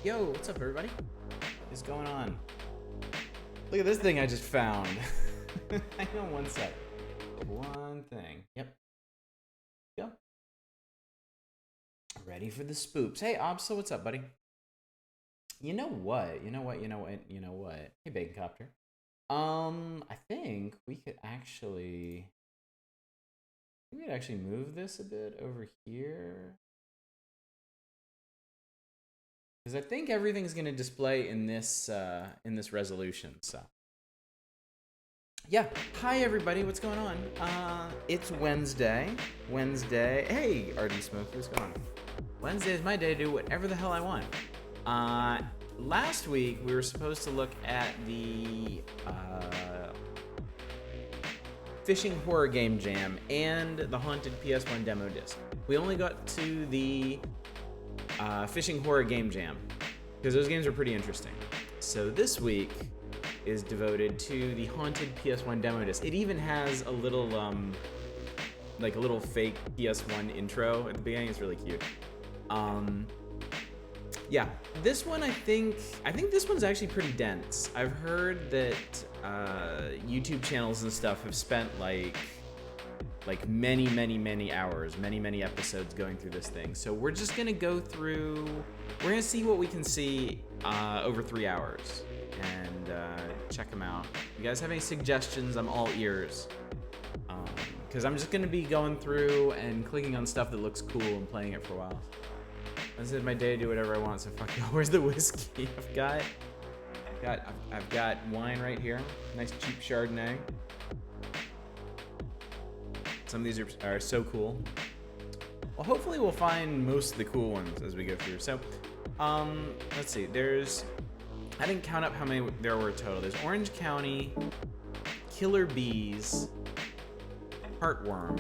Yo, what's up, everybody? What's going on? Look at this thing I just found. Hang on one sec. One thing. Yep. Go. Ready for the spoops. Hey, Obso, what's up, buddy? You know what? Hey, Bacon Copter. I think we could actually move this a bit over here. Because I think everything's going to display in this resolution. So, yeah. Hi everybody, what's going on? It's Wednesday. Hey, RD Smoke, what's going on? Wednesday is my day to do whatever the hell I want. Last week we were supposed to look at the Fishing Horror Game Jam and the Haunted PS1 demo disc. We only got to the Fishing Horror Game Jam because those games are pretty interesting. So this week is devoted to the Haunted PS1 demo disc. It even has a little like a little fake PS1 intro at the beginning. It's really cute. Yeah, this one I think this one's actually pretty dense. I've heard that YouTube channels and stuff have spent like many hours, many episodes going through this thing. So we're just gonna go through, we're gonna see what we can see over 3 hours and check them out. If you guys have any suggestions, I'm all ears. Because I'm just gonna be going through and clicking on stuff that looks cool and playing it for a while. This is my day to do whatever I want, so fuck you. Where's the whiskey? I've got wine right here. Nice cheap Chardonnay. Some of these are so cool. Well, hopefully we'll find most of the cool ones as we go through. So, let's see. I didn't count up how many there were total. There's Orange County, Killer Bees, Heartworm,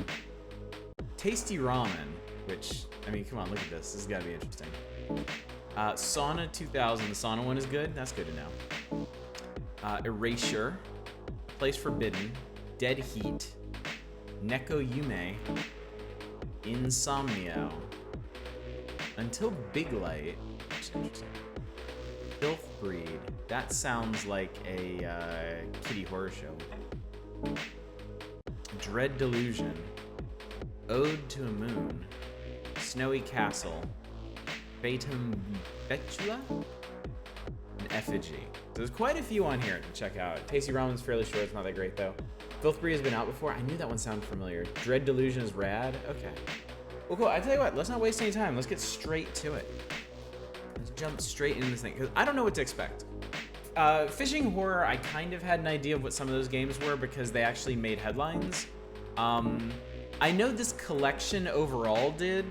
Tasty Ramen, which, I mean, come on, look at this. This has got to be interesting. Sauna 2000. The Sauna one is good. That's good to know. Erasure, Place Forbidden, Dead Heat, Neko Yume, Insomnio, Until Big Light, which is interesting. Filth Breed. That sounds like a kiddie horror show. Dread Delusion, Ode to a Moon, Snowy Castle, Batum Betula, and Effigy. So there's quite a few on here to check out. Tasty Ramen's fairly short, it's not that great though. Filth Breed has been out before. I knew that one sounded familiar. Dread Delusion is rad. Okay. Well, cool. I tell you what, let's not waste any time. Let's get straight to it. Let's jump straight into this thing, because I don't know what to expect. Fishing Horror, I kind of had an idea of what some of those games were because they actually made headlines. I know this collection overall did,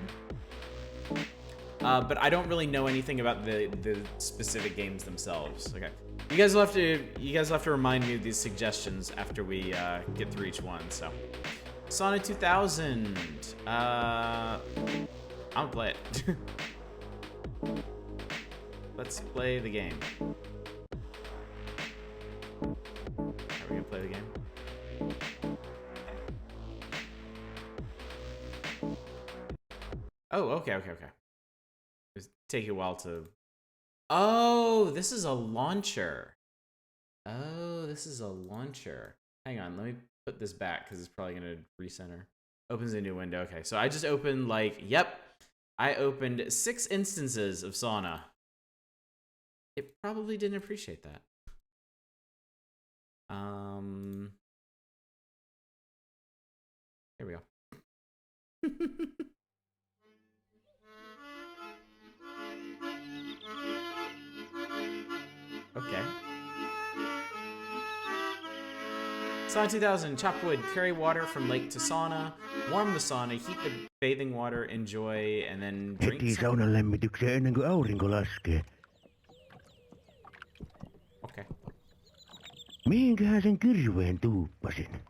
but I don't really know anything about the specific games themselves. Okay, you guys will have to remind me of these suggestions after we get through each one. So, Sauna 2000. I'm gonna play it. Let's play the game. Are we gonna play the game? Oh, okay. It's taking a while to... Oh, this is a launcher. Hang on, let me put this back because it's probably gonna recenter. Opens a new window. Okay, so I just opened I opened 6 instances of Sauna. It probably didn't appreciate that. Here we go. Okay. Sauna 2000, chop wood, carry water from lake to sauna, warm the sauna, heat the bathing water, enjoy, and then drink. Heti saunan lämmitykseen ennen kuin aurinko laskee. Okay. Mihinköhän sen kirveen tuuppasin?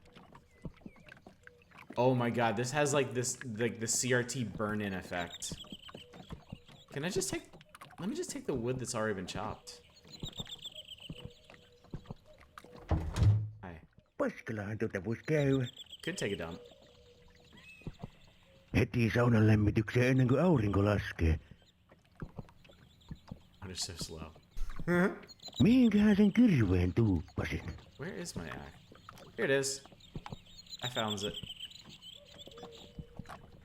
Oh my god, this has like the CRT burn-in effect. Can I just take... Let me just take the wood that's already been chopped. Hi. Paskallahan tuota vois käydä. Could take a dump. Heti saunan lämmitykseen ennen kuin aurinko laskee. They're so slow. Mihinkähän sen kirveen tuuppasin? Where is my axe? Here it is. I found it.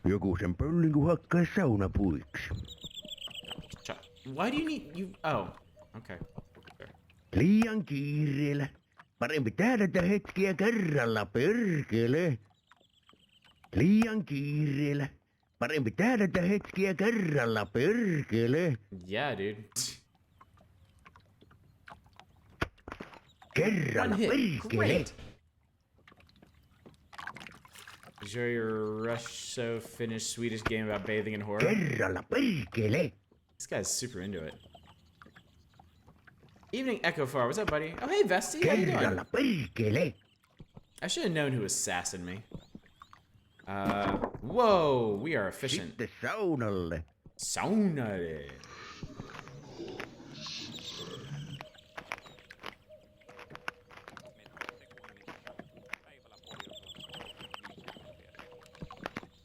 Joku sen pöllin kun hakkais saunapuiksi. Why do you need you? Oh, okay. There. Liian kiireellä. Parempi tähdätä hetkiä kerralla, perkele. Liian kiireellä. Parempi tähdätä hetkiä kerralla, perkele. Yeah, dude. Kerralla, One hit. perkele. Great. Enjoy your Russo-Finnish Swedish game about bathing in horror. Kerralla, perkele. This guy's super into it. Evening Echo Far, what's up, buddy? Oh, hey, Vesti, how you doing? Kerralla, perkele. I should have known who was sassing me. Whoa, we are efficient. Sitten saunalle. Saunare.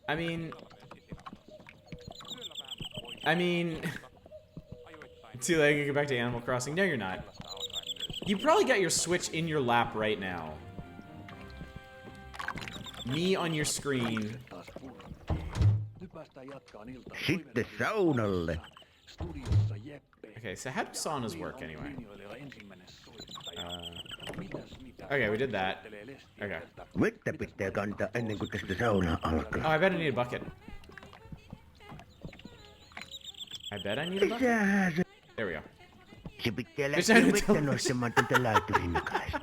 I mean, too late to get back to Animal Crossing. No, you're not. You probably got your Switch in your lap right now. Me on your screen. Sitten saunalle. Okay, so how do saunas work anyway? Okay, we did that. Okay. Vettä pitää kantaa ennen kuin tästä saunaa alkaa. Oh, I bet I need a bucket. I bet I need a bucket. Mitähän se? There we go. Se pitää Just lähteä had to vettä tell- nostamaan tuolta laiturin nakaista.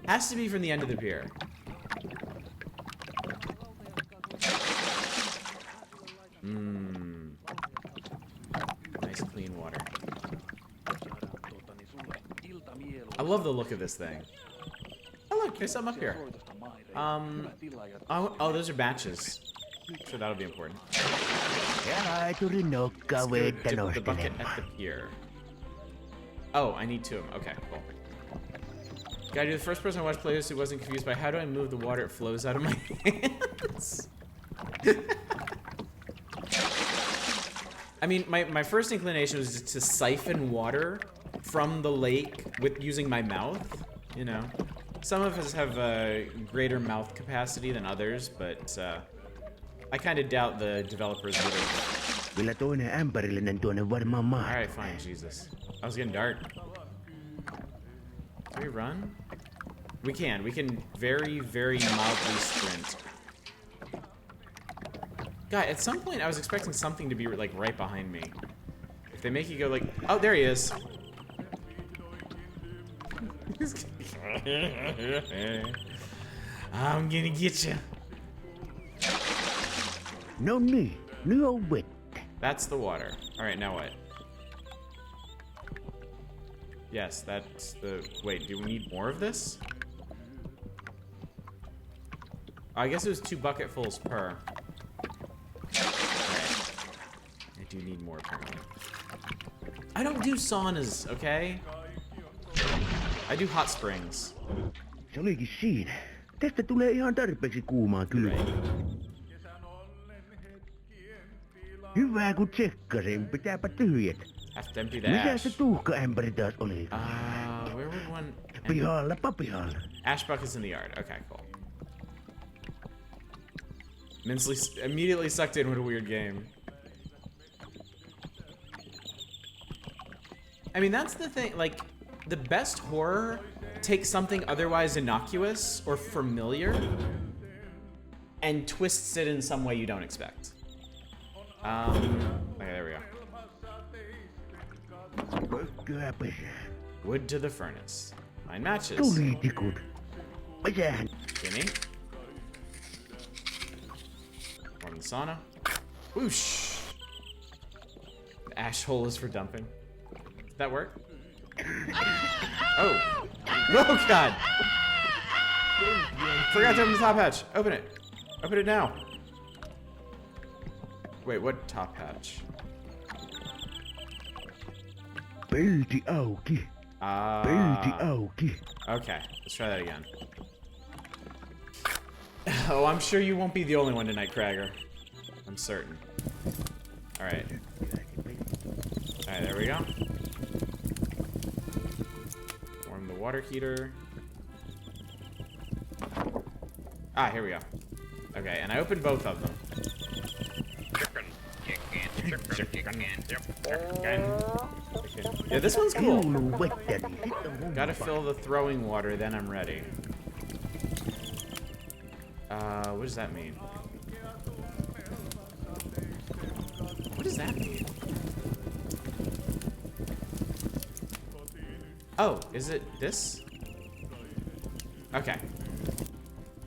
Has to be from the end of the pier. Nice clean water. I love the look of this thing. Oh look, there's some up here. Oh, those are batches. Sure, that'll be important. Ja laiturin nokka vettä Dip the bucket nostelemaan. at the pier. Oh, I need two of them. Okay, cool. Gotta do the first person I watched play this who wasn't confused by how do I move the water? It flows out of my hands. I mean, my first inclination was just to siphon water from the lake with using my mouth. You know, some of us have greater mouth capacity than others, but I kind of doubt the developers would have. Kyllä toinen ämpärillinen tuonne varmaan maa. All right, fine. Jesus, I was getting dark. Can we run? We can. We can very, very mildly sprint. God, at some point I was expecting something to be like right behind me. If they make you go like, oh, there he is. I'm gonna get you. No niin, nyt on vettä. That's the water. All right, now what? Yes, that's the. Wait, do we need more of this? I guess it was 2 bucketfuls per. Alright. I do need more apparently. I don't do saunas, okay? I do hot springs. Se olikin siinä. Tästä tulee ihan tarpeeksi kuumaa kylmää. Hyvä kun tsekkasin, pitääpä tyhjät. Have to empty the Mikä se ash. tuhkaämpäri taas oli? Where would one? Pihallapa pihalla. Ash buckets in the yard. Okay, cool. Immediately sucked in. What a weird game. I mean, that's the thing. Like, the best horror takes something otherwise innocuous or familiar and twists it in some way you don't expect. Okay, there we go. Pökköä pesään. Wood to the furnace. Mine matches. Tulitikut. Pesään. Gimme. More in the sauna. Whoosh. The ash hole is for dumping. Did that work? Oh. Oh, God. Forgot to open the top hatch. Open it. Open it now. Wait, what top hatch? Pelti auki. Pelti auki. Okay, let's try that again. Oh, I'm sure you won't be the only one tonight, Cragger. I'm certain. Alright. Alright, there we go. Warm the water heater. Ah, here we go. Okay, and I opened both of them. Yeah, this one's cool. Gotta fill the throwing water, then I'm ready. What does that mean? What does that mean? Oh, is it this? Okay.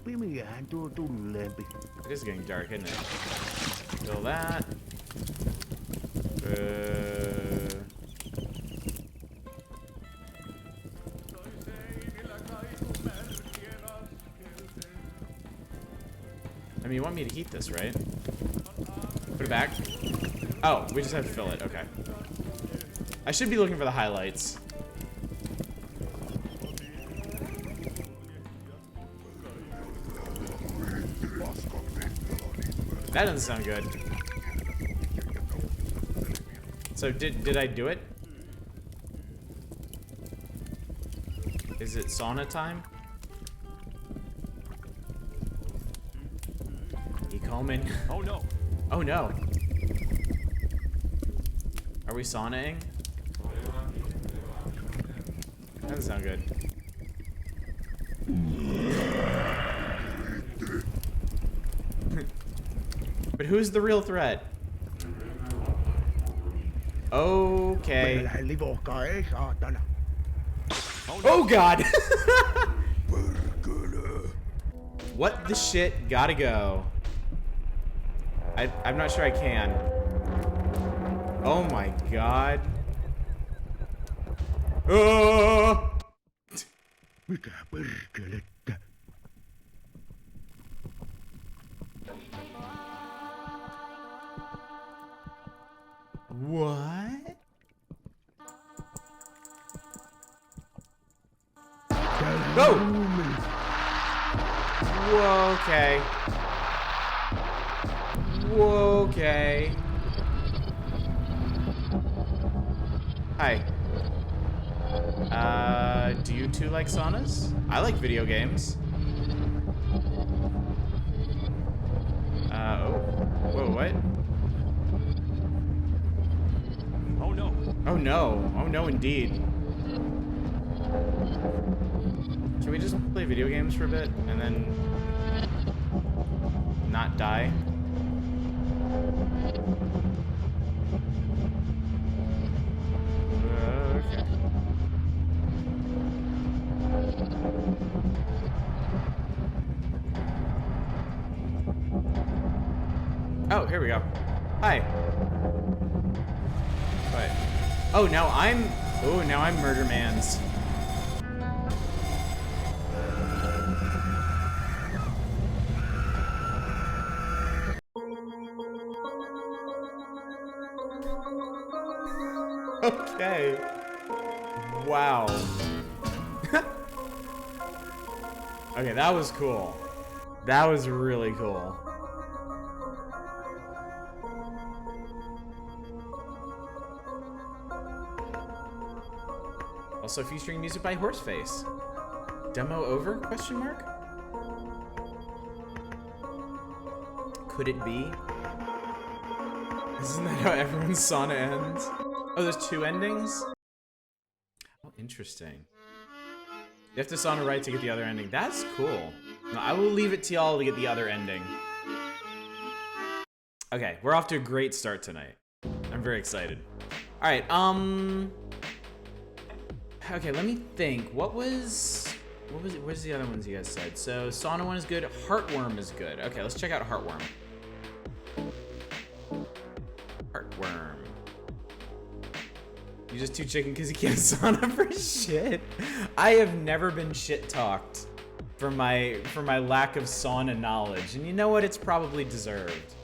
It is getting dark, isn't it? Fill that. I mean, you want me to heat this, right? Put it back. Oh, we just have to fill it. Okay. I should be looking for the highlights. That doesn't sound good. So did I do it? Is it sauna time? You coming? Oh no. Oh no. Are we saunaing? That doesn't sound good. But who's the real threat? Okay. Oh god! What the shit? Gotta go. I'm not sure I can. Oh my god. Oh! What? Go! Whoa, okay. Whoa, okay. Hi. Do you two like saunas? I like video games. Oh. Whoa, what? Oh no. Oh no. Oh no, indeed. Can we just play video games for a bit and then not die? Okay. Oh, here we go. Hi. What? Oh, now I'm Murder Man's. Okay. Wow. Okay, that was cool. That was really cool. Also featuring music by Horseface. Demo over? Question mark? Could it be? Isn't that how everyone's sauna ends? Oh, there's two endings? Oh, interesting. You have to sauna right to get the other ending. That's cool. No, I will leave it to y'all to get the other ending. Okay, we're off to a great start tonight. I'm very excited. Alright, okay, let me think. What was it? Where's the other ones you guys said? So, sauna one is good. Heartworm is good. Okay, let's check out Heartworm. Heartworm. You just too chicken because you can't sauna for shit. I have never been shit talked for my lack of sauna knowledge, and you know what? It's probably deserved.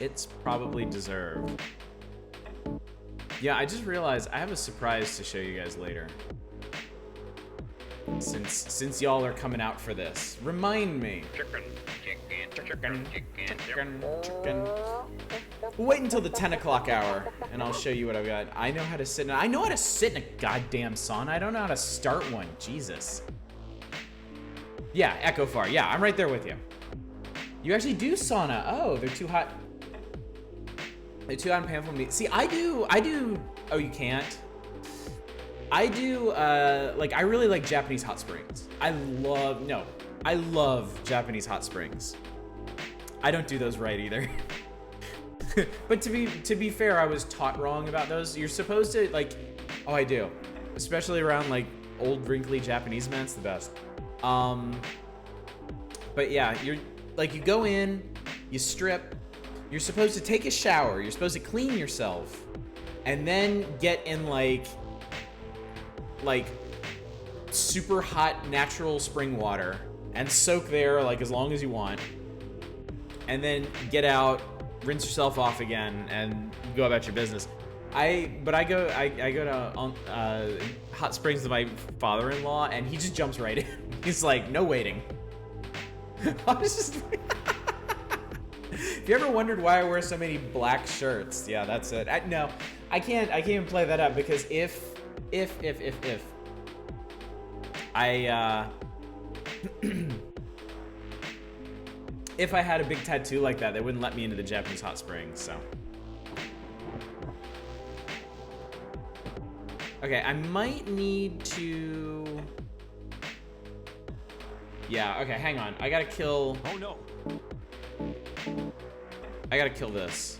It's probably deserved. Yeah, I just realized I have a surprise to show you guys later. Since y'all are coming out for this, remind me. Chicken. We'll wait until the 10 o'clock hour, and I'll show you what I've got. I know how to sit in. I know how to sit in a goddamn sauna. I don't know how to start one. Jesus. Yeah, Echo Far. Yeah, I'm right there with you. You actually do sauna. Oh, they're too hot. They're too hot and painful for me. See, I do. Oh, you can't. I do. Like, I really like Japanese hot springs. I love Japanese hot springs. I don't do those right either. But to be fair, I was taught wrong about those. You're supposed to, like, oh, I do, especially around like old wrinkly Japanese men. It's the best. But yeah, you're like, you go in, you strip, you're supposed to take a shower, you're supposed to clean yourself, and then get in like super hot natural spring water and soak there like as long as you want, and then get out, rinse yourself off again, and go about your business. I go to hot springs with my father-in-law, and he just jumps right in. He's like, no waiting. I was just. If you ever wondered why I wear so many black shirts, yeah, that's it. No, I can't even play that up, because if I if I had a big tattoo like that, they wouldn't let me into the Japanese hot springs, so. Okay, I might need to... Yeah, okay, hang on. I gotta kill... Oh no. I gotta kill this.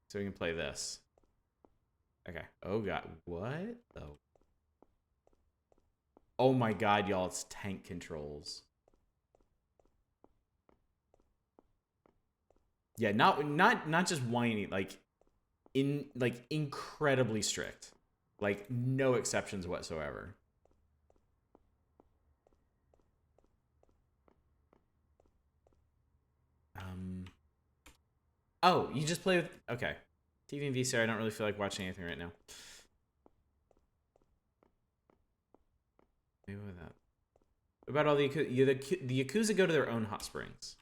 So we can play this. Okay. Oh god, what? Oh. Oh my god, y'all, it's tank controls. Yeah, not just whiny, like incredibly strict. Like no exceptions whatsoever. Oh, you just play with, okay. TV and VCR, I don't really feel like watching anything right now. Maybe with that. What about all the Yakuza go to their own hot springs?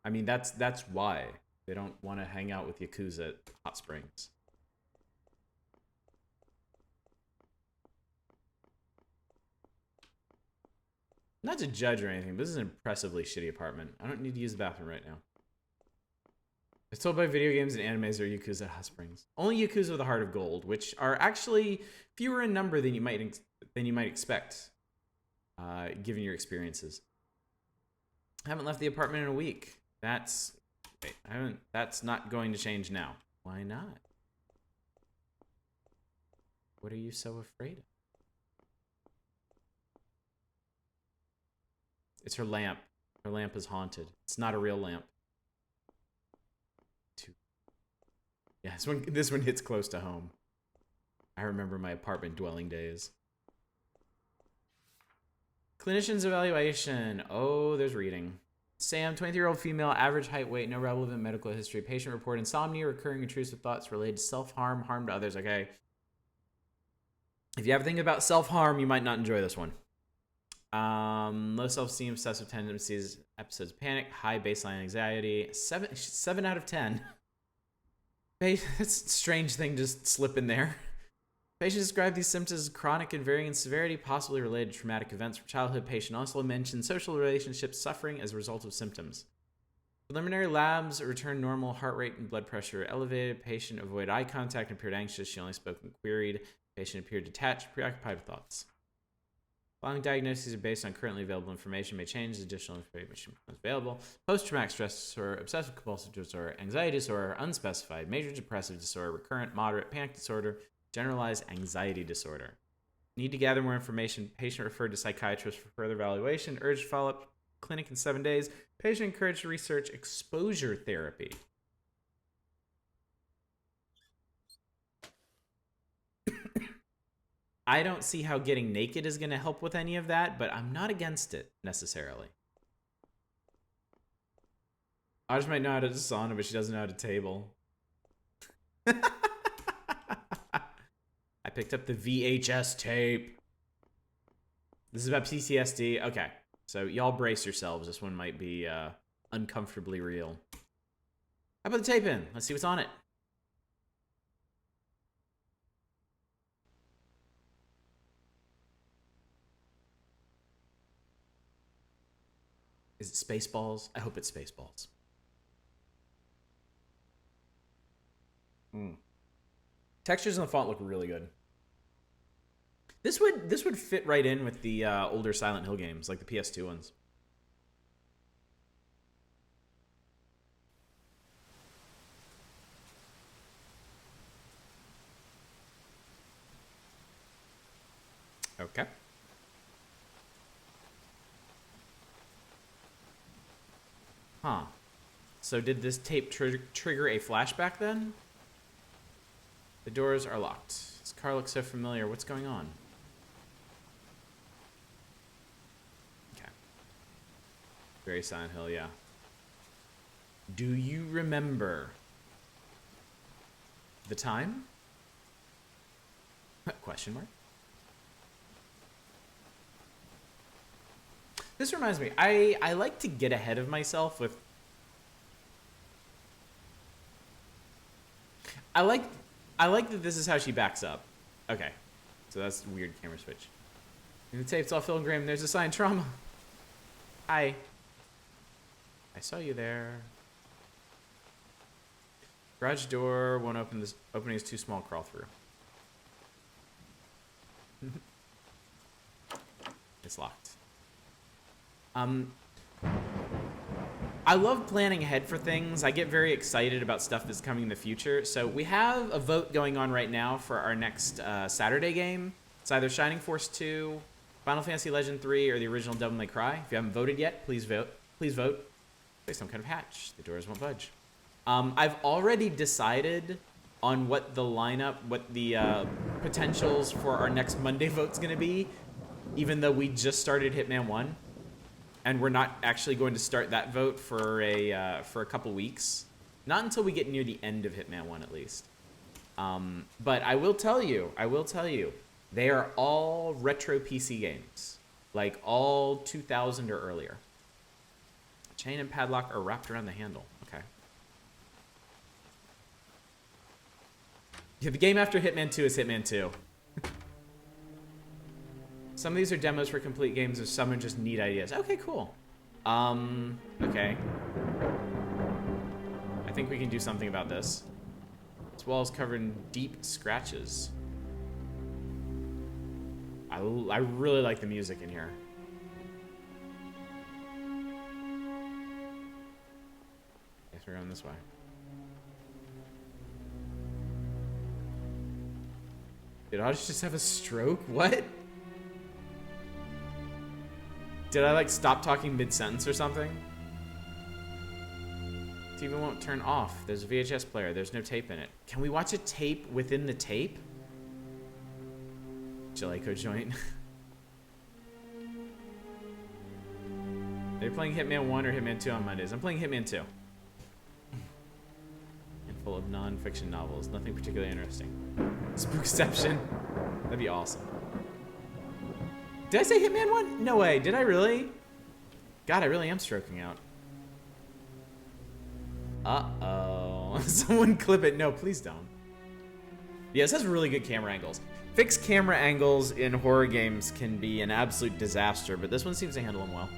I mean, that's why they don't want to hang out with Yakuza at hot springs. Not to judge or anything, but this is an impressively shitty apartment. I don't need to use the bathroom right now. It's told by video games and animes are Yakuza hot springs. Only Yakuza with a heart of gold, which are actually fewer in number than you might expect, given your experiences. I haven't left the apartment in a week. That's not going to change now. Why not? What are you so afraid of? It's her lamp. Her lamp is haunted. It's not a real lamp. Yeah, this one hits close to home. I remember my apartment dwelling days. Clinician's evaluation. Oh, there's reading. Sam, 23-year-old female, average height, weight, no relevant medical history. Patient report insomnia, recurring intrusive thoughts related to self-harm, harm to others. Okay. If you ever think about self-harm, you might not enjoy this one. Low self-esteem, obsessive tendencies, episodes of panic, high baseline anxiety. 7 out of 10. That's a strange thing to just slip in there. Patient described these symptoms as chronic and varying in severity, possibly related to traumatic events from childhood. Patient also mentioned social relationships suffering as a result of symptoms. Preliminary labs returned normal, heart rate and blood pressure elevated. Patient avoided eye contact and appeared anxious. She only spoke when queried. Patient appeared detached, preoccupied with thoughts. Following diagnoses are based on currently available information, may change as additional information becomes available. Post-traumatic stress disorder, obsessive compulsive disorder, anxiety disorder, unspecified, major depressive disorder, recurrent, moderate, panic disorder, generalized anxiety disorder. Need to gather more information. Patient referred to psychiatrist for further evaluation. Urged follow-up clinic in 7 days. Patient encouraged to research exposure therapy. I don't see how getting naked is going to help with any of that, but I'm not against it necessarily. I just might know how to sauna, but she doesn't know how to table. I picked up the VHS tape. This is about PTSD. Okay. So y'all brace yourselves. This one might be uncomfortably real. How about the tape in? Let's see what's on it. Is it Spaceballs? I hope it's Spaceballs. Textures and the font look really good. This would fit right in with the older Silent Hill games, like the PS2 ones. Okay. Huh. So did this tape trigger a flashback then? The doors are locked. This car looks so familiar. What's going on? Okay. Very Silent Hill, yeah. Do you remember the time? Question mark. This reminds me, I like to get ahead of myself with... I like that this is how she backs up. Okay. So that's a weird camera switch. In the tape's all filled and grim. There's a sign, trauma. Hi. I saw you there. Garage door won't open. This opening is too small. Crawl through. It's locked. I love planning ahead for things. I get very excited about stuff that's coming in the future. So we have a vote going on right now for our next Saturday game. It's either Shining Force 2, Final Fantasy Legend 3, or the original Devil May Cry. If you haven't voted yet, please vote. Please vote. There's some kind of hatch. The doors won't budge. I've already decided on what the lineup, what the potentials for our next Monday vote's going to be, even though we just started Hitman 1. And we're not actually going to start that vote for a couple weeks. Not until we get near the end of Hitman 1, at least. But I will tell you, they are all retro PC games. Like all 2000 or earlier. Chain and padlock are wrapped around the handle. Okay. Yeah, the game after Hitman 2 is Hitman 2. Some of these are demos for complete games, and some are just neat ideas. Okay, cool. Okay. I think we can do something about this. This wall is covered in deep scratches. I really like the music in here. Guess we're going this way. Did Otis just have a stroke? What? Did I like stop talking mid-sentence or something? TV won't turn off. There's a VHS player. There's no tape in it. Can we watch a tape within the tape? Jellico joint. Are you playing Hitman 1 or Hitman 2 on Mondays? I'm playing Hitman 2. And full of non-fiction novels. Nothing particularly interesting. Spookception. That'd be awesome. Did I say Hitman 1? No way. Did I really? God, I really am stroking out. Uh-oh. Someone clip it. No, please don't. Yeah, this has really good camera angles. Fixed camera angles in horror games can be an absolute disaster, but this one seems to handle them well.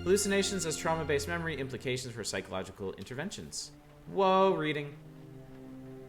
Hallucinations as trauma-based memory, implications for psychological interventions. Whoa, reading.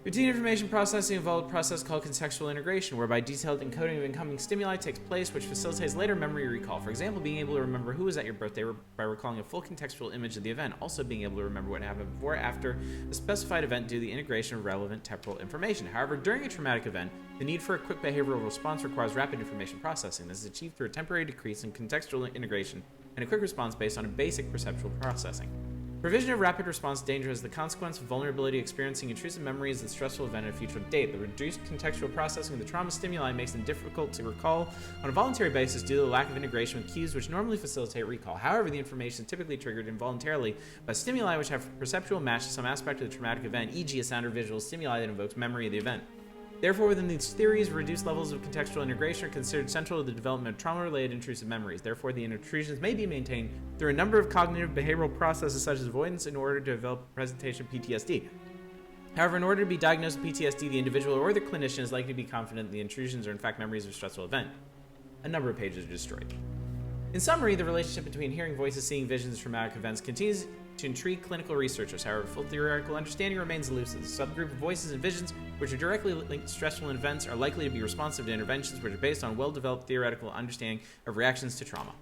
Routine information processing involved a process called contextual integration, whereby detailed encoding of incoming stimuli takes place, which facilitates later memory recall. For example, being able to remember who was at your birthday by recalling a full contextual image of the event. Also being able to remember what happened before or after a specified event due to the integration of relevant temporal information. However, during a traumatic event, the need for a quick behavioral response requires rapid information processing. This is achieved through a temporary decrease in contextual integration and a quick response based on a basic perceptual processing. Provision of rapid response danger is the consequence of vulnerability experiencing intrusive memories of the stressful event at a future date. The reduced contextual processing of the trauma stimuli makes them difficult to recall on a voluntary basis due to the lack of integration with cues which normally facilitate recall. However, the information is typically triggered involuntarily by stimuli which have perceptual match to some aspect of the traumatic event, e.g. a sound or visual stimuli that invokes memory of the event. Therefore, within these theories, reduced levels of contextual integration are considered central to the development of trauma-related intrusive memories. Therefore, the intrusions may be maintained through a number of cognitive behavioral processes such as avoidance in order to develop presentation of PTSD. However, in order to be diagnosed with PTSD, the individual or the clinician is likely to be confident the intrusions are in fact memories of a stressful event. A number of pages are destroyed. In summary, the relationship between hearing voices, seeing visions, and traumatic events continues to intrigue clinical researchers. However, full theoretical understanding remains elusive. The subgroup of voices and visions, which are directly linked to stressful events, are likely to be responsive to interventions which are based on well-developed theoretical understanding of reactions to trauma.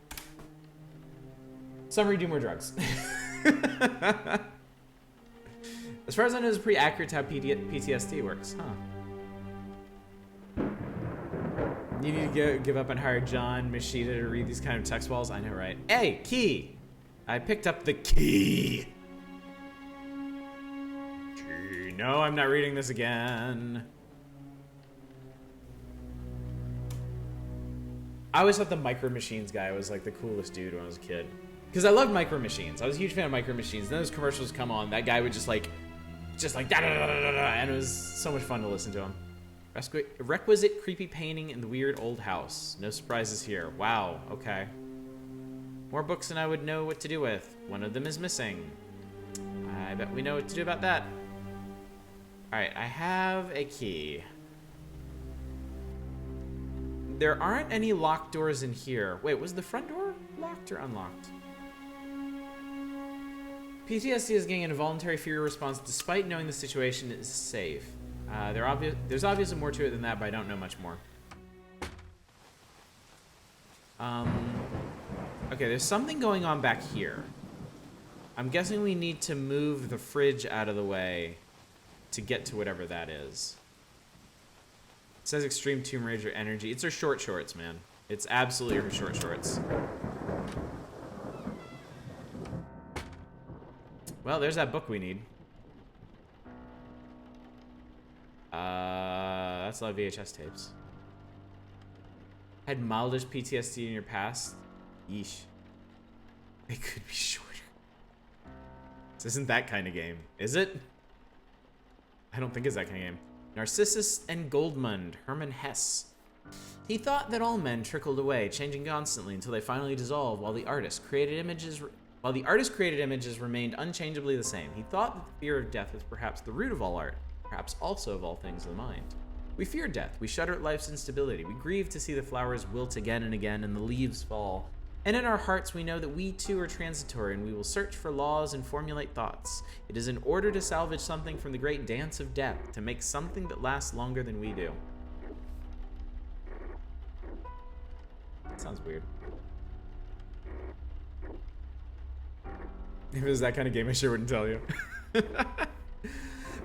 Summary, do more drugs. As far as I know, it's pretty accurate to how PTSD works, huh? You need to give up and hire John Machida to read these kind of text walls? I know, right? Hey, key! I picked up the key! No, I'm not reading this again. I always thought the Micro Machines guy was like the coolest dude when I was a kid. Because I loved Micro Machines. I was a huge fan of Micro Machines. Then those commercials come on, that guy would just like da da da da da, and it was so much fun to listen to him. Requisite creepy painting in the weird old house. No surprises here. Wow, okay. More books than I would know what to do with. One of them is missing. I bet we know what to do about that. Alright, I have a key. There aren't any locked doors in here. Wait, was the front door locked or unlocked? PTSD is getting an involuntary fear response despite knowing the situation is safe. There's obviously more to it than that, but I don't know much more. Okay, there's something going on back here. I'm guessing we need to move the fridge out of the way to get to whatever that is. It says Extreme Tomb Raider Energy. It's her short shorts, man. It's absolutely her short shorts. Well, there's that book we need. That's a lot of VHS tapes. Had mildish PTSD in your past? Yeesh. They could be shorter. This isn't that kind of game, is it? I don't think it's that kind of game. Narcissus and Goldmund, Hermann Hesse. He thought that all men trickled away, changing constantly until they finally dissolved, while the artist created images remained unchangeably the same. He thought that the fear of death was perhaps the root of all art, perhaps also of all things of the mind. We fear death, we shudder at life's instability, we grieve to see the flowers wilt again and again and the leaves fall. And in our hearts we know that we too are transitory and we will search for laws and formulate thoughts. It is in order to salvage something from the great dance of death, to make something that lasts longer than we do. That sounds weird. If it was that kind of game, I sure wouldn't tell you.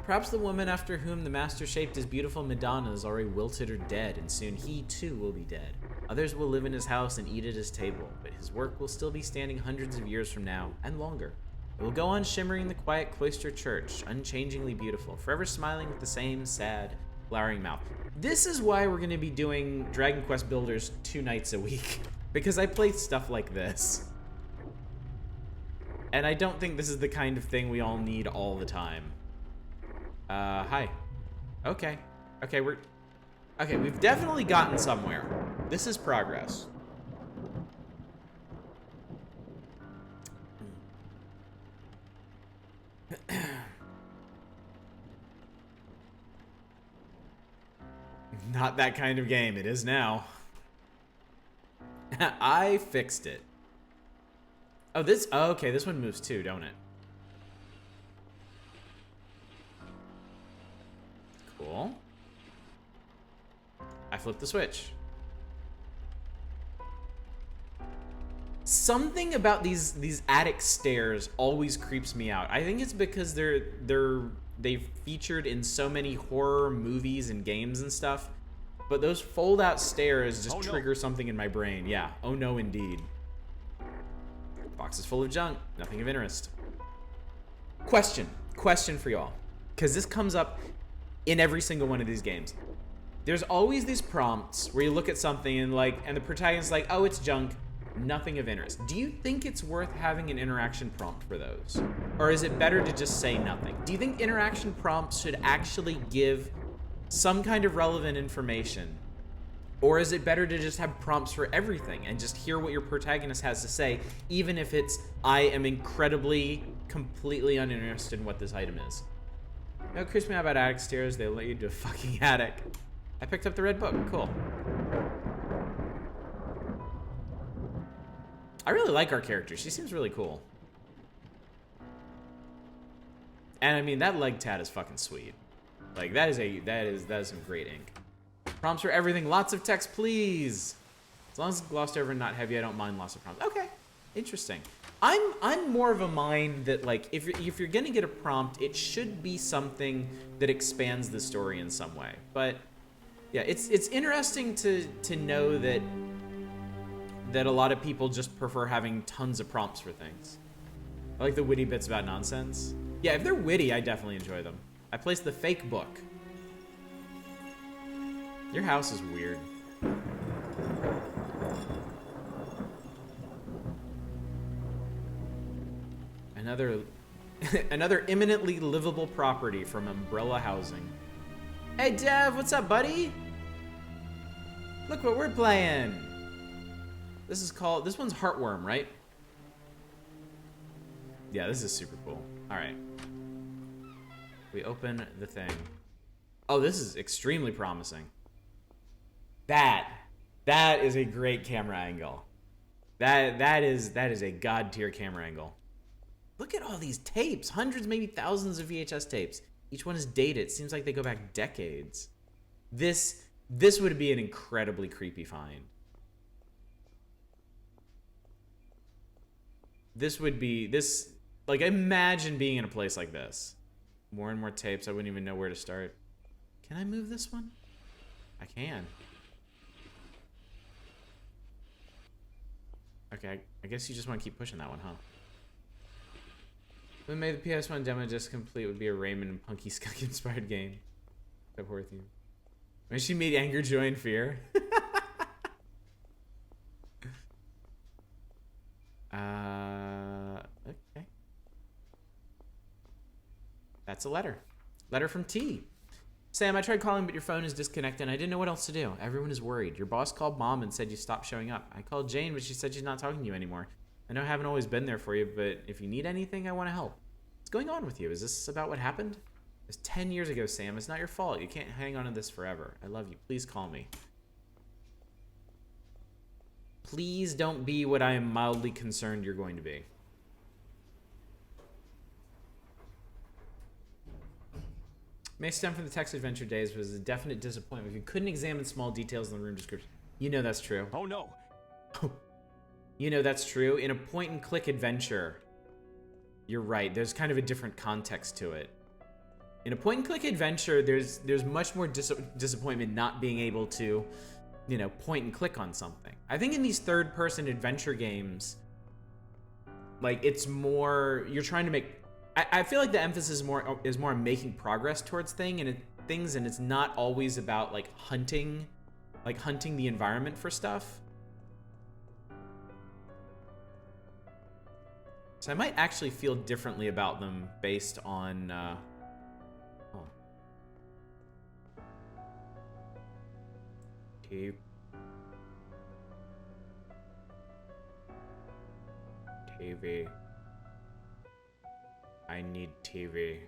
Perhaps the woman after whom the master shaped his beautiful Madonna is already wilted or dead, and soon he too will be dead. Others will live in his house and eat at his table, but his work will still be standing hundreds of years from now, and longer. It will go on shimmering in the quiet cloister church, unchangingly beautiful, forever smiling with the same sad, glowering mouth. This is why we're going to be doing Dragon Quest Builders 2 nights a week, because I play stuff like this. And I don't think this is the kind of thing we all need all the time. Hi. Okay. Okay, we've definitely gotten somewhere. This is progress. Not that kind of game. It is now. I fixed it. Oh, okay, this one moves too, don't it? Cool. I flipped the switch. Something about these attic stairs always creeps me out. I think it's because they've featured in so many horror movies and games and stuff. But those fold-out stairs just trigger something in my brain. Yeah. Oh no, indeed. Box is full of junk. Nothing of interest. Question for y'all, because this comes up in every single one of these games. There's always these prompts where you look at something and the protagonist's like, oh, it's junk, nothing of interest. Do you think it's worth having an interaction prompt for those? Or is it better to just say nothing? Do you think interaction prompts should actually give some kind of relevant information? Or is it better to just have prompts for everything and just hear what your protagonist has to say, even if it's, I am incredibly, completely uninterested in what this item is? You know what creeps me out about attic stairs? They lead to a fucking attic. I picked up the red book. Cool. I really like our character. She seems really cool. And I mean, that leg tat is fucking sweet. Like, that is some great ink. Prompts for everything. Lots of text, please. As long as it's glossed over and not heavy, I don't mind lots of prompts. Okay, interesting. I'm more of a mind that, like, if you're gonna get a prompt, it should be something that expands the story in some way. But yeah, it's interesting to know that a lot of people just prefer having tons of prompts for things. I like the witty bits about nonsense. Yeah, if they're witty, I definitely enjoy them. I placed the fake book. Your house is weird. Another imminently livable property from Umbrella Housing. Hey Dev, what's up, buddy? Look what we're playing. This one's Heartworm, right? Yeah, this is super cool. All right. We open the thing. Oh, this is extremely promising. That is a great camera angle. That is a god tier camera angle. Look at all these tapes, hundreds, maybe thousands of VHS tapes. Each one is dated. It seems like they go back decades. This would be an incredibly creepy find. Like, imagine being in a place like this. More and more tapes. I wouldn't even know where to start. Can I move this one? I can. Okay, I guess you just want to keep pushing that one, huh? When made the PS1 demo disc complete would be a Rayman and Punky Skunk inspired game. Up with you. When she made Anger, Joy, and Fear. Okay. That's a letter. Letter from T. Sam, I tried calling, but your phone is disconnected, and I didn't know what else to do. Everyone is worried. Your boss called Mom and said you stopped showing up. I called Jane, but she said she's not talking to you anymore. I know I haven't always been there for you, but if you need anything, I want to help. What's going on with you? Is this about what happened? It was 10 years ago, Sam. It's not your fault. You can't hang on to this forever. I love you. Please call me. Please don't be what I am mildly concerned you're going to be. May stem from the text adventure days, but was a definite disappointment if you couldn't examine small details in the room description. You know that's true. Oh no. You know that's true. In a point-and-click adventure, you're right. There's kind of a different context to it. In a point-and-click adventure, there's much more disappointment not being able to, you know, point and click on something. I think in these third-person adventure games, like, it's more you're trying to make. I feel like the emphasis is more on making progress towards things, and it's not always about like hunting the environment for stuff. So I might actually feel differently about them based on. TV. I need TV.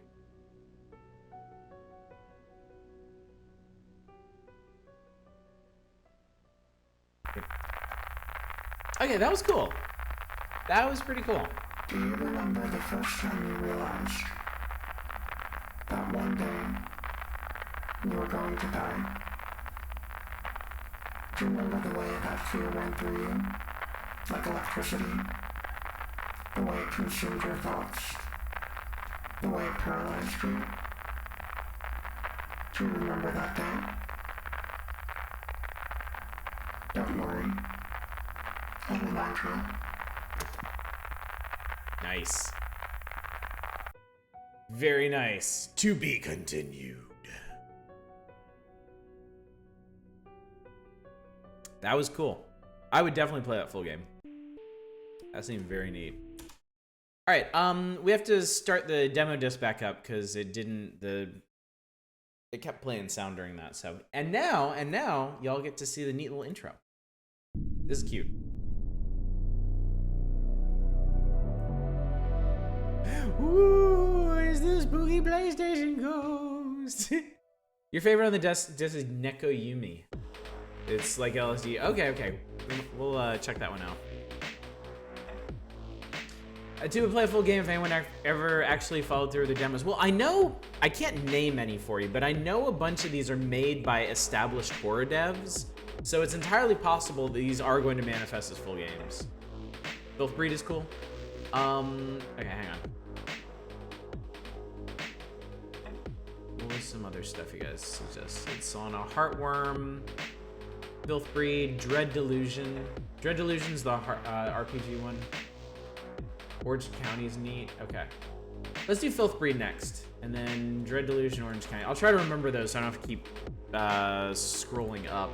Okay, that was cool. That was pretty cool. Do you remember the first time you realized that one day you were going to die? Do you remember the way that fear went through you? Like electricity? The way it consumed your thoughts? The way it paralyzed you? Do you remember that day? Don't worry. I'll remind you. Nice. Very nice. To be continued. That was cool. I would definitely play that full game. That seemed very neat. All right, we have to start the demo disc back up because it didn't. it kept playing sound during that. So and now y'all get to see the neat little intro. This is cute. Ooh, is this spooky PlayStation Ghost? Your favorite on the desk is Neko Yumi. It's like LSD. Okay. We'll check that one out. To would play a full game if anyone ever actually followed through the demos. Well, I know, I can't name any for you, but I know a bunch of these are made by established horror devs. So it's entirely possible that these are going to manifest as full games. Filth Breed is cool. Okay, hang on. What was some other stuff you guys suggested? Sauna, Heartworm, Filth Breed, Dread Delusion. Dread Delusion's the RPG one. Orange County's neat. Okay. Let's do Filth Breed next. And then Dread Delusion, Orange County. I'll try to remember those so I don't have to keep scrolling up.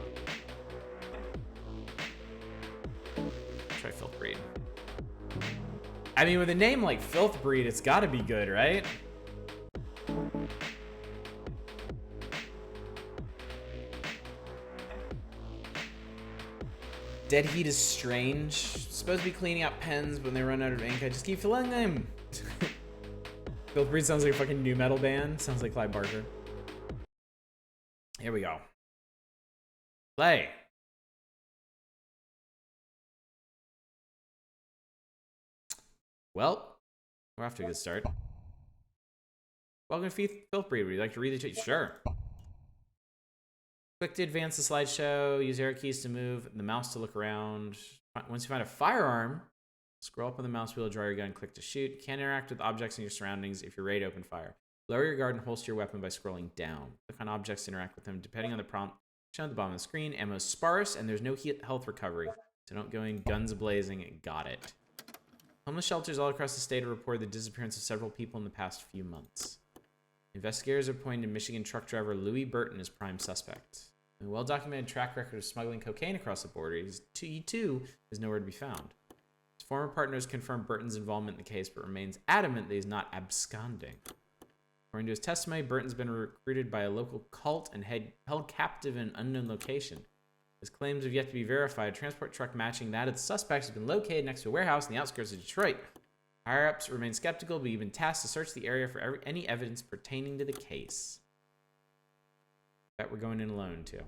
Try Filth Breed. I mean, with a name like Filth Breed, it's gotta be good, right? Dead Heat is strange. Supposed to be cleaning out pens, but when they run out of ink, I just keep filling them. Filth Breed sounds like a fucking new metal band. Sounds like Clive Barker. Here we go. Play. Well, we're off to a good start. Welcome to Filth Breed. Would you like to read the tweet? Sure. Click to advance the slideshow. Use arrow keys to move the mouse to look around. Once you find a firearm, scroll up on the mouse wheel, draw your gun, click to shoot. You can't interact with objects in your surroundings if you're ready to open fire. Lower your guard and holster your weapon by scrolling down. Click on objects to interact with them. Depending on the prompt shown at the bottom of the screen, ammo is sparse and there's no health recovery. So don't go in guns blazing. Got it. Homeless shelters all across the state have reported the disappearance of several people in the past few months. Investigators are pointing to Michigan truck driver Louis Burton as prime suspect. A well-documented track record of smuggling cocaine across the border, he too is nowhere to be found. His former partners confirmed Burton's involvement in the case, but remains adamant that he's not absconding. According to his testimony, Burton's been recruited by a local cult and held captive in an unknown location. His claims have yet to be verified. A transport truck matching that of the suspects has been located next to a warehouse in the outskirts of Detroit. Higher-ups remain skeptical, but have been tasked to search the area for any evidence pertaining to the case. Bet we're going in alone, too.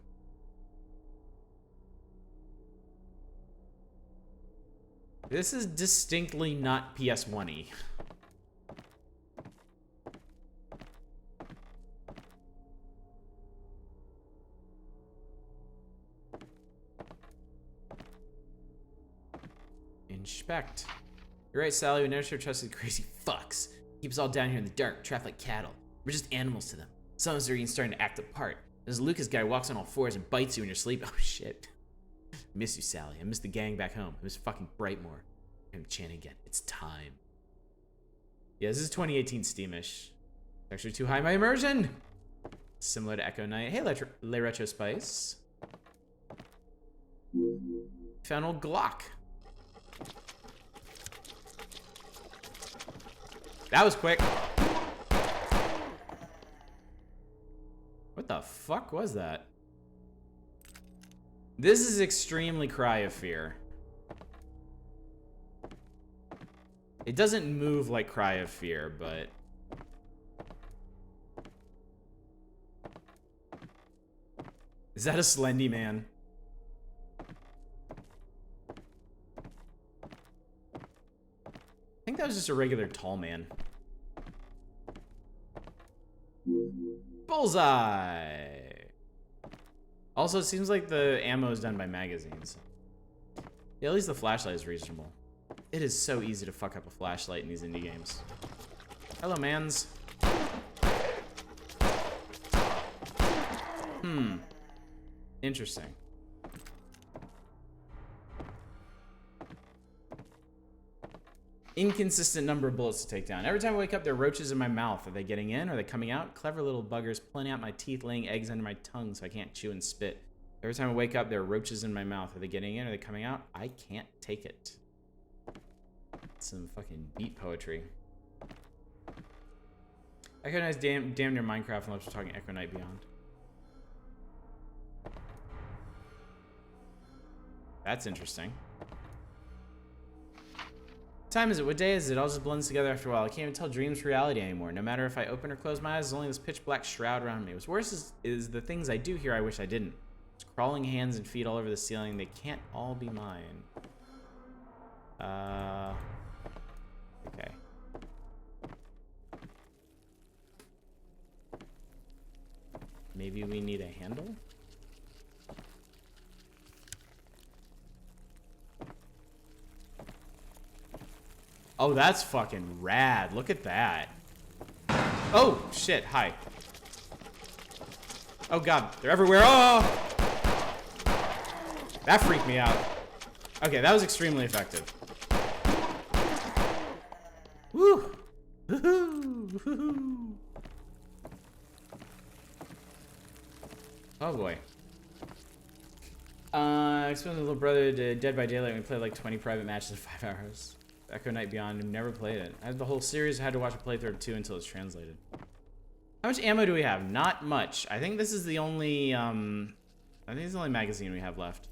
This is distinctly not PS1-y. Inspect. You're right, Sally. We never should have trusted crazy fucks. Keep us all down here in the dark, trapped like cattle. We're just animals to them. Sometimes they're even starting to act apart. This Lucas guy walks on all fours and bites you in your sleep. Oh, shit. Miss you, Sally. I miss the gang back home. I miss fucking Brightmoor. I'm chanting again. It's time. Yeah, this is 2018 Steamish. Actually too high my immersion. Similar to Echo Knight. Hey, Le Retro Spice. Found old Glock. That was quick. What the fuck was that? This is extremely Cry of Fear. It doesn't move like Cry of Fear, but... Is that a Slendy Man? I think that was just a regular tall man. Bullseye! Also, it seems like the ammo is done by magazines. Yeah, at least the flashlight is reasonable. It is so easy to fuck up a flashlight in these indie games. Hello, mans. Interesting. Inconsistent number of bullets to take down. Every time I wake up, there are roaches in my mouth. Are they getting in? Are they coming out? Clever little buggers pulling out my teeth, laying eggs under my tongue so I can't chew and spit. Every time I wake up, there are roaches in my mouth. Are they getting in? Are they coming out? I can't take it. Some fucking beat poetry. Echo Knight's damn near Minecraft unless we're talking Echo Knight Beyond. That's interesting. What time is it? What day is it? It all just blends together after a while. I can't even tell dreams from reality anymore. No matter if I open or close my eyes, there's only this pitch black shroud around me. What's worse is the things I do here I wish I didn't. There's crawling hands and feet all over the ceiling. They can't all be mine. Okay. Maybe we need a handle? Oh, that's fucking rad. Look at that. Oh, shit. Hi. Oh, God. They're everywhere. Oh! That freaked me out. Okay, that was extremely effective. Woo! Woohoo! Woohoo! Oh, boy. Exposed my little brother to Dead by Daylight. We played like 20 private matches in 5 hours. Echo Knight Beyond, never played it. I had the whole series. I had to watch a playthrough of 2 until it's translated. How much ammo do we have? Not much. I think this is the only magazine we have left.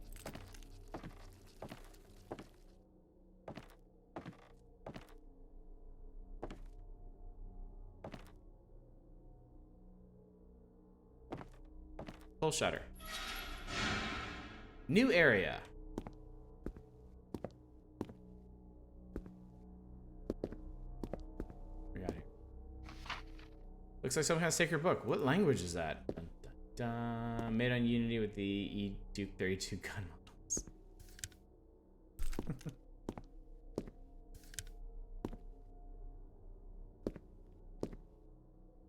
Full shutter. New area. Looks like some kind of sacred book. What language is that? Dun, dun, dun. Made on Unity with the E Duke 32 gun models.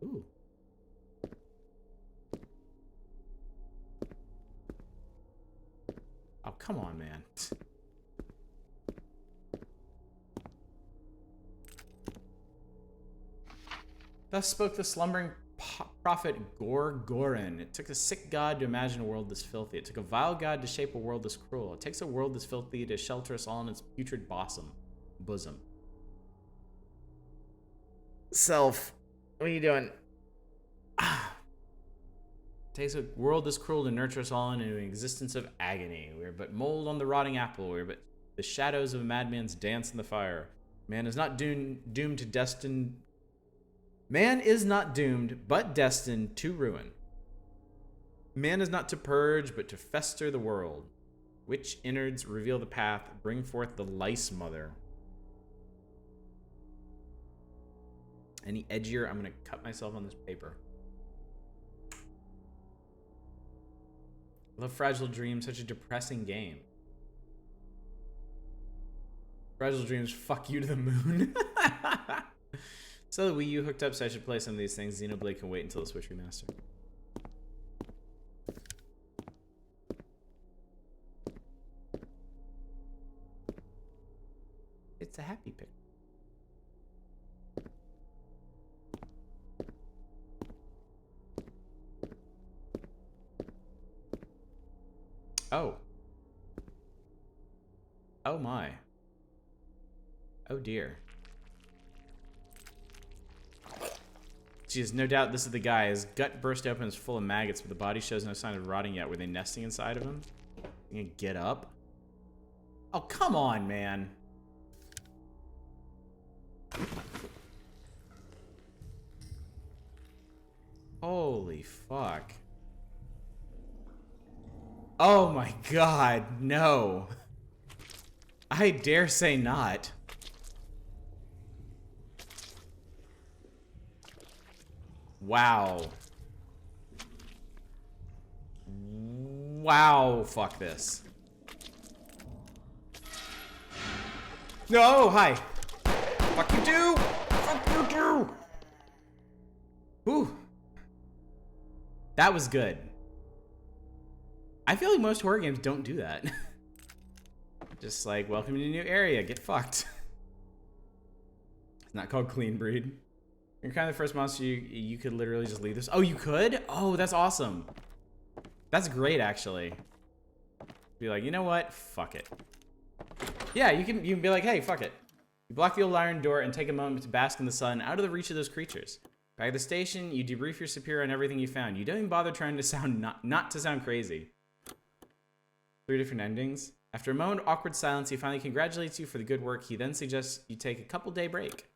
Ooh. Oh, come on, man. Thus spoke the slumbering prophet Gorin. It took a sick god to imagine a world this filthy. It took a vile god to shape a world this cruel. It takes a world this filthy to shelter us all in its putrid bosom. Self, what are you doing? It takes a world this cruel to nurture us all into an existence of agony. We are but mold on the rotting apple. We are but the shadows of a madman's dance in the fire. Man is not doomed to destined. Man is not doomed, but destined to ruin. Man is not to purge, but to fester the world. Which innards reveal the path, bring forth the lice mother. Any edgier, I'm gonna cut myself on this paper. I love Fragile Dreams, such a depressing game. Fragile Dreams, fuck you to the moon. So the Wii U hooked up, so I should play some of these things. Xenoblade can wait until the Switch remaster. It's a happy pick. Oh. Oh my. Oh dear. Jeez, no doubt this is the guy. His gut burst open, is full of maggots, but the body shows no sign of rotting yet. Were they nesting inside of him? You gonna get up? Oh, come on, man. Holy fuck. Oh my god, no. I dare say not. Wow. Wow, fuck this. No, hi. Fuck you too. Fuck you too. Whew. That was good. I feel like most horror games don't do that. Just like, welcome to a new area, get fucked. It's not called Clean Breed. You're kind of the first monster you could literally just leave this. Oh, you could? Oh, that's awesome. That's great, actually. Be like, you know what? Fuck it. Yeah, you can be like, hey, fuck it. You block the old iron door and take a moment to bask in the sun out of the reach of those creatures. Back at the station, you debrief your superior on everything you found. You don't even bother trying to sound not to sound crazy. 3 different endings. After a moment of awkward silence, he finally congratulates you for the good work. He then suggests you take a couple-day break.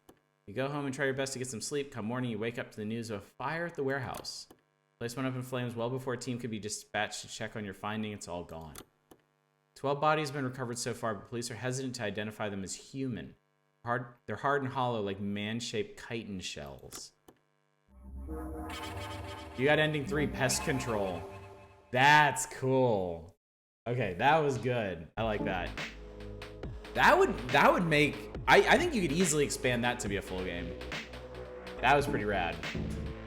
You go home and try your best to get some sleep. Come morning, you wake up to the news of a fire at the warehouse. The place went up in flames well before a team could be dispatched to check on your finding. It's all gone. 12 bodies have been recovered so far, but police are hesitant to identify them as human. They're hard and hollow like man-shaped chitin shells. You got ending 3, pest control. That's cool. Okay, that was good. I like that. That would make... I think you could easily expand that to be a full game. That was pretty rad.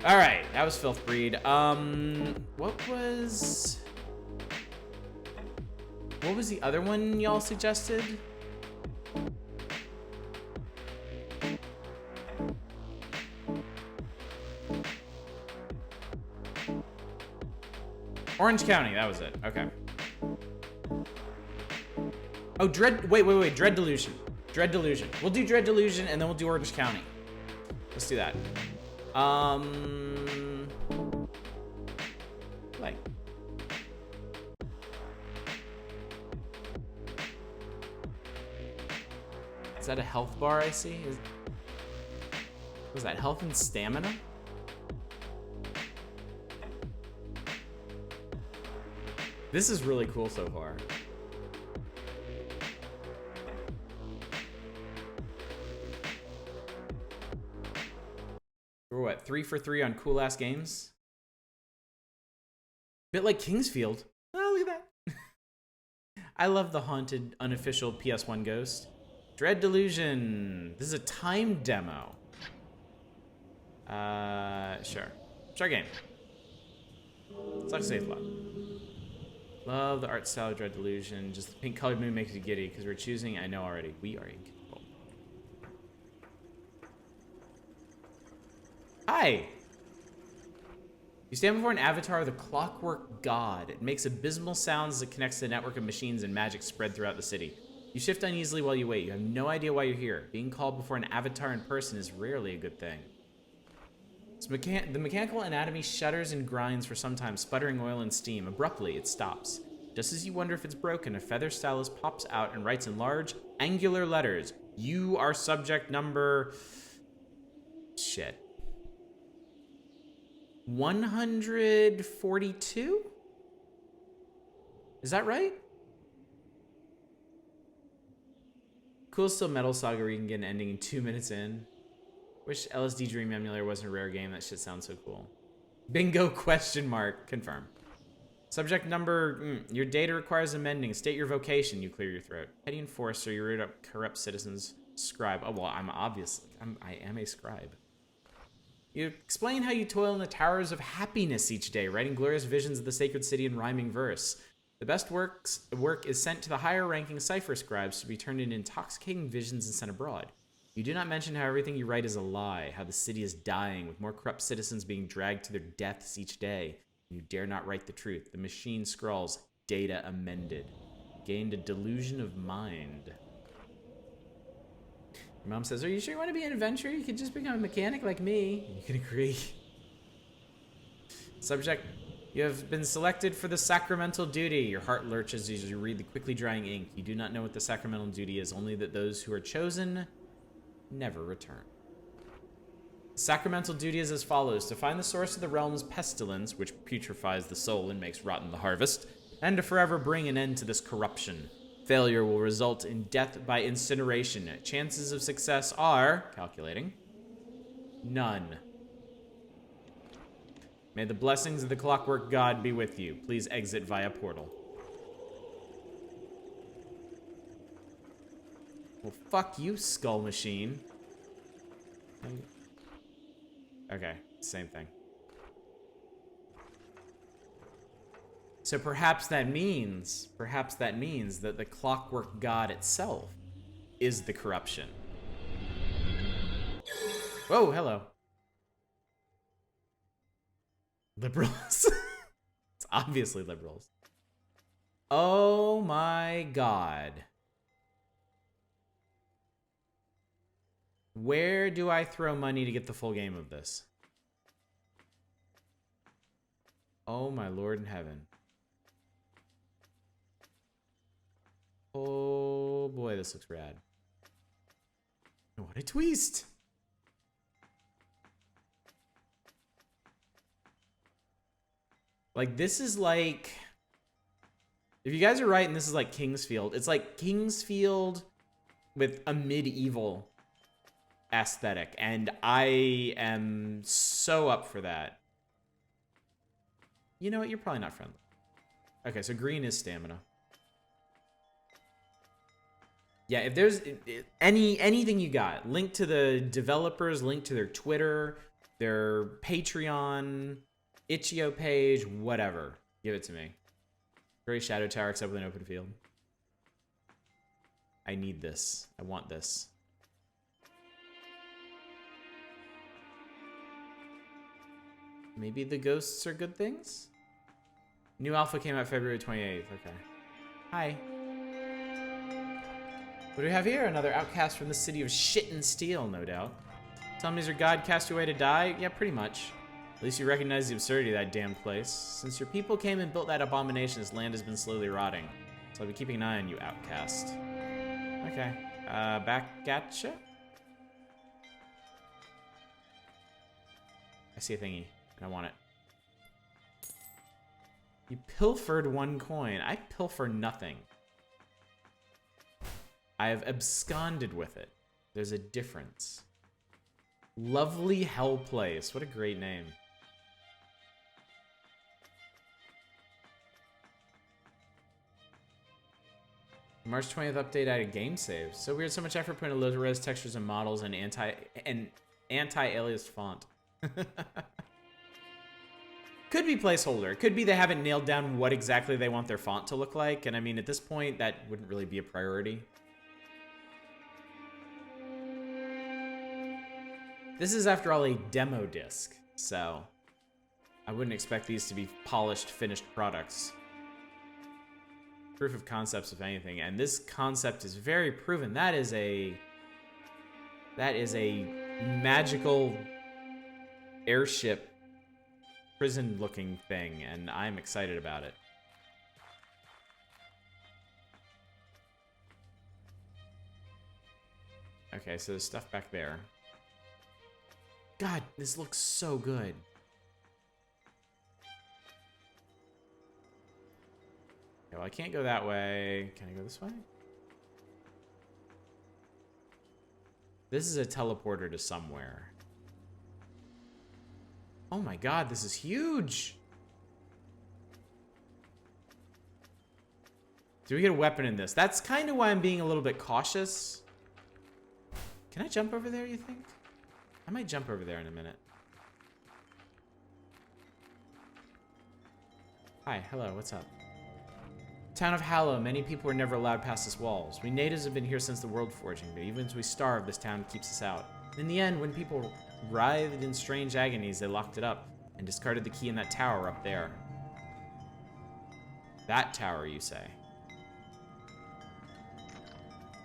All right, that was Filth Breed. What was the other one y'all suggested? Orange County, that was it. Okay. Oh, wait. Dread Delusion. Dread Delusion. We'll do Dread Delusion and then we'll do Orange County. Let's do that. Like. Is that a health bar I see? Was that health and stamina? This is really cool so far. We're what, 3 for 3 on cool ass games? Bit like Kingsfield. Oh, look at that. I love the haunted unofficial PS1 ghost. Dread Delusion. This is a time demo. Sure. Start game. Select safe lock. Love the art style of Dread Delusion. Just the pink colored moon makes you giddy because we're choosing. I know already. We are in control. Hi. You stand before an avatar of the Clockwork God. It makes abysmal sounds as it connects to a network of machines and magic spread throughout the city. You shift uneasily while you wait. You have no idea why you're here. Being called before an avatar in person is rarely a good thing. The mechanical anatomy shudders and grinds for some time, sputtering oil and steam. Abruptly, it stops. Just as you wonder if it's broken, a feather stylus pops out and writes in large, angular letters, "You are subject number..." Shit. 142? Is that right? Cool still Metal Saga where you can get an ending in 2 minutes in. Wish LSD Dream Emulator wasn't a rare game. That shit sounds so cool. Bingo question mark. Confirm. Subject number, your data requires amending. State your vocation. You clear your throat. Petty enforcer. You root up corrupt citizens. Scribe. Oh, well, I am a scribe. You explain how you toil in the towers of happiness each day, writing glorious visions of the sacred city in rhyming verse. The best work is sent to the higher-ranking cipher scribes to be turned into intoxicating visions and sent abroad. You do not mention how everything you write is a lie, how the city is dying, with more corrupt citizens being dragged to their deaths each day. You dare not write the truth. The machine scrawls, data amended. Gained a delusion of mind. Your mom says, are you sure you want to be an adventurer? You could just become a mechanic like me. You can agree. Subject, you have been selected for the sacramental duty. Your heart lurches as you read the quickly drying ink. You do not know what the sacramental duty is, only that those who are chosen never return. The sacramental duty is as follows: to find the source of the realm's pestilence, which putrefies the soul and makes rotten the harvest, and to forever bring an end to this corruption. Failure will result in death by incineration. Chances of success are, calculating, none. May the blessings of the Clockwork God be with you. Please exit via portal. Well, fuck you, Skull Machine. Okay, same thing. So perhaps that means that the Clockwork God itself is the corruption. Whoa, hello. Liberals. It's obviously liberals. Oh my god. Where do I throw money to get the full game of this? Oh my Lord in heaven. Oh boy, this looks rad. What a twist! Like, this is like... If you guys are right and this is like Kingsfield, it's like Kingsfield with a medieval aesthetic. And I am so up for that. You know what? You're probably not friendly. Okay, so green is stamina. Yeah, if there's anything you got, link to the developers, link to their Twitter, their Patreon, Itch.io page, whatever. Give it to me. Gray Shadow Tower except with an open field. I need this. I want this. Maybe the ghosts are good things? New alpha came out February 28th. Okay. Hi. What do we have here? Another outcast from the city of shit and steel, no doubt. Tell me, is your god cast you away to die? Yeah, pretty much. At least you recognize the absurdity of that damned place. Since your people came and built that abomination, this land has been slowly rotting. So I'll be keeping an eye on you, outcast. Okay. Back at ya? I see a thingy, and I want it. You pilfered 1 coin. I pilfer nothing. I have absconded with it. There's a difference. Lovely Hell Place. What a great name. March 20th update added game saves. So weird, so much effort put into low res textures and models and anti-alias font. Could be placeholder. Could be they haven't nailed down what exactly they want their font to look like. And I mean, at this point, that wouldn't really be a priority. This is, after all, a demo disc. So I wouldn't expect these to be polished, finished products. Proof of concepts, if anything. And this concept is very proven. That is a magical airship prison looking thing, and I'm excited about it. Okay, so there's stuff back there. God, this looks so good. Okay, well, I can't go that way. Can I go this way? This is a teleporter to somewhere. Oh my god, this is huge! Do we get a weapon in this? That's kind of why I'm being a little bit cautious. Can I jump over there, you think? I might jump over there in a minute. Hi, hello, what's up? Town of Hallow, many people were never allowed past its walls. We natives have been here since the world forging, but even as we starve, this town keeps us out. In the end, when people writhed in strange agonies, they locked it up and discarded the key in that tower up there. That tower, you say?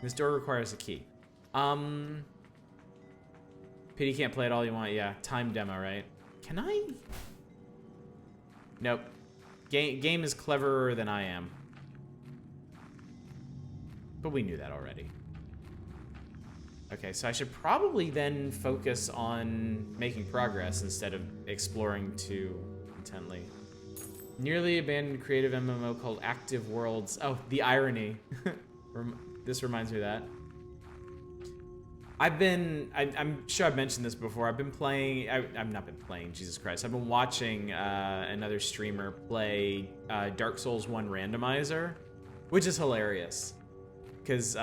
This door requires a key. Pity can't play it all you want. Yeah, time demo, right? Can I? Nope. Game is cleverer than I am. But we knew that already. Okay, so I should probably then focus on making progress instead of exploring too intently. Nearly abandoned creative MMO called Active Worlds. Oh, the irony. This reminds me of that. I'm sure I've mentioned this before. I've been playing, I've not been playing, Jesus Christ. I've been watching another streamer play Dark Souls 1 randomizer, which is hilarious. Because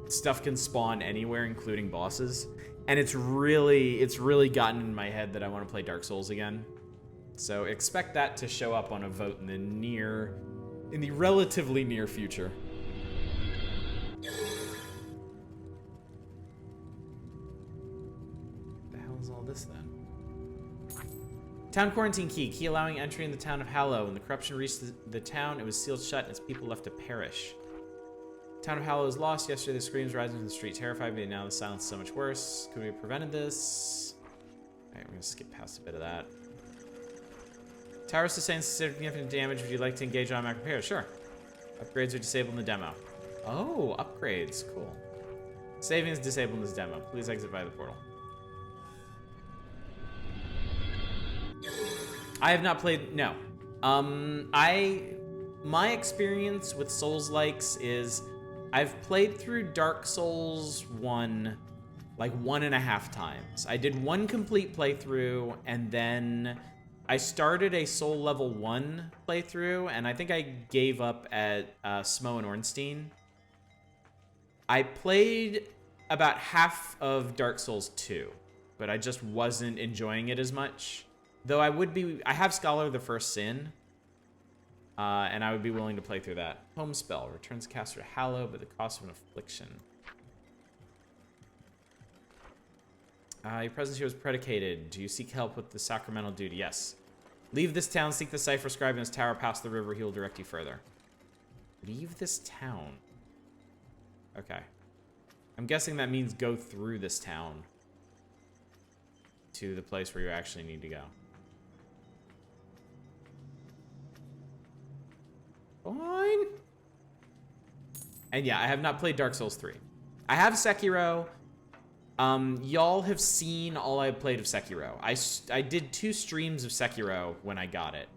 stuff can spawn anywhere, including bosses. And it's really gotten in my head that I want to play Dark Souls again. So expect that to show up on a vote in the relatively near future. This then. Town quarantine key. Key allowing entry in the town of Hallow. When the corruption reached the town, it was sealed shut and its people left to perish. Town of Hallow is lost. Yesterday the screams rising from the street terrified me, and now the silence is so much worse. Could we have prevented this? Alright, we're gonna skip past a bit of that. Tower sustains significant damage. Would you like to engage automatic repair? Sure. Upgrades are disabled in the demo. Oh, upgrades. Cool. Saving is disabled in this demo. Please exit via the portal. I have not played... No. My experience with Souls-likes is I've played through Dark Souls 1 like 1.5 times. I did one complete playthrough, and then I started a Soul Level 1 playthrough, and I think I gave up at Smo and Ornstein. I played about half of Dark Souls 2, but I just wasn't enjoying it as much. Though I have Scholar of the First Sin, and I would be willing to play through that. Home spell returns caster to Hallow, but the cost of an affliction. Your presence here is predicated. Do you seek help with the sacramental duty? Yes. Leave this town, seek the cipher scribe in his tower, pass the river, he will direct you further. Leave this town. Okay. I'm guessing that means go through this town to the place where you actually need to go. Fine. And yeah, I have not played Dark Souls 3. I have Sekiro. Y'all have seen all I played of Sekiro. I did 2 streams of Sekiro when I got it.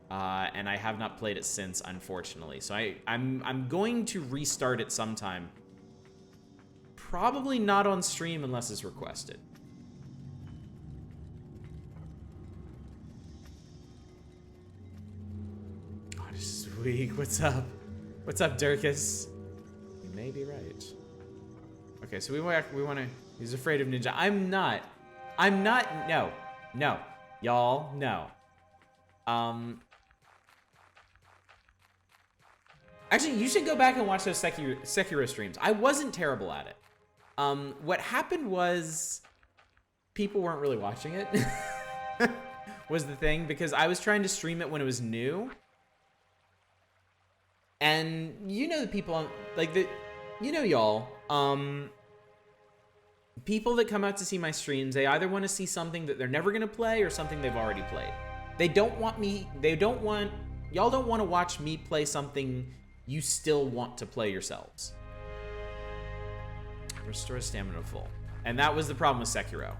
And I have not played it since, unfortunately. So I'm going to restart it sometime. Probably not on stream unless it's requested. Oh, this is weak. What's up? What's up, Durkus? You may be right. Okay, so we want to... He's afraid of ninja. I'm not. No. No. Y'all, no. Actually, you should go back and watch those Sekiro streams. I wasn't terrible at it. What happened was people weren't really watching it. Was the thing, because I was trying to stream it when it was new. And you know the people on, like, y'all, people that come out to see my streams, they either want to see something that they're never going to play or something they've already played. Y'all don't want to watch me play something you still want to play yourselves. Restore stamina full. And that was the problem with Sekiro.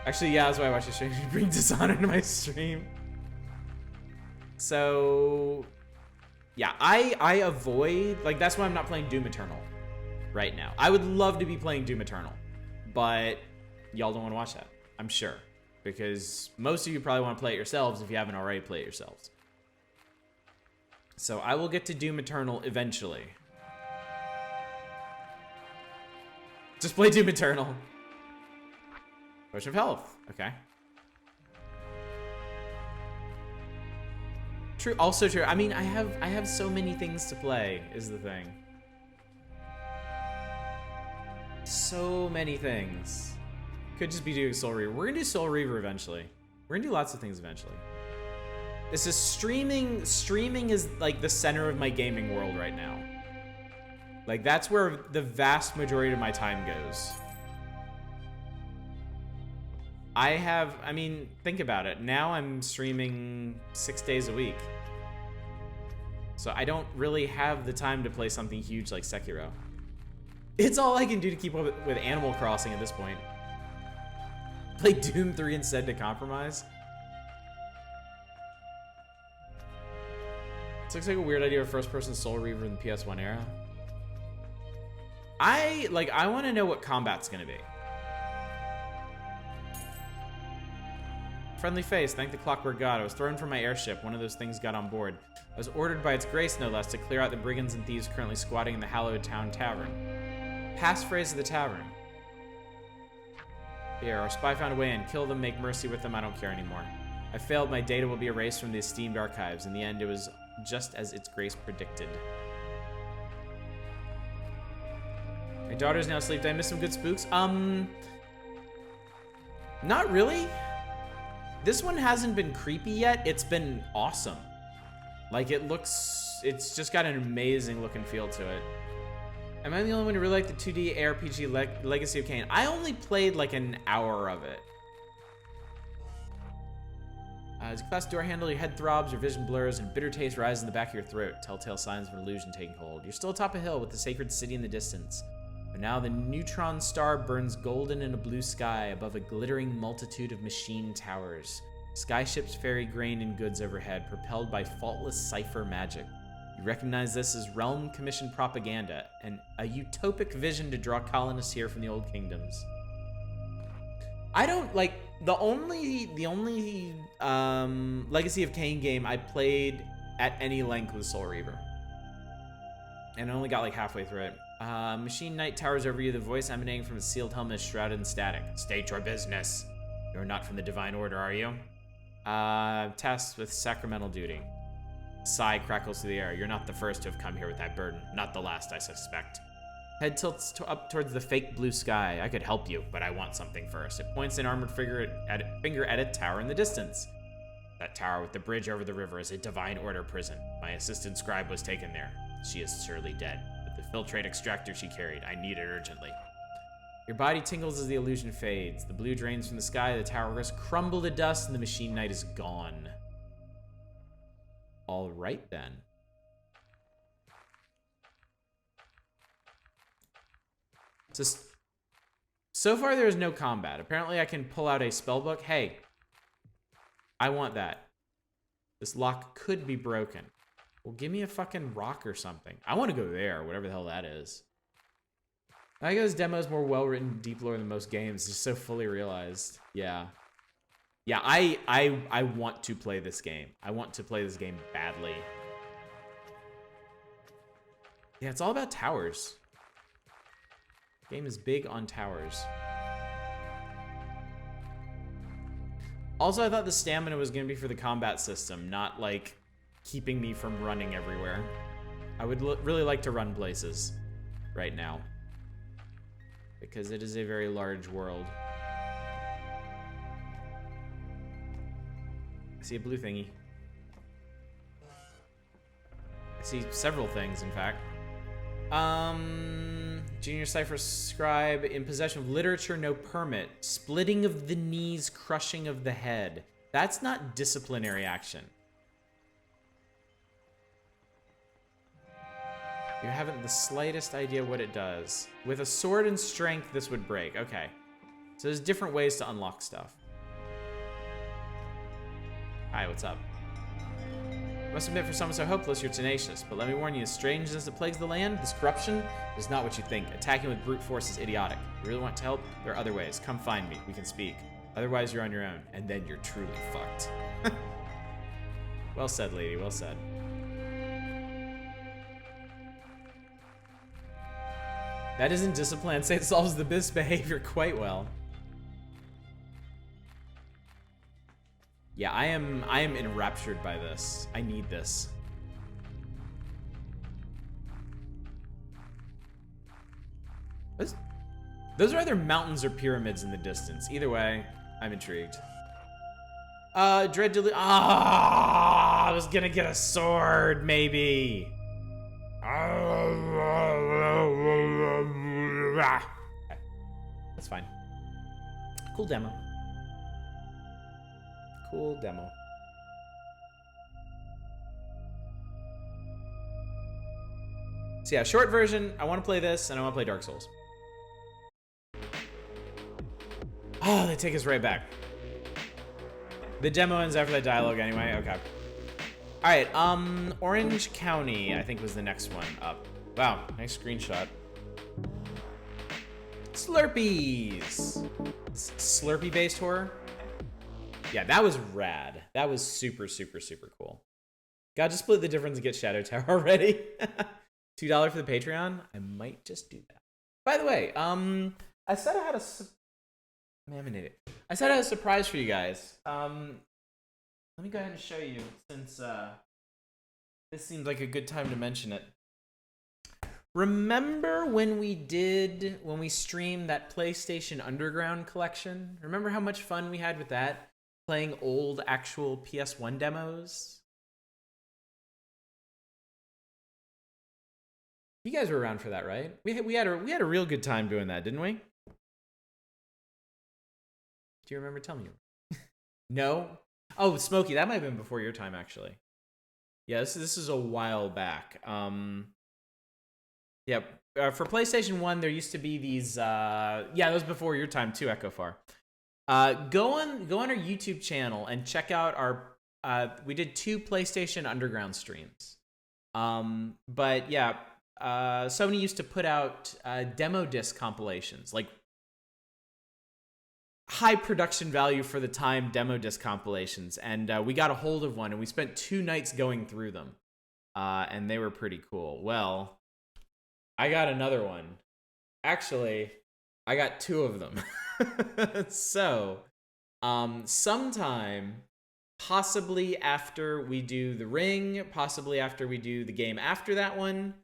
Actually, yeah, that's why I watch the stream. You bring Dishonor to my stream. So, yeah, I avoid, like, that's why I'm not playing Doom Eternal right now. I would love to be playing Doom Eternal, but y'all don't want to watch that, I'm sure, because most of you probably want to play it yourselves if you haven't already played it yourselves. So I will get to Doom Eternal eventually. Just play Doom Eternal. Potion of health, okay. True, also true. I mean, I have so many things to play, is the thing. So many things. Could just be doing Soul Reaver. We're gonna do Soul Reaver eventually. We're gonna do lots of things eventually. This is streaming. Streaming is like the center of my gaming world right now. Like, that's where the vast majority of my time goes. I mean, think about it. Now I'm streaming 6 days a week. So I don't really have the time to play something huge like Sekiro. It's all I can do to keep up with Animal Crossing at this point. Play Doom 3 instead to compromise. This looks like a weird idea of first-person Soul Reaver in the PS1 era. I want to know what combat's gonna be. Friendly face, thank the Clockwork God. I was thrown from my airship. One of those things got on board. I was ordered by its grace, no less, to clear out the brigands and thieves currently squatting in the hallowed town tavern. Passphrase of the tavern. Here, our spy found a way in. Kill them, make mercy with them, I don't care anymore. I failed, my data will be erased from the esteemed archives. In the end, it was just as its grace predicted. My daughter's now asleep. Did I miss some good spooks? Not really. This one hasn't been creepy yet. It's been awesome. Like, it's just got an amazing look and feel to it. Am I the only one who really liked the 2D ARPG Legacy of Kain? I only played like an hour of it. As you clasp the door handle, your head throbs, your vision blurs, and bitter taste rises in the back of your throat. Telltale signs of an illusion taking hold. You're still atop a hill with the sacred city in the distance. But now the neutron star burns golden in a blue sky above a glittering multitude of machine towers. Skyships ferry grain and goods overhead, propelled by faultless cipher magic. You recognize this as realm commission propaganda, and a utopic vision to draw colonists here from the old kingdoms. I don't like the only Legacy of Kain game I played at any length was Soul Reaver, and I only got like halfway through it. Machine Knight towers over you, the voice emanating from a sealed helmet is shrouded in static. State your business. You're not from the Divine Order, are you? Tasked with sacramental duty. Sigh crackles through the air. You're not the first to have come here with that burden. Not the last, I suspect. Head tilts up towards the fake blue sky. I could help you, but I want something first. It points an armored finger at a tower in the distance. That tower with the bridge over the river is a Divine Order prison. My assistant scribe was taken there. She is surely dead. With the filtrate extractor she carried, I need it urgently. Your body tingles as the illusion fades. The blue drains from the sky, the tower risks crumble to dust, and the Machine Knight is gone. All right, then. So far, there is no combat. Apparently, I can pull out a spellbook. Hey, I want that. This lock could be broken. Well, give me a fucking rock or something. I want to go there, whatever the hell that is. I think this demo is more well-written, deep lore than most games. It's just so fully realized. Yeah. Yeah, I want to play this game. I want to play this game badly. Yeah, it's all about towers. Game is big on towers. Also, I thought the stamina was going to be for the combat system, not like keeping me from running everywhere. I would really like to run places right now, because it is a very large world. I see a blue thingy. I see several things, in fact. Junior Cipher Scribe, in possession of literature, no permit. Splitting of the knees, crushing of the head. That's not disciplinary action. You haven't the slightest idea what it does. With a sword and strength, this would break. Okay. So there's different ways to unlock stuff. Hi, what's up? Must admit, for someone so hopeless, you're tenacious. But let me warn you, the strangeness that plagues the land, this corruption, is not what you think. Attacking with brute force is idiotic. You really want to help? There are other ways. Come find me. We can speak. Otherwise, you're on your own. And then you're truly fucked. Well said, lady. Well said. That isn't discipline. I'd say it solves the misbehavior quite well. Yeah, I am enraptured by this. I need this. Those are either mountains or pyramids in the distance. Either way, I'm intrigued. Dread Delusion. I was gonna get a sword, maybe. That's fine. Cool demo. Cool demo. So yeah, short version, I want to play this, and I want to play Dark Souls. Oh, they take us right back. The demo ends after that dialogue anyway, okay. Alright, Orange County, I think was the next one up. Wow, nice screenshot. Slurpees! Slurpee-based horror? Yeah, that was rad. That was super, super, super cool. God, just split the difference and get Shadow Tower already. $2 for the Patreon? I might just do that. By the way, I said I had a... I said I had a surprise for you guys. Let me go ahead and show you, since this seems like a good time to mention it. Remember when we streamed that PlayStation Underground collection? Remember how much fun we had with that? Playing old actual PS1 demos? You guys were around for that, right? We had a real good time doing that, didn't we? Do you remember? Tell me. No? Oh, Smokey, that might have been before your time, actually. Yeah, this is a while back. Yeah, for PlayStation 1, there used to be these... yeah, that was before your time, too, Echo Far. Go on our YouTube channel and check out our... we did 2 PlayStation Underground streams. But yeah, Sony used to put out demo disc compilations, like high production value for the time demo disc compilations, and we got a hold of one, and we spent 2 nights going through them, and they were pretty cool. Well, I got another one. Actually, I got 2 of them. So, sometime, possibly after we do the Ring, possibly after we do the game after that one,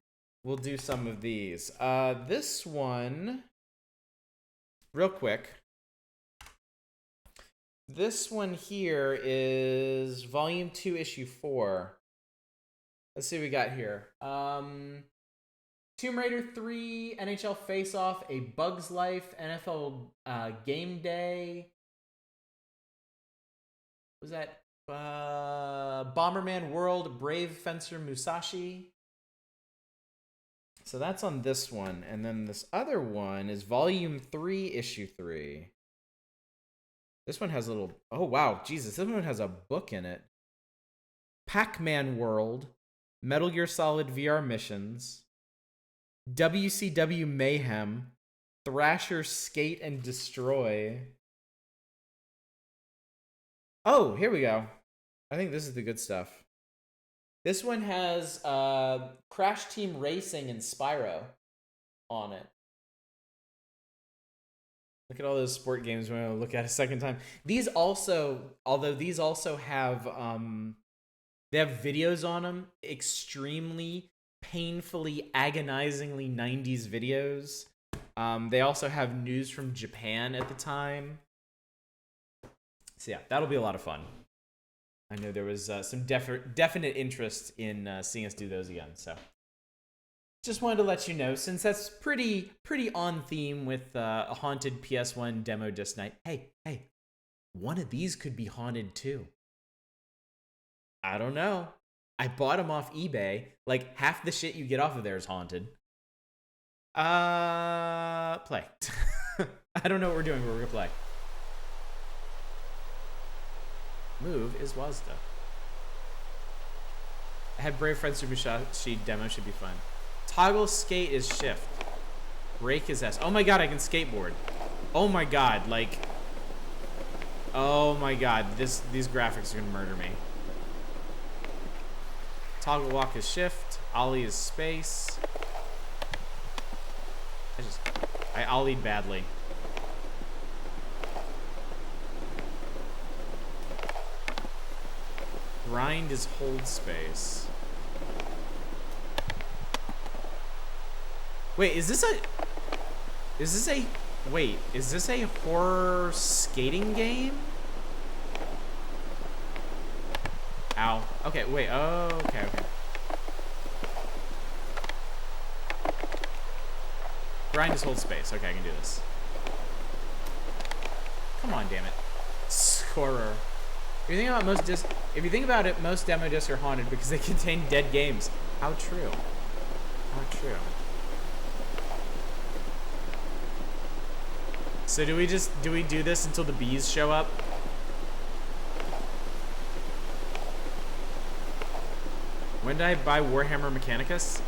we'll do some of these. This one, real quick. This one here is Volume 2, Issue 4. Let's see what we got here. Tomb Raider 3, NHL Face-Off, A Bug's Life, NFL Game Day. Was that Bomberman World, Brave Fencer Musashi? So that's on this one. And then this other one is Volume 3, Issue 3. This one has a little... Oh, wow. Jesus, this one has a book in it. Pac-Man World, Metal Gear Solid VR Missions, WCW Mayhem, Thrasher Skate and Destroy. Oh, here we go. I think this is the good stuff. This one has Crash Team Racing and Spyro on it. Look at all those sport games we're going to look at a second time. These also, although these also have, they have videos on them, extremely, painfully, agonizingly 90s videos. They also have news from Japan at the time. So yeah, that'll be a lot of fun. I know there was some definite interest in seeing us do those again, so... Just wanted to let you know, since that's pretty on theme with a haunted PS1 demo disc night. Hey, one of these could be haunted too. I don't know. I bought them off eBay. Like, half the shit you get off of there is haunted. Play. I don't know what we're doing, but we're gonna play. Move is Wazda. I had Brave Fencer Musashi demo, should be fun. Toggle skate is shift. Brake is S. Oh my god, I can skateboard. Oh my god, like... Oh my god, these graphics are gonna murder me. Toggle walk is shift. Ollie is space. I ollied badly. Grind is hold space. Wait, is this a horror skating game? Ow. Okay, wait. Oh, okay. Grind is hold space. Okay, I can do this. Come on, damn it. Scorer. If you think about it, most demo discs are haunted because they contain dead games. How true. How true. So do we do this until the bees show up? When did I buy Warhammer Mechanicus?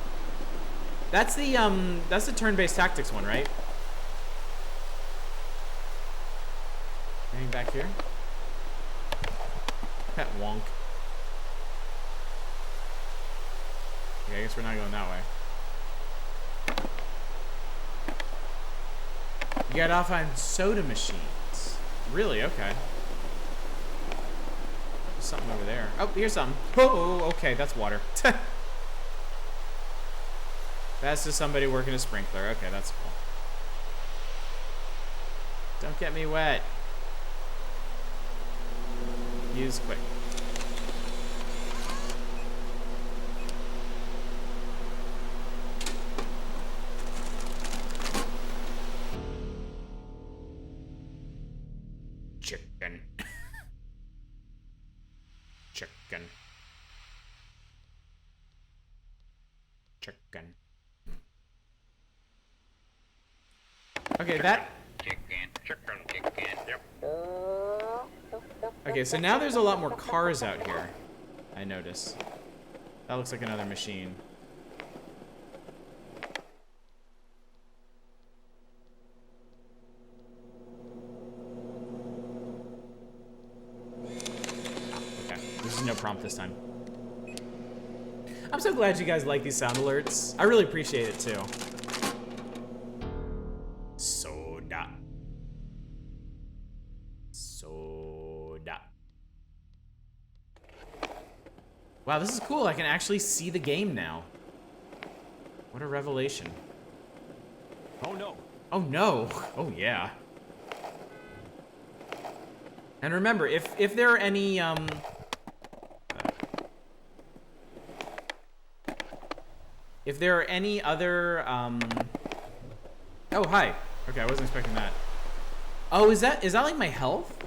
That's the turn-based tactics one, right? Anything back here? Pet wonk. Okay, I guess we're not going that way. You got off on soda machines. Really? Okay. There's something over there. Oh, here's something. Oh, okay, that's water. That's just somebody working a sprinkler. Okay, that's cool. Don't get me wet. Use quick. Chicken. Chicken. Okay, that... Okay, so now there's a lot more cars out here, I notice. That looks like another machine. Okay, this is no prompt this time. I'm so glad you guys like these sound alerts. I really appreciate it too. Soda. Soda. Wow, this is cool. I can actually see the game now. What a revelation. Oh no. Oh no. Oh yeah. And remember, if there are any if there are any other oh hi. Okay, I wasn't expecting that. Oh, is that like my health?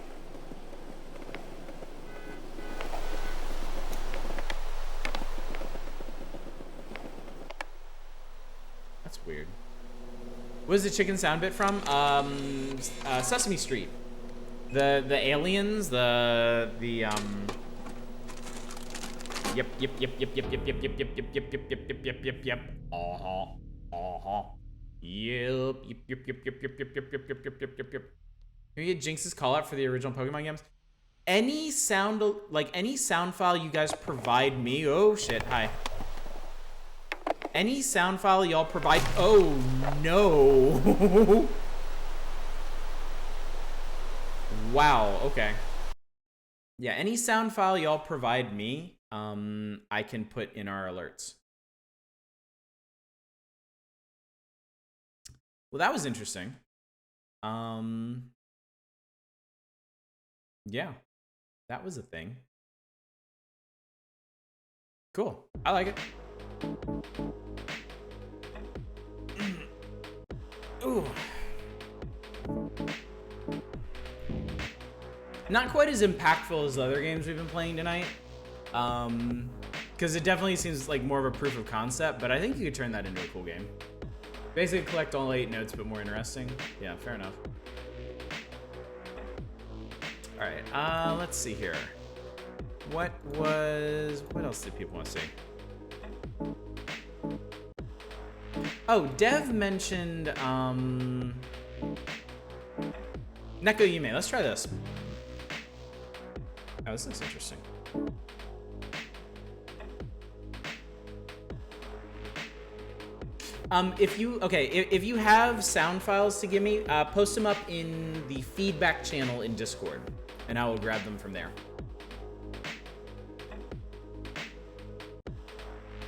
That's weird. What is the chicken sound bit from? Sesame Street. The aliens, the Yep. Uh-huh. Uh-huh. Yep. Can we get Jinx's call out for the original Pokemon games? Any sound file you guys provide me. Oh shit, hi. Any sound file y'all provide. Oh no. Wow, okay. Yeah, any sound file y'all provide me, I can put in our alerts. Well, that was interesting. Yeah, that was a thing. Cool, I like it. Ooh. Not quite as impactful as the other games we've been playing tonight. Because it definitely seems like more of a proof of concept, but I think you could turn that into a cool game. Basically collect all 8 notes, but more interesting. Yeah, fair enough. Alright, let's see here. What else did people want to see? Oh, Dev mentioned, Neko Yume. Let's try this. Oh, this looks interesting. If you have sound files to give me, post them up in the feedback channel in Discord, and I will grab them from there.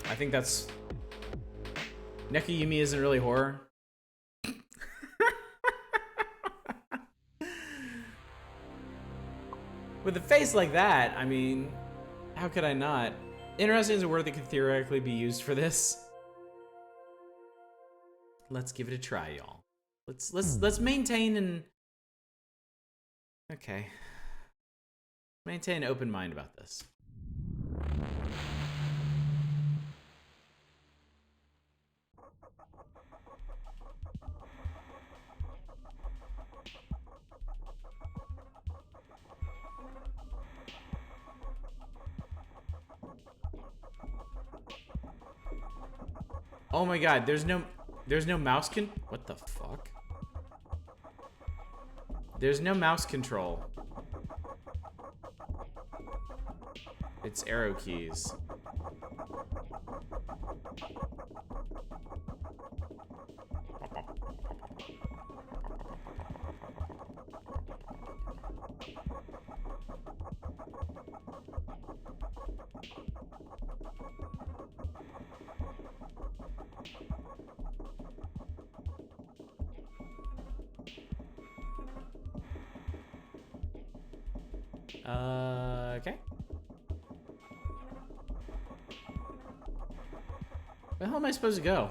I think that's... Neko Yume isn't really horror. With a face like that, I mean, how could I not? Interesting is a word that could theoretically be used for this. Let's give it a try, y'all. Let's maintain an... Okay. Maintain an open mind about this. Oh my god, there's no mouse what the fuck? There's no mouse control. It's arrow keys. Okay. Where the hell am I supposed to go?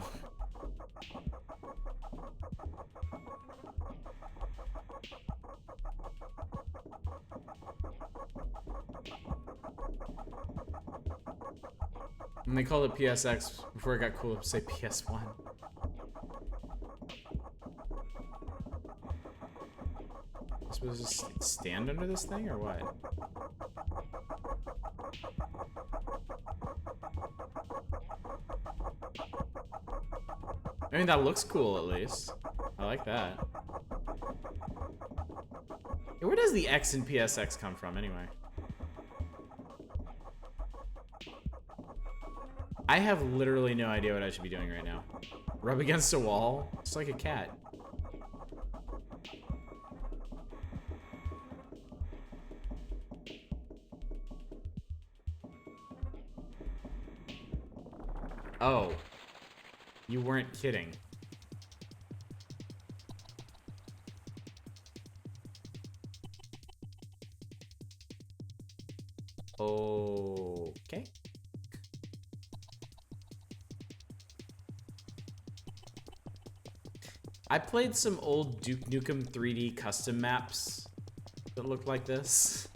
And they called it PSX before it got cool to say PS1. I suppose just stand under this thing or what? I mean, that looks cool at least. I like that. Hey, where does the X in PSX come from anyway? I have literally no idea what I should be doing right now. Rub against a wall? It's like a cat. Oh. You weren't kidding. Okay. I played some old Duke Nukem 3D custom maps that looked like this.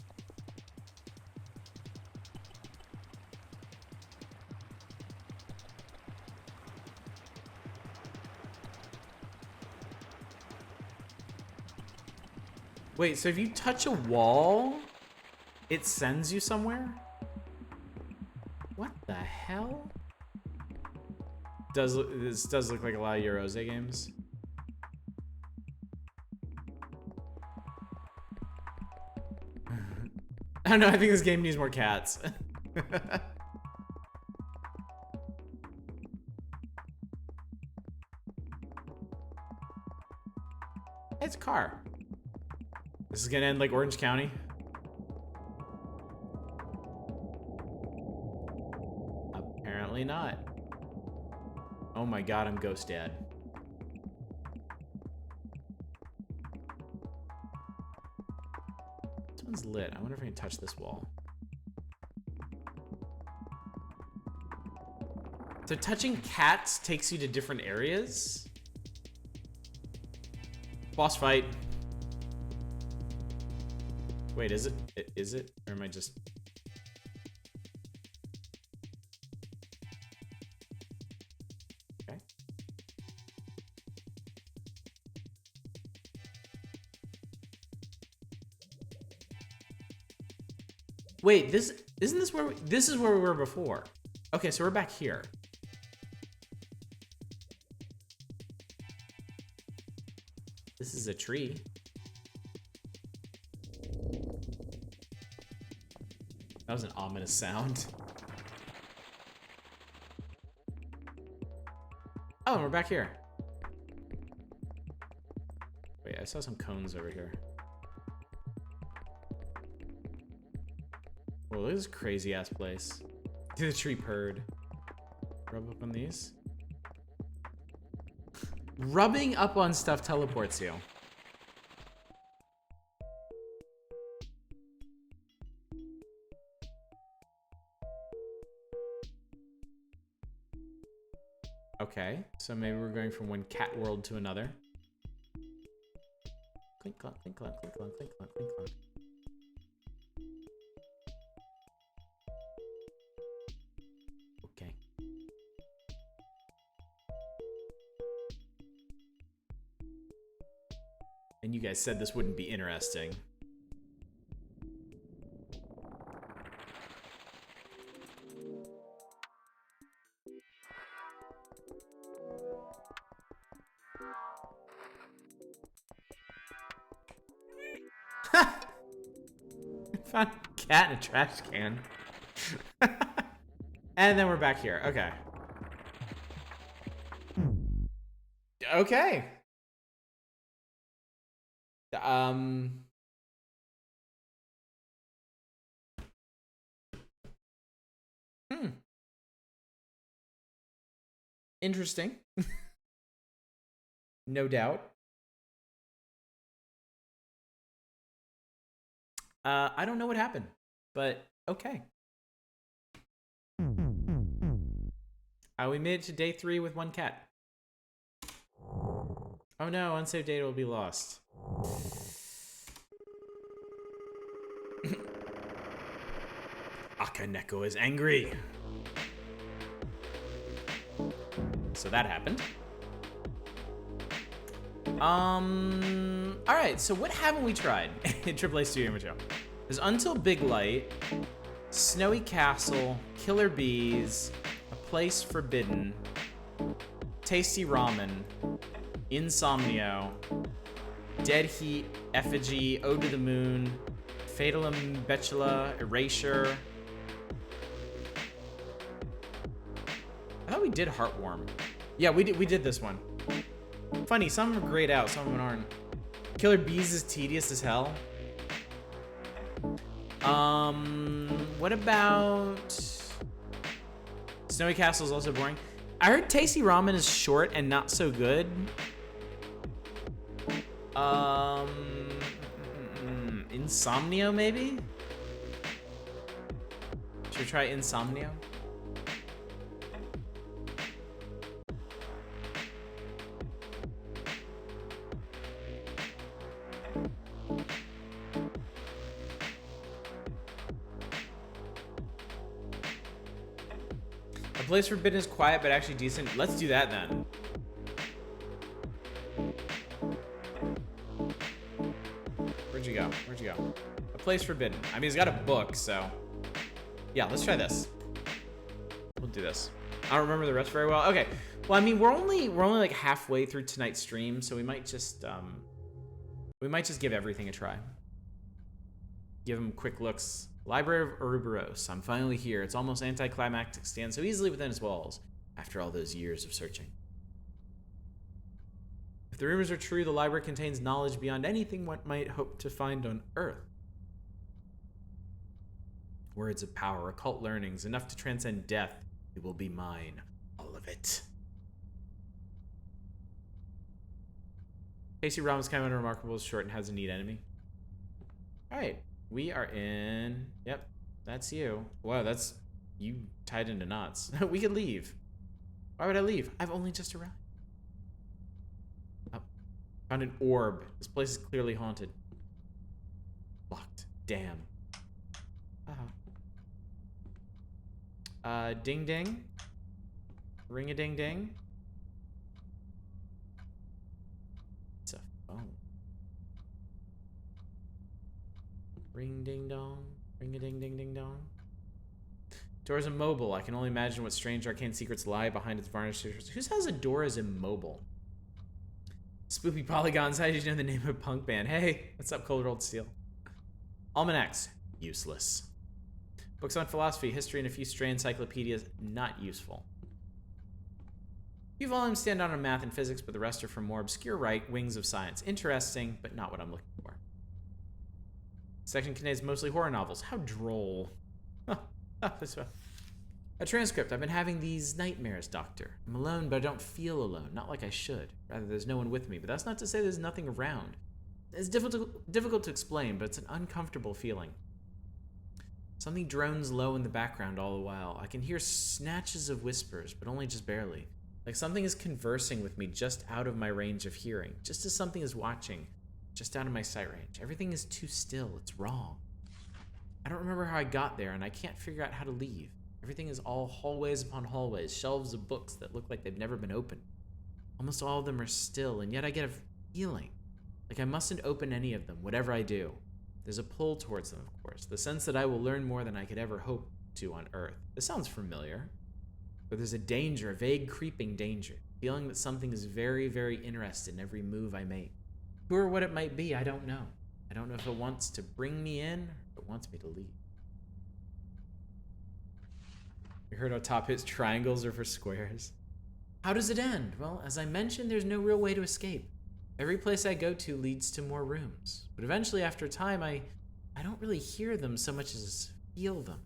Wait, so if you touch a wall, it sends you somewhere? What the hell? This does look like a lot of Eurose games. I don't know, I think this game needs more cats. It's a car. This is gonna end like Orange County. Apparently not. Oh my god, I'm Ghost Dad. This one's lit. I wonder if I can touch this wall. So touching cats takes you to different areas? Boss fight. Wait, is it? Is it? Or am I just... Okay. Wait, this... Isn't this where we... This is where we were before. Okay, so we're back here. This is a tree. That was an ominous sound. Oh, and we're back here. Wait, I saw some cones over here. Whoa, look at this crazy ass place. Do the tree purred. Rub up on these. Rubbing up on stuff teleports you. Okay, so maybe we're going from one cat world to another. Clink clunk, clink clunk, clink clunk, clink clunk, clink clunk. Okay. And you guys said this wouldn't be interesting. Found a cat in a trash can. And then we're back here. Okay. Okay. Interesting. No doubt. I don't know what happened, but okay. We made it to day 3 with 1 cat. Oh no, unsaved data will be lost. Akaneko is angry. So that happened. Alright, so what haven't we tried in AAA Studio Material? There's Until Big Light, Snowy Castle, Killer Bees, A Place Forbidden, Tasty Ramen, Insomnio, Dead Heat, Effigy, Ode to the Moon, Fatalum Betula, Erasure. I thought we did Heartwarm. Yeah, we did this one. Funny, some of them are grayed out, some of them aren't. Killer Bees is tedious as hell. What about... Snowy Castle is also boring. I heard Tasty Ramen is short and not so good. Insomnio, maybe? Should we try Insomnio? A Place Forbidden is quiet but actually decent. Let's do that then. Where'd you go? Where'd you go? A Place Forbidden. I mean, it's got a book, so... Yeah, let's try this. We'll do this. I don't remember the rest very well. Okay. Well, I mean, we're only like halfway through tonight's stream, so we might just give everything a try. Give them quick looks. Library of Ouroboros. I'm finally here. It's almost anticlimactic to stand so easily within its walls after all those years of searching. If the rumors are true, the library contains knowledge beyond anything one might hope to find on Earth. Words of power, occult learnings, enough to transcend death. It will be mine. All of it. Casey Ramen's kind of unremarkable, is short, and has a neat enemy. Alright. We are in... Yep, that's you. Wow, that's... You tied into knots. We could leave. Why would I leave? I've only just arrived. Oh. Found an orb. This place is clearly haunted. Locked. Damn. Ding ding. Ring-a-ding-ding. It's a phone. Ring ding dong, ring a ding ding ding dong. Door is immobile. I can only imagine what strange arcane secrets lie behind its varnished surface. Who says a door is immobile? Spoopy Polygons, how did you know the name of a punk band? Hey, what's up, Cold Rolled Steel? Almanacs, useless. Books on philosophy, history, and a few stray encyclopedias, not useful. A few volumes stand out on math and physics, but the rest are from more obscure wings of science. Interesting, but not what I'm looking for. Section contains mostly horror novels. How droll. This one. A transcript. I've been having these nightmares, Doctor. I'm alone, but I don't feel alone. Not like I should. Rather, there's no one with me. But that's not to say there's nothing around. It's difficult to explain, but it's an uncomfortable feeling. Something drones low in the background all the while. I can hear snatches of whispers, but only just barely. Like something is conversing with me just out of my range of hearing. Just as something is watching. Just out of my sight range. Everything is too still. It's wrong. I don't remember how I got there, and I can't figure out how to leave. Everything is all hallways upon hallways, shelves of books that look like they've never been opened. Almost all of them are still, and yet I get a feeling. Like I mustn't open any of them, whatever I do. There's a pull towards them, of course. The sense that I will learn more than I could ever hope to on Earth. This sounds familiar. But there's a danger, a vague creeping danger. Feeling that something is very, very interested in every move I make. Who or what it might be, I don't know. I don't know if it wants to bring me in, or if it wants me to leave. You heard how top hits triangles are for squares. How does it end? Well, as I mentioned, there's no real way to escape. Every place I go to leads to more rooms. But eventually, after a time, I don't really hear them so much as feel them.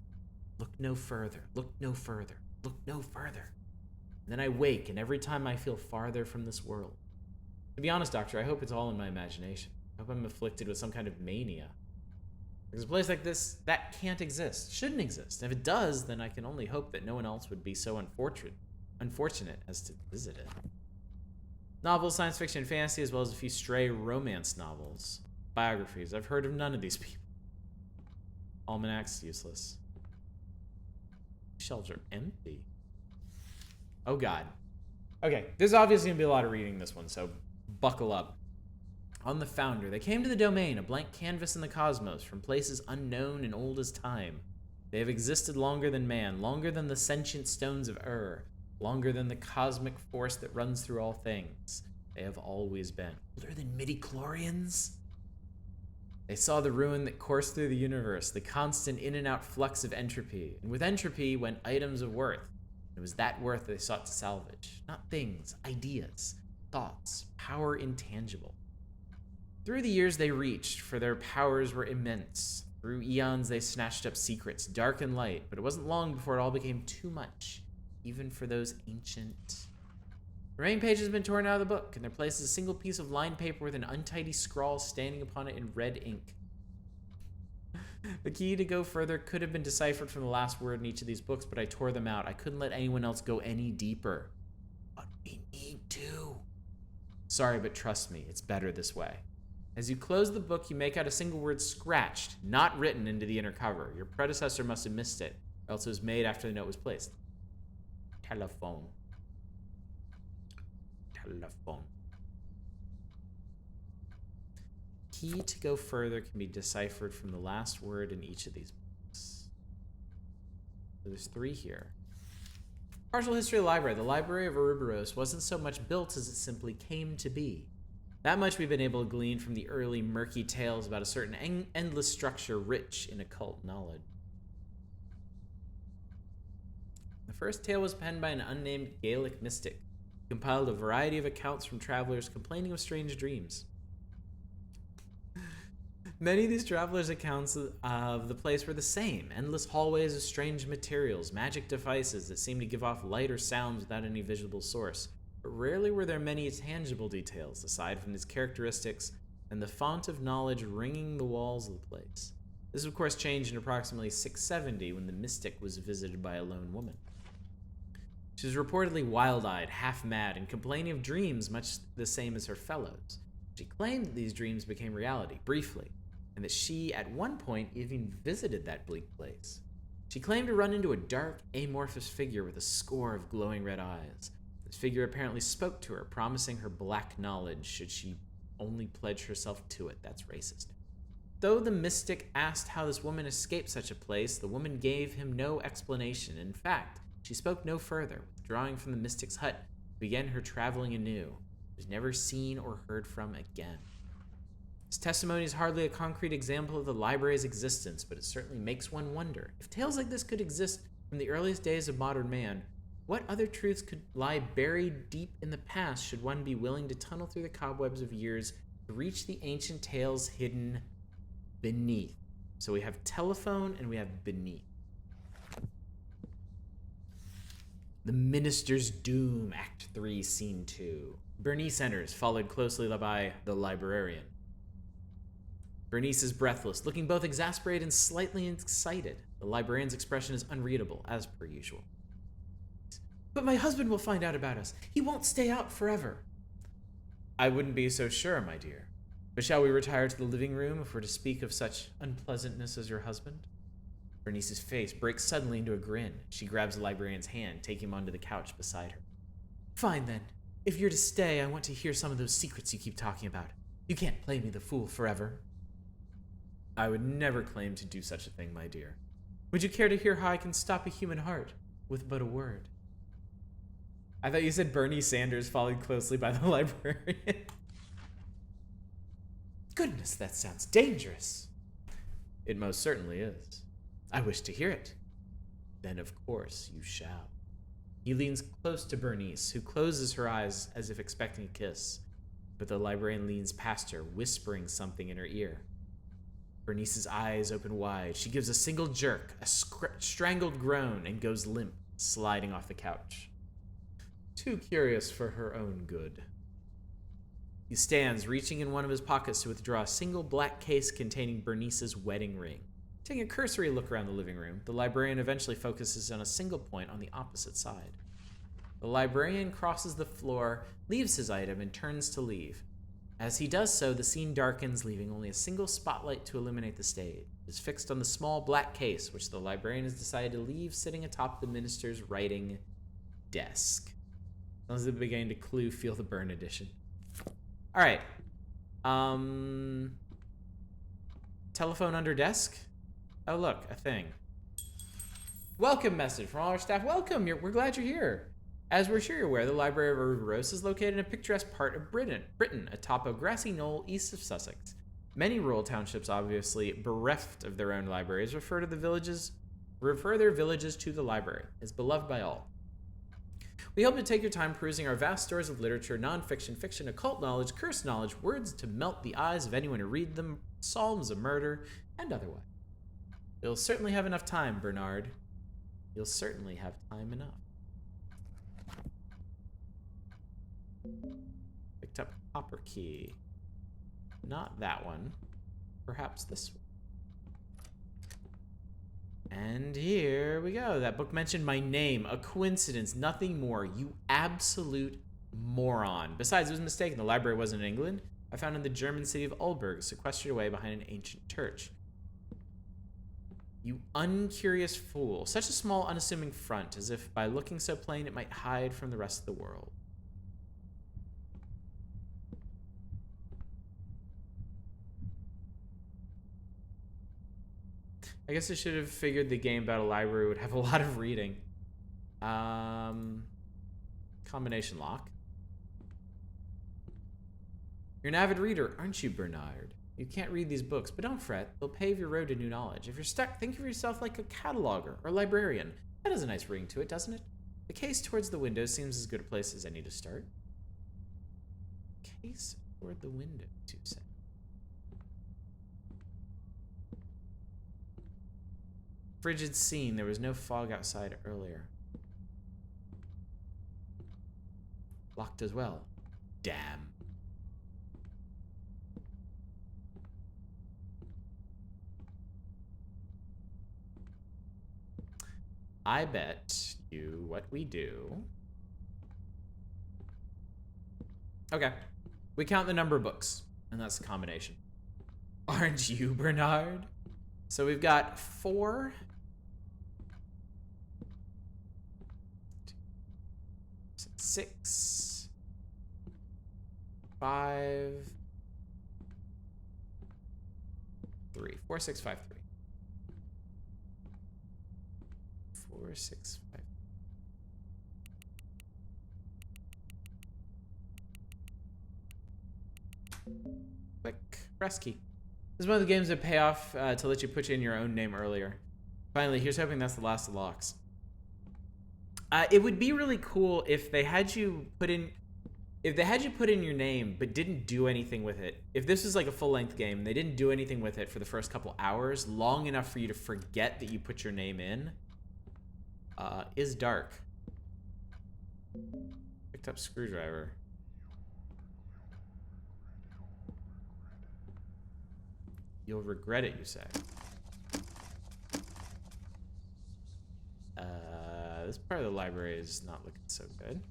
Look no further, look no further, look no further. And then I wake, and every time I feel farther from this world. To be honest, Doctor, I hope it's all in my imagination. I hope I'm afflicted with some kind of mania. Because a place like this, that can't exist, shouldn't exist. And if it does, then I can only hope that no one else would be so unfortunate as to visit it. Novels, science fiction, and fantasy, as well as a few stray romance novels. Biographies. I've heard of none of these people. Almanacs, useless. Shelves are empty. Oh god. Okay, there's obviously going to be a lot of reading this one, so buckle up. On the Founder, they came to the domain, a blank canvas in the cosmos, from places unknown and old as time. They have existed longer than man, longer than the sentient stones of longer than the cosmic force that runs through all things. They have always been. Older than midi-chlorians? They saw the ruin that coursed through the universe, the constant in and out flux of entropy. And with entropy went items of worth. It was that worth they sought to salvage. Not things, ideas, thoughts, power intangible. Through the years they reached, for their powers were immense. Through eons they snatched up secrets, dark and light, but it wasn't long before it all became too much, even for those ancient. The remaining page has been torn out of the book, and there places a single piece of lined paper with an untidy scrawl standing upon it in red ink. The key to go further could have been deciphered from the last word in each of these books, but I tore them out. I couldn't let anyone else go any deeper. But we need to. Sorry, but trust me, it's better this way. As you close the book, you make out a single word scratched, not written into the inner cover. Your predecessor must have missed it, or else it was made after the note was placed. Telephone. Telephone. Key to go further can be deciphered from the last word in each of these books. So there's 3 here. Partial history of the library. The Library of Ouroboros wasn't so much built as it simply came to be. That much we've been able to glean from the early murky tales about a certain endless structure rich in occult knowledge. The first tale was penned by an unnamed Gaelic mystic, who compiled a variety of accounts from travelers complaining of strange dreams. Many of these travelers' accounts of the place were the same: endless hallways of strange materials, magic devices that seemed to give off light or sounds without any visible source. But rarely were there many tangible details, aside from these characteristics and the font of knowledge ringing the walls of the place. This, of course, changed in approximately 670 when the mystic was visited by a lone woman. She was reportedly wild-eyed, half-mad, and complaining of dreams much the same as her fellows. She claimed that these dreams became reality, briefly, and that she, at one point, even visited that bleak place. She claimed to run into a dark, amorphous figure with a score of glowing red eyes. This figure apparently spoke to her, promising her black knowledge should she only pledge herself to it. That's racist. Though the mystic asked how this woman escaped such a place, the woman gave him no explanation. In fact, she spoke no further, withdrawing from the mystic's hut, began her traveling anew. She was never seen or heard from again. This testimony is hardly a concrete example of the library's existence, but it certainly makes one wonder. If tales like this could exist from the earliest days of modern man, what other truths could lie buried deep in the past should one be willing to tunnel through the cobwebs of years to reach the ancient tales hidden beneath? So we have telephone and we have beneath. The Minister's Doom, Act 3, Scene 2. Bernice enters, followed closely by the librarian. Bernice is breathless, looking both exasperated and slightly excited. The librarian's expression is unreadable, as per usual. But my husband will find out about us. He won't stay out forever. I wouldn't be so sure, my dear. But shall we retire to the living room if we're to speak of such unpleasantness as your husband? Bernice's face breaks suddenly into a grin. She grabs the librarian's hand, taking him onto the couch beside her. Fine then. If you're to stay, I want to hear some of those secrets you keep talking about. You can't play me the fool forever. I would never claim to do such a thing, my dear. Would you care to hear how I can stop a human heart with but a word? I thought you said Bernie Sanders, followed closely by the librarian. Goodness, that sounds dangerous. It most certainly is. I wish to hear it. Then, of course, you shall. He leans close to Bernice, who closes her eyes as if expecting a kiss, but the librarian leans past her, whispering something in her ear. Bernice's eyes open wide. She gives a single jerk, a strangled groan, and goes limp, sliding off the couch. Too curious for her own good. He stands, reaching in one of his pockets to withdraw a single black case containing Bernice's wedding ring. Taking a cursory look around the living room, the librarian eventually focuses on a single point on the opposite side. The librarian crosses the floor, leaves his item, and turns to leave. As he does so, the scene darkens, leaving only a single spotlight to illuminate the stage. It is fixed on the small black case, which the librarian has decided to leave sitting atop the minister's writing desk. Sounds like beginning to clue Feel the Burn edition. All right. Telephone under desk? Oh, look, a thing. Welcome message from all our staff. Welcome, we're glad you're here. As we're sure you're aware, the Library of Rose is located in a picturesque part of Britain, atop a grassy knoll east of Sussex. Many rural townships, obviously bereft of their own libraries, refer their villages to the library. It's beloved by all. We hope to take your time perusing our vast stores of literature, nonfiction, fiction, occult knowledge, cursed knowledge, words to melt the eyes of anyone who read them, psalms of murder, and otherwise. You'll certainly have enough time, Bernard. You'll certainly have time enough. Picked up copper key. Not that one. Perhaps this one. And here we go. That book mentioned my name. A coincidence, nothing more. You absolute moron. Besides, it was mistaken. The library wasn't in England. I found it in the German city of Ulberg, sequestered away behind an ancient church. You uncurious fool. Such a small, unassuming front, as if by looking so plain it might hide from the rest of the world. I guess I should have figured the game about a library would have a lot of reading. Combination lock. You're an avid reader, aren't you, Bernard? You can't read these books, but don't fret. They'll pave your road to new knowledge. If you're stuck, think of yourself like a cataloger or librarian. That has a nice ring to it, doesn't it? The case towards the window seems as good a place as any to start. Case toward the window, you say. Frigid scene. There was no fog outside earlier. Locked as well. Damn. I bet you what we do. Okay. We count the number of books, and that's the combination. Aren't you, Bernard? So we've got 4. 6, 5, 3. 4, 6, 5, 3. 4, 6, 5. Click. Press key. This is one of the games that pay off to let you put in your own name earlier. Finally, here's hoping that's the last of the locks. It would be really cool if they had you put in your name but didn't do anything with it. If this was like a full-length game and they didn't do anything with it for the first couple hours, long enough for you to forget that you put your name in. Is dark. Picked up screwdriver. You'll regret it, you say. This part of the library is not looking so good.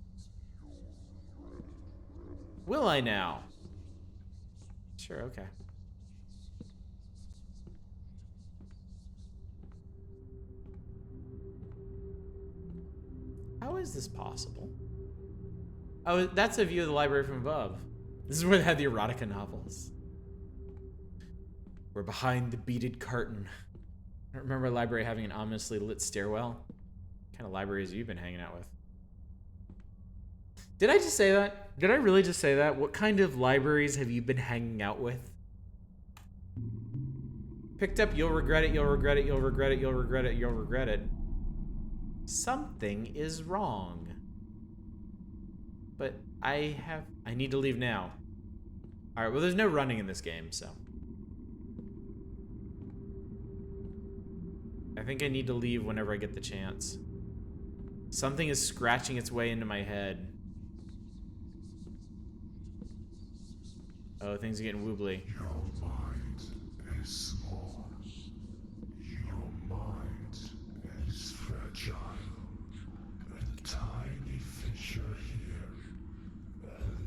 Will I now? Sure, okay. How is this possible? Oh, that's a view of the library from above. This is where they had the erotica novels. We're behind the beaded curtain. I don't remember a library having an ominously lit stairwell. What kind of libraries have you been hanging out with? Did I just say that? Did I really just say that? What kind of libraries have you been hanging out with? Picked up, you'll regret it, you'll regret it, you'll regret it, you'll regret it, you'll regret it. Something is wrong. But I need to leave now. Alright, well there's no running in this game, so. I think I need to leave whenever I get the chance. Something is scratching its way into my head. Oh, things are getting wobbly. Your mind is small. Your mind is fragile. A tiny fissure here, a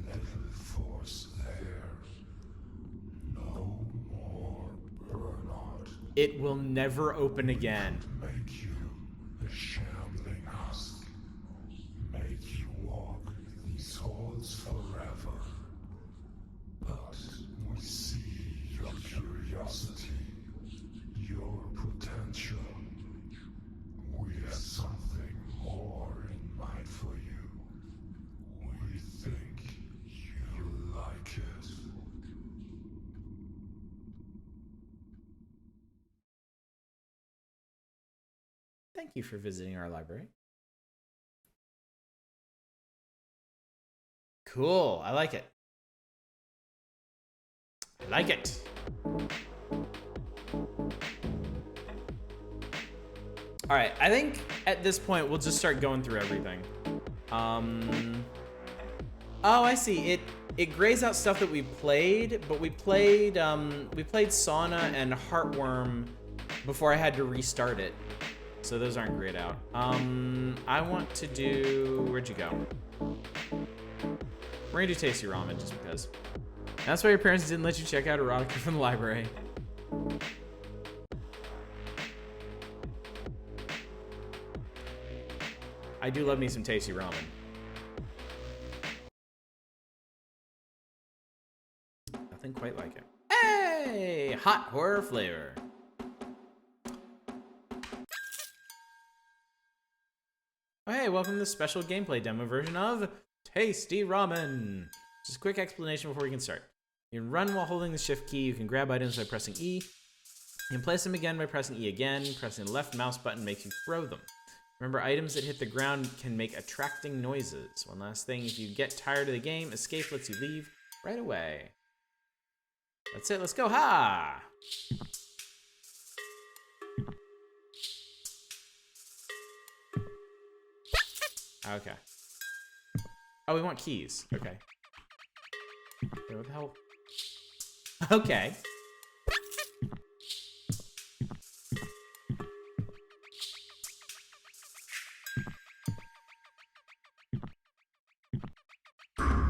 little force there. No more, Bernard. It will never open again. Make you a shambling husk. Make you walk worlds forever. But we see your curiosity, your potential. We have something more in mind for you. We think you like it. Thank you for visiting our library. Cool. I like it. I like it. All right. I think at this point we'll just start going through everything. Oh, I see. It grays out stuff that we played, but we played Sauna and Heartworm before I had to restart it. So those aren't grayed out. I want to do, where'd you go? We're gonna do Tasty Ramen just because. That's why your parents didn't let you check out erotica from the library. I do love me some Tasty Ramen. Nothing quite like it. Hey! Hot horror flavor. Oh, hey, welcome to the special gameplay demo version of Tasty Ramen. Just a quick explanation before we can start. You can run while holding the shift key. You can grab items by pressing E. You can place them again by pressing E again. Pressing the left mouse button makes you throw them. Remember, items that hit the ground can make attracting noises. One last thing, if you get tired of the game, escape lets you leave right away. That's it, let's go, ha! Okay. Oh, we want keys. Okay. What the hell? Okay.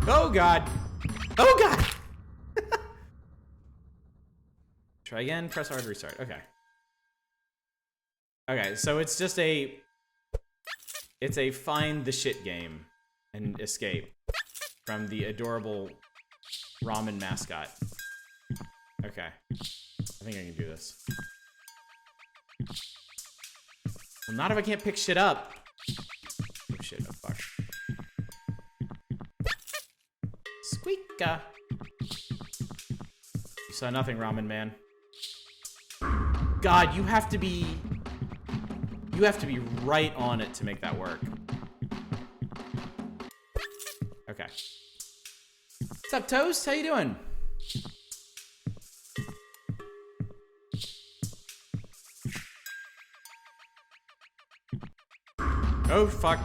Oh, God. Oh, God. Try again. Press R to restart. Okay. Okay, so it's just a... It's a find the shit game and escape from the adorable ramen mascot. Okay. I think I can do this. Well, not if I can't pick shit up. Oh shit, oh fuck. Squeaka. You saw nothing, ramen man. God, you have to be right on it to make that work. Okay. What's up, Toast? How you doing? Oh, fuck.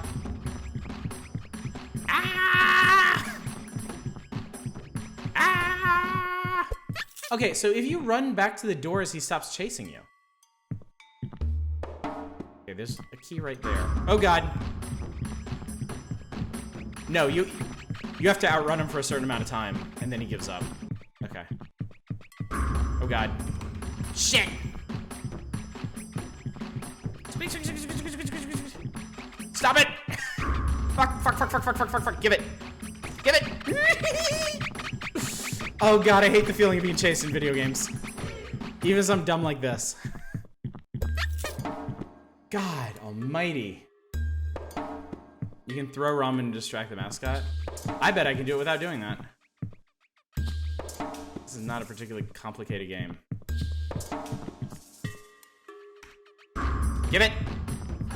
Ah! Ah! Okay, so if you run back to the doors, he stops chasing you. Okay, there's a key right there. Oh, God. No, you have to outrun him for a certain amount of time, and then he gives up. Okay. Oh, God. Shit! Stop it! Fuck. Give it. Give it! Oh, God, I hate the feeling of being chased in video games. Even as I'm dumb like this. God almighty. You can throw ramen to distract the mascot. I bet I can do it without doing that. This is not a particularly complicated game. Give it!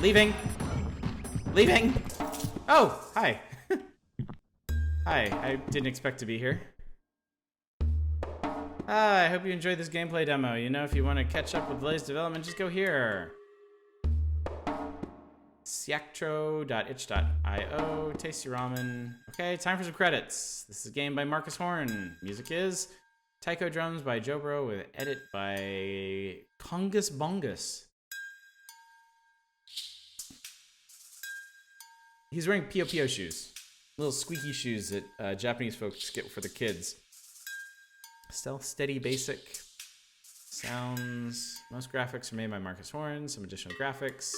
Leaving! Leaving! Oh, hi. Hi, I didn't expect to be here. Hi, I hope you enjoyed this gameplay demo. You know, if you want to catch up with the latest development, just go here. Siactro.itch.io, Tasty Ramen. Okay, time for some credits. This is a game by Marcus Horn. Music is Taiko Drums by Jobro with edit by Congus Bongus. He's wearing Pio Pio shoes. Little squeaky shoes that Japanese folks get for the kids. Stealth, steady, basic. Sounds. Most graphics are made by Marcus Horn. Some additional graphics.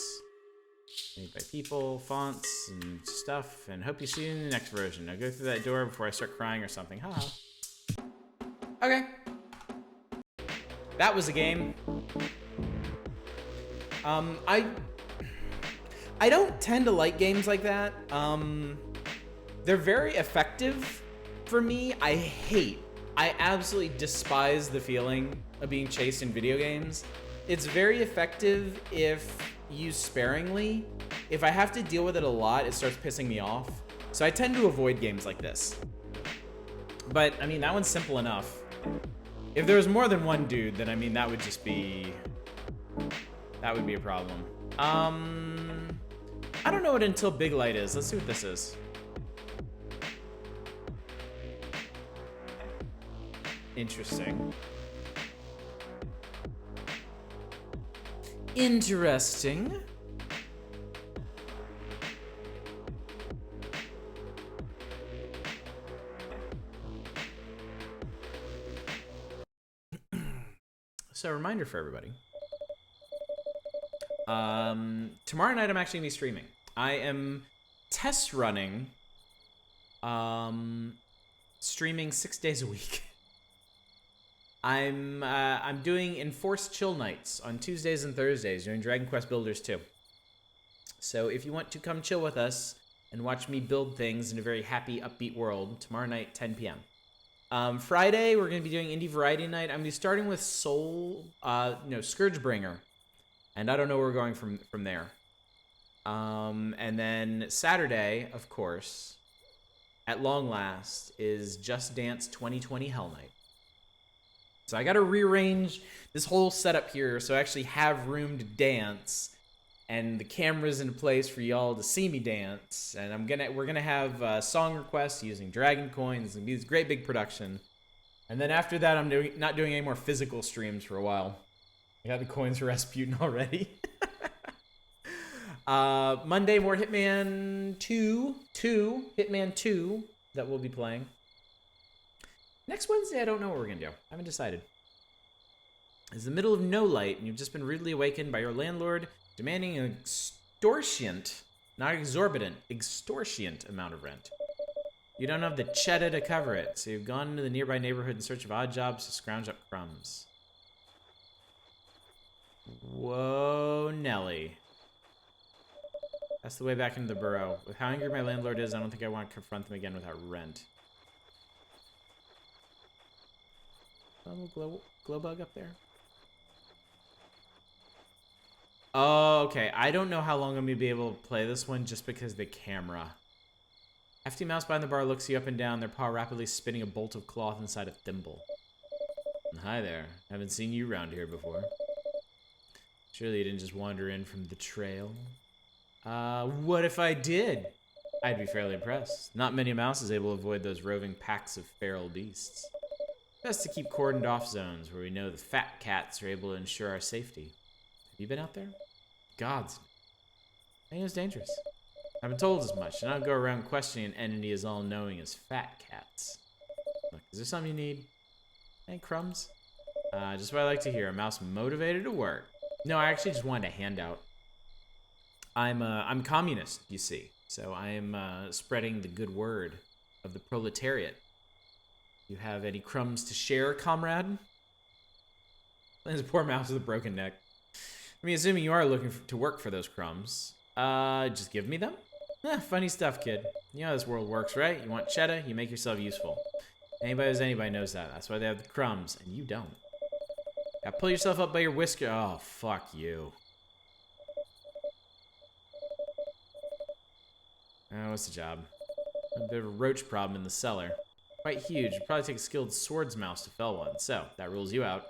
Made by people, fonts, and stuff, and hope you see you in the next version. Now go through that door before I start crying or something. Haha. Okay. That was a game. I don't tend to like games like that. They're very effective for me. I absolutely despise the feeling of being chased in video games. It's very effective if used sparingly. If I have to deal with it a lot, it starts pissing me off. So I tend to avoid games like this. But, I mean, that one's simple enough. If there was more than one dude, then, I mean, that would just be... that would be a problem. I don't know what Until Big Light is. Let's see what this is. Interesting. Interesting. So, a reminder for everybody. Tomorrow night I'm actually gonna be streaming. I am test running streaming 6 days a week. I'm doing enforced chill nights on Tuesdays and Thursdays during Dragon Quest Builders 2. So if you want to come chill with us and watch me build things in a very happy, upbeat world, tomorrow night, 10 p.m. Friday, we're going to be doing Indie Variety Night. I'm going to be starting with Scourgebringer. And I don't know where we're going from there. And then Saturday, of course, at long last, is Just Dance 2020 Hell Night. So I got to rearrange this whole setup here so I actually have room to dance, and the camera's in place for y'all to see me dance. And we're gonna have song requests using Dragon Coins and these great big production. And then after that, I'm not doing any more physical streams for a while. I got the coins for Rasputin already. Monday, more Hitman 2 that we'll be playing. Next Wednesday, I don't know what we're gonna do. I haven't decided. It's the middle of no light, and you've just been rudely awakened by your landlord demanding an extortionate, not exorbitant, extortionate amount of rent. You don't have the cheddar to cover it, so you've gone into the nearby neighborhood in search of odd jobs to scrounge up crumbs. Whoa, Nelly. That's the way back into the burrow. With how angry my landlord is, I don't think I want to confront them again without rent. A little glow bug up there. Oh, okay. I don't know how long I'm going to be able to play this one just because the camera. Hefty mouse behind the bar looks you up and down, their paw rapidly spinning a bolt of cloth inside a thimble. Hi there. Haven't seen you around here before. Surely you didn't just wander in from the trail. What if I did? I'd be fairly impressed. Not many mouses able to avoid those roving packs of feral beasts. Best to keep cordoned off zones where we know the fat cats are able to ensure our safety. Have you been out there? Gods. I think it's dangerous. I've been told as much, and I don't go around questioning an entity as all-knowing as fat cats. Look, is there something you need? Any crumbs? Just what I like to hear. A mouse motivated to work. No, I actually just wanted a handout. I'm communist, you see. So I am spreading the good word of the proletariat. You have any crumbs to share, comrade? There's a poor mouse with a broken neck. I mean, assuming you are looking to work for those crumbs, just give me them? Funny stuff, kid. You know how this world works, right? You want cheddar, you make yourself useful. Anybody knows that. That's why they have the crumbs, and you don't. Now pull yourself up by your whisker. Oh, fuck you. What's the job? A bit of a roach problem in the cellar. Quite huge. It'd probably take a skilled swords mouse to fell one. So, that rules you out.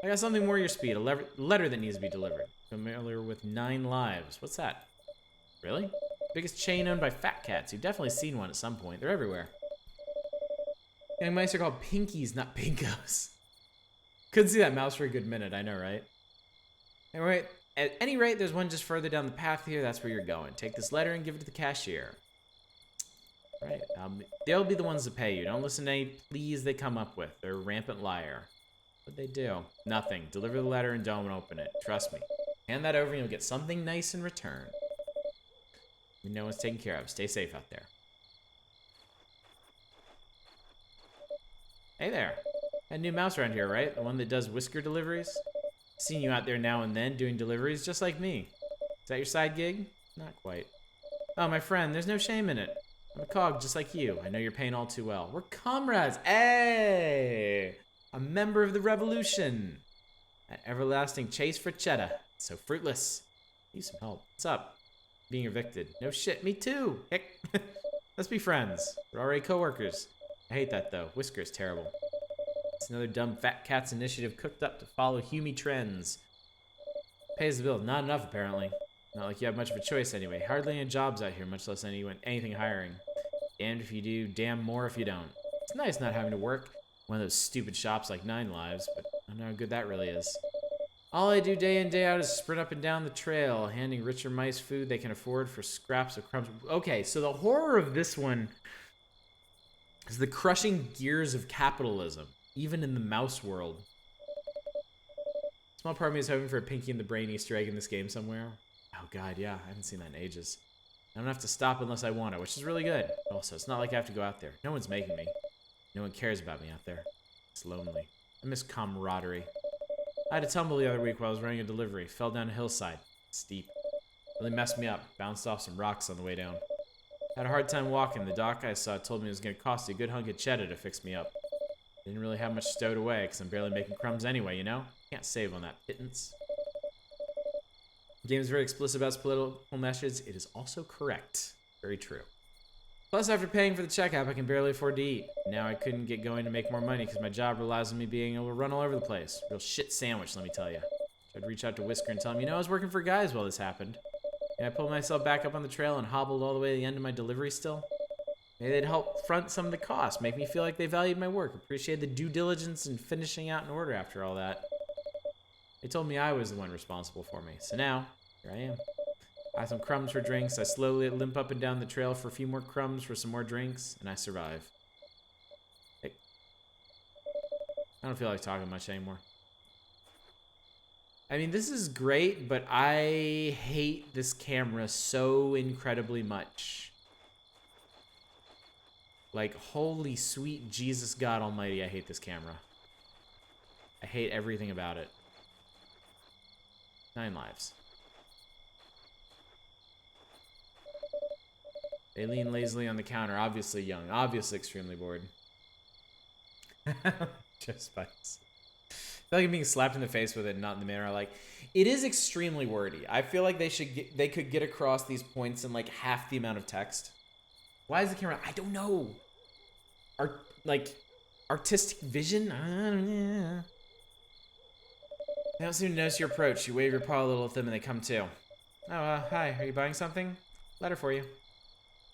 I got something more your speed. A letter that needs to be delivered. Familiar with 9 lives. What's that? Really? Biggest chain owned by fat cats. You've definitely seen one at some point. They're everywhere. Young mice are called pinkies, not pinkos. Couldn't see that mouse for a good minute. I know, right? Anyway, at any rate, there's one just further down the path here. That's where you're going. Take this letter and give it to the cashier. Right. They'll be the ones to pay you. Don't listen to any pleas they come up with. They're a rampant liar. What'd they do? Nothing. Deliver the letter and don't open it. Trust me. Hand that over and you'll get something nice in return. No one's taken care of. Stay safe out there. Hey there. Got a new mouse around here, right? The one that does whisker deliveries? Seen you out there now and then doing deliveries just like me. Is that your side gig? Not quite. Oh, my friend, there's no shame in it. I'm a cog just like you. I know your pain all too well. We're comrades. Hey! A member of the revolution. That everlasting chase for cheddar. So fruitless. Need some help. What's up? Being evicted. No shit, me too. Heck. Let's be friends. We're already co-workers. I hate that though. Whisker's terrible. It's another dumb fat cat's initiative cooked up to follow Hume trends. Pays the bill. Not enough, apparently. Not like you have much of a choice anyway. Hardly any jobs out here, much less anything hiring. Damned if you do, damn more if you don't. It's nice not having to work one of those stupid shops like 9 Lives, but I don't know how good that really is. All I do day in, day out is sprint up and down the trail, handing richer mice food they can afford for scraps of crumbs. Okay, so the horror of this one is the crushing gears of capitalism, even in the mouse world. Small part of me is hoping for a Pinky and the Brain Easter egg in this game somewhere. Oh god, yeah, I haven't seen that in ages. I don't have to stop unless I want it, which is really good. Also, it's not like I have to go out there. No one's making me. No one cares about me out there. It's lonely. I miss camaraderie. I had a tumble the other week while I was running a delivery. Fell down a hillside. Steep. Really messed me up. Bounced off some rocks on the way down. Had a hard time walking. The doc I saw told me it was going to cost a good hunk of cheddar to fix me up. Didn't really have much stowed away because I'm barely making crumbs anyway, you know? Can't save on that pittance. The game is very explicit about its political messages. It is also correct. Very true. Plus, after paying for the checkout, I can barely afford to eat. Now I couldn't get going to make more money because my job relies on me being able to run all over the place. Real shit sandwich, let me tell you. Tried to reach out to Whisker and tell him, you know, I was working for guys while this happened. And I pulled myself back up on the trail and hobbled all the way to the end of my delivery still. Maybe they'd help front some of the costs, make me feel like they valued my work, appreciate the due diligence and finishing out in order after all that. They told me I was the one responsible for me, so now, here I am. I have some crumbs for drinks, I slowly limp up and down the trail for a few more crumbs for some more drinks, and I survive. Hey. I don't feel like talking much anymore. I mean, this is great, but I hate this camera so incredibly much. Like, holy sweet Jesus God Almighty, I hate this camera. I hate everything about it. 9 Lives. They lean lazily on the counter, obviously young, obviously extremely bored. Just spikes. I feel like I'm being slapped in the face with it, not in the manner I like. It is extremely wordy. I feel like they could get across these points in like half the amount of text. Why is the camera? I don't know. Artistic vision? I don't know. They don't seem to notice your approach. You wave your paw a little at them and they come too. Oh, hi. Are you buying something? Letter for you.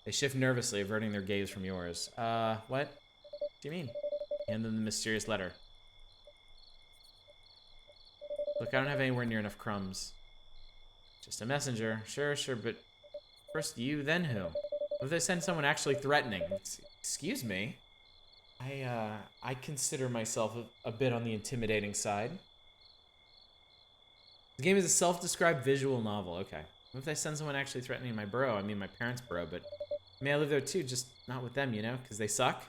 They shift nervously, averting their gaze from yours. What? What do you mean? Hand them the mysterious letter. Look, I don't have anywhere near enough crumbs. Just a messenger. Sure, but first you, then who? What if they send someone actually threatening? Excuse me? I consider myself a bit on the intimidating side. The game is a self-described visual novel. Okay. What if they send someone actually threatening my borough? I mean, my parents' borough, but I mean, I live there too, just not with them, you know? Because they suck?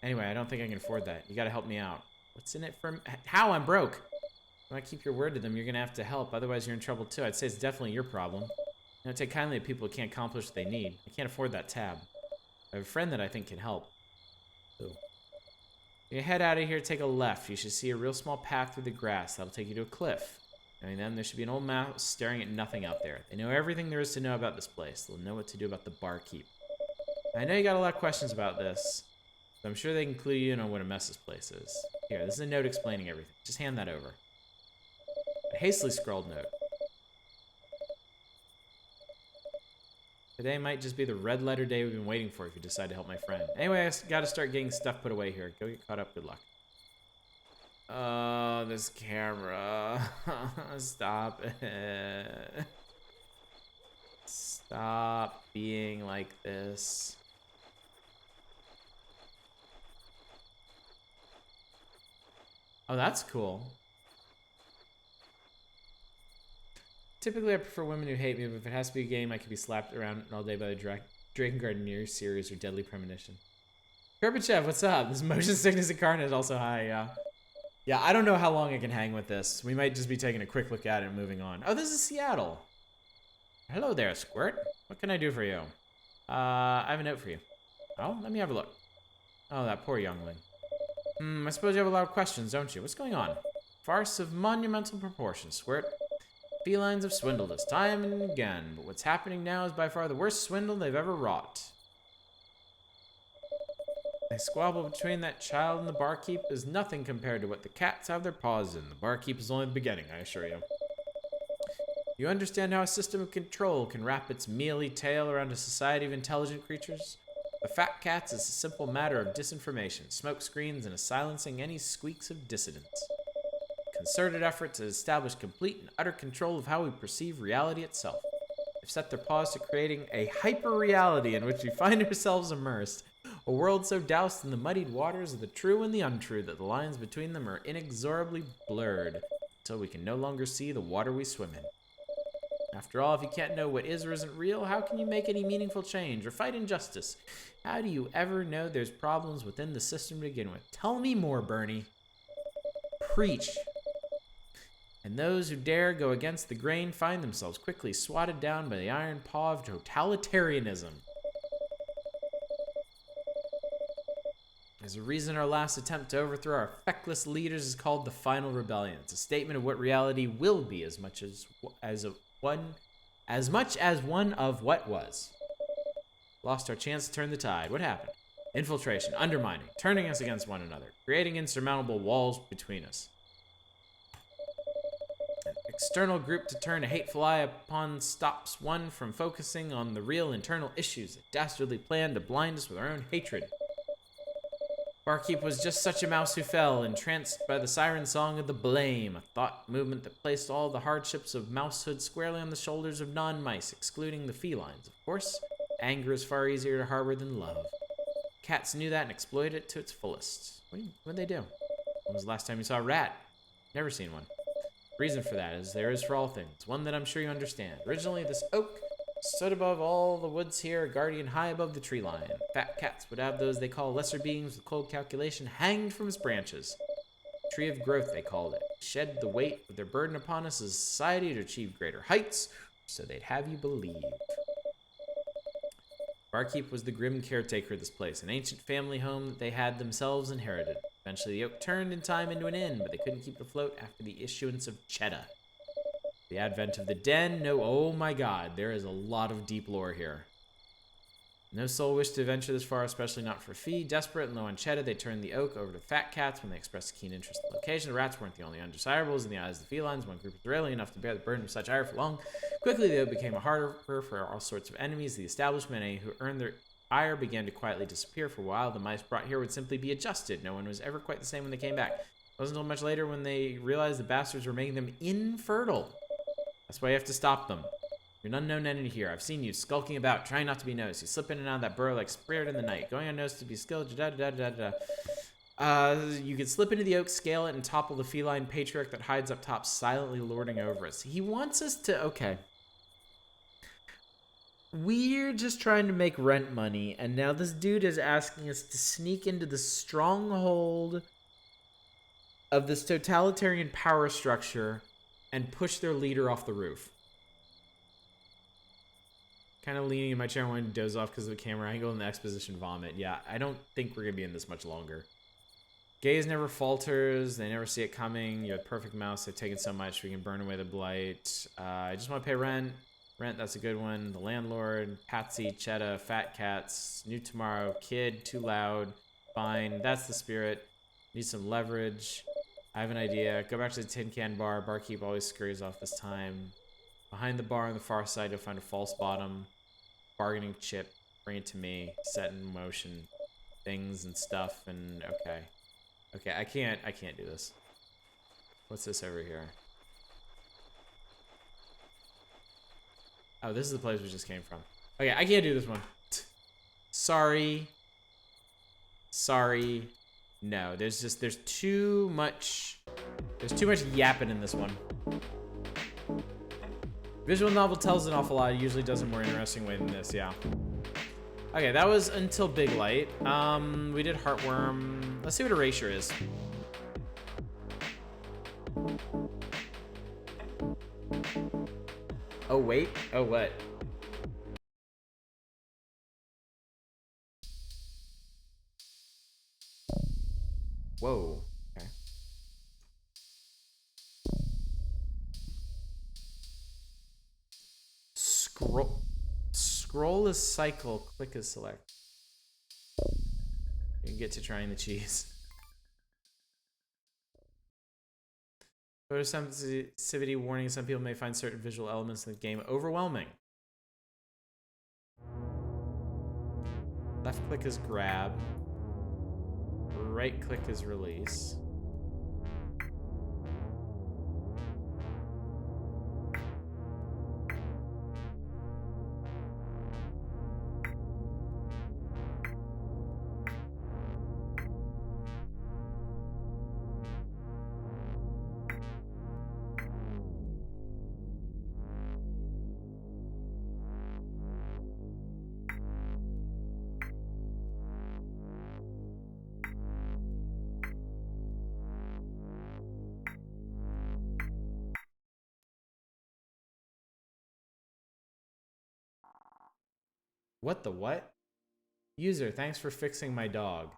Anyway, I don't think I can afford that. You gotta help me out. What's in it for me? How? I'm broke. If you want to keep your word to them, you're gonna have to help. Otherwise, you're in trouble too. I'd say it's definitely your problem. You know, take kindly to people who can't accomplish what they need. I can't afford that tab. I have a friend that I think can help. Ooh. You head out of here, take a left. You should see a real small path through the grass. That'll take you to a cliff. Knowing them, there should be an old mouse staring at nothing out there. They know everything there is to know about this place. They'll know what to do about the barkeep. I know you got a lot of questions about this, so I'm sure they can clue you in on what a mess this place is. Here, this is a note explaining everything. Just hand that over. A hastily scrawled note. Today might just be the red letter day we've been waiting for if you decide to help my friend. Anyway, I gotta start getting stuff put away here. Go get caught up. Good luck. Oh, this camera. Stop it. Stop being like this. Oh, that's cool. Typically, I prefer women who hate me, but if it has to be a game, I could be slapped around all day by the Dragon Gardener series or Deadly Premonition. Gorbachev, what's up? This motion sickness incarnate is also high, yeah. Yeah, I don't know how long I can hang with this. We might just be taking a quick look at it and moving on. Oh, this is Seattle. Hello there, Squirt. What can I do for you? I have a note for you. Oh, let me have a look. Oh, that poor youngling. I suppose you have a lot of questions, don't you? What's going on? Farce of monumental proportions, Squirt. Felines have swindled us time and again, but what's happening now is by far the worst swindle they've ever wrought. The squabble between that child and the barkeep is nothing compared to what the cats have their paws in. The barkeep is only the beginning, I assure you. You understand how a system of control can wrap its mealy tail around a society of intelligent creatures? The fat cats is a simple matter of disinformation, smoke screens, and a silencing any squeaks of dissidents. Concerted effort to establish complete and utter control of how we perceive reality itself. They've set their paws to creating a hyper-reality in which we find ourselves immersed. A world so doused in the muddied waters of the true and the untrue that the lines between them are inexorably blurred until we can no longer see the water we swim in. After all, if you can't know what is or isn't real, how can you make any meaningful change or fight injustice? How do you ever know there's problems within the system to begin with? Tell me more, Bernie. Preach. And those who dare go against the grain find themselves quickly swatted down by the iron paw of totalitarianism. There's a reason our last attempt to overthrow our feckless leaders is called the Final Rebellion. It's a statement of what reality will be as much as one of what was. Lost our chance to turn the tide. What happened? Infiltration, undermining, turning us against one another, creating insurmountable walls between us. An external group to turn a hateful eye upon stops one from focusing on the real internal issues that dastardly plan to blind us with our own hatred. Barkeep was just such a mouse who fell, entranced by the siren song of the blame, a thought movement that placed all the hardships of mousehood squarely on the shoulders of non-mice, excluding the felines. Of course, anger is far easier to harbor than love. Cats knew that and exploited it to its fullest. What'd they do? When was the last time you saw a rat? Never seen one. Reason for that is there is for all things, one that I'm sure you understand. Originally, this oak stood above all the woods here, a guardian high above the tree line. Fat cats would have those they call lesser beings with cold calculation hanged from its branches. Tree of growth, they called it. Shed the weight of their burden upon us as a society to achieve greater heights, so they'd have you believe. Barkeep was the grim caretaker of this place, an ancient family home that they had themselves inherited. Eventually, the oak turned in time into an inn, but they couldn't keep it afloat after the issuance of cheddar. The advent of the den, oh my god, there is a lot of deep lore here. No soul wished to venture this far, especially not for a fee. Desperate and low on cheddar, they turned the oak over to fat cats when they expressed a keen interest in the location. The rats weren't the only undesirables in the eyes of the felines. One group was rarely enough to bear the burden of such ire for long. Quickly, the oak became a harbor for all sorts of enemies. The establishment, any who earned their ire, began to quietly disappear. For a while, the mice brought here would simply be adjusted. No one was ever quite the same when they came back. It wasn't until much later when they realized the bastards were making them infertile. That's why you have to stop them. You're an unknown entity here. I've seen you skulking about, trying not to be noticed. You slip in and out of that burrow like spirit in the night, going unnoticed to be skilled. You could slip into the oak, scale it, and topple the feline patriarch that hides up top, silently lording over us. He wants us to... Okay. We're just trying to make rent money, and now this dude is asking us to sneak into the stronghold of this totalitarian power structure and push their leader off the roof. Kind of leaning in my chair wanting to doze off because of the camera angle and the exposition vomit. Yeah, I don't think we're going to be in this much longer. Gaze never falters. They never see it coming. You have perfect mouse. They've taken so much. We can burn away the blight. I just want to pay rent. Rent, that's a good one. The landlord, Patsy, Cheddar, fat cats, new tomorrow, kid, too loud, fine. That's the spirit. Need some leverage. I have an idea. Go back to the tin can bar. Barkeep always scurries off this time. Behind the bar on the far side, you'll find a false bottom. Bargaining chip. Bring it to me. Set in motion things and stuff. And okay. Okay, I can't do this. What's this over here? Oh, this is the place we just came from. Okay, I can't do this one. Sorry. No, there's too much yapping in this one. Visual novel tells an awful lot. It usually does it more interesting way than this, yeah. Okay, that was Until Big Light. We did Heartworm. Let's see what Erasure is. Oh, wait. Oh, what? Whoa. Okay. Scroll is cycle, click is select. You can get to trying the cheese. Photosensitivity warning, some people may find certain visual elements in the game overwhelming. Left click is grab. Right click is release. What the what? User, thanks for fixing my dog.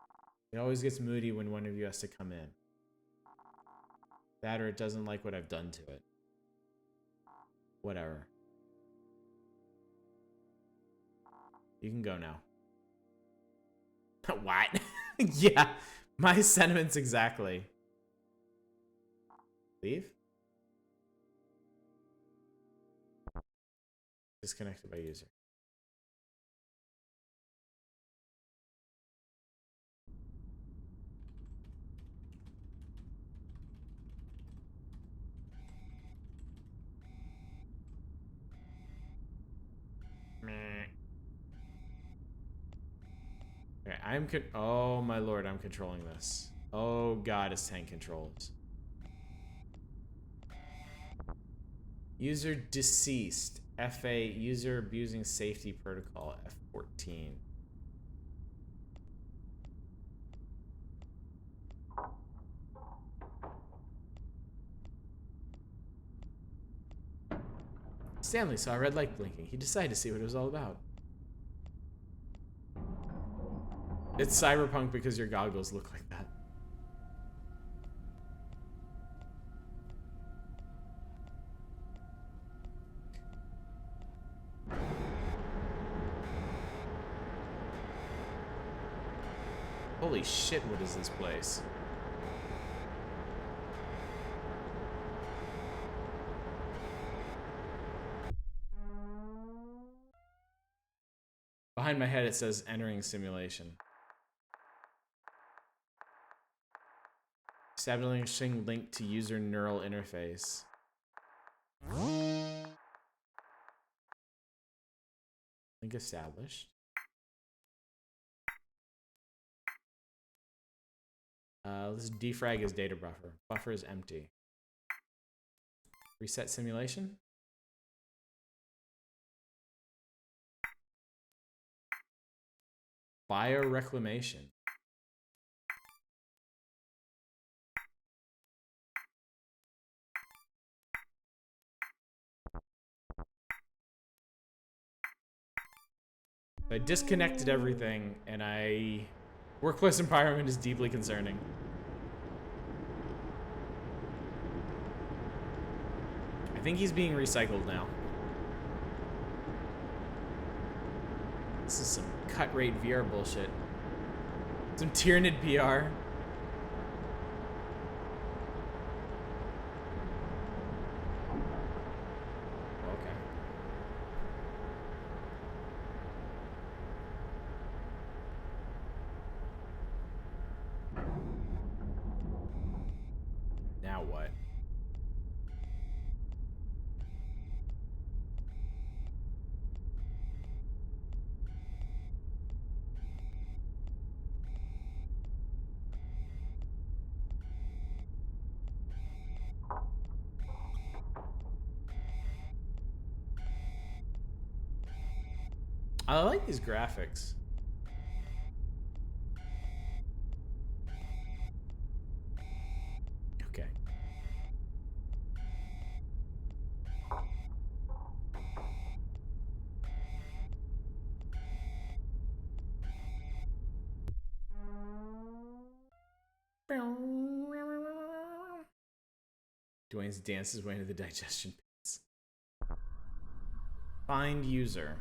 It always gets moody when one of you has to come in. That or it doesn't like what I've done to it. Whatever. You can go now. What? Yeah, my sentiments exactly. Leave? Disconnected by user. Okay, oh my lord, I'm controlling this. Oh god, it's tank controls. User deceased. FA, user abusing safety protocol, F14. Stanley saw a red light blinking. He decided to see what it was all about. It's cyberpunk because your goggles look like that. Holy shit, what is this place? Behind my head it says entering simulation. Establishing link to user neural interface. Link established. Let's defrag his data buffer. Buffer is empty. Reset simulation. Bioreclamation. I disconnected everything, and workplace environment is deeply concerning. I think he's being recycled now. This is some cut rate VR bullshit. Some Tyranid PR. Okay. Now what? I like these graphics. Okay. Dwayne's dance his way into the digestion pits. Find user.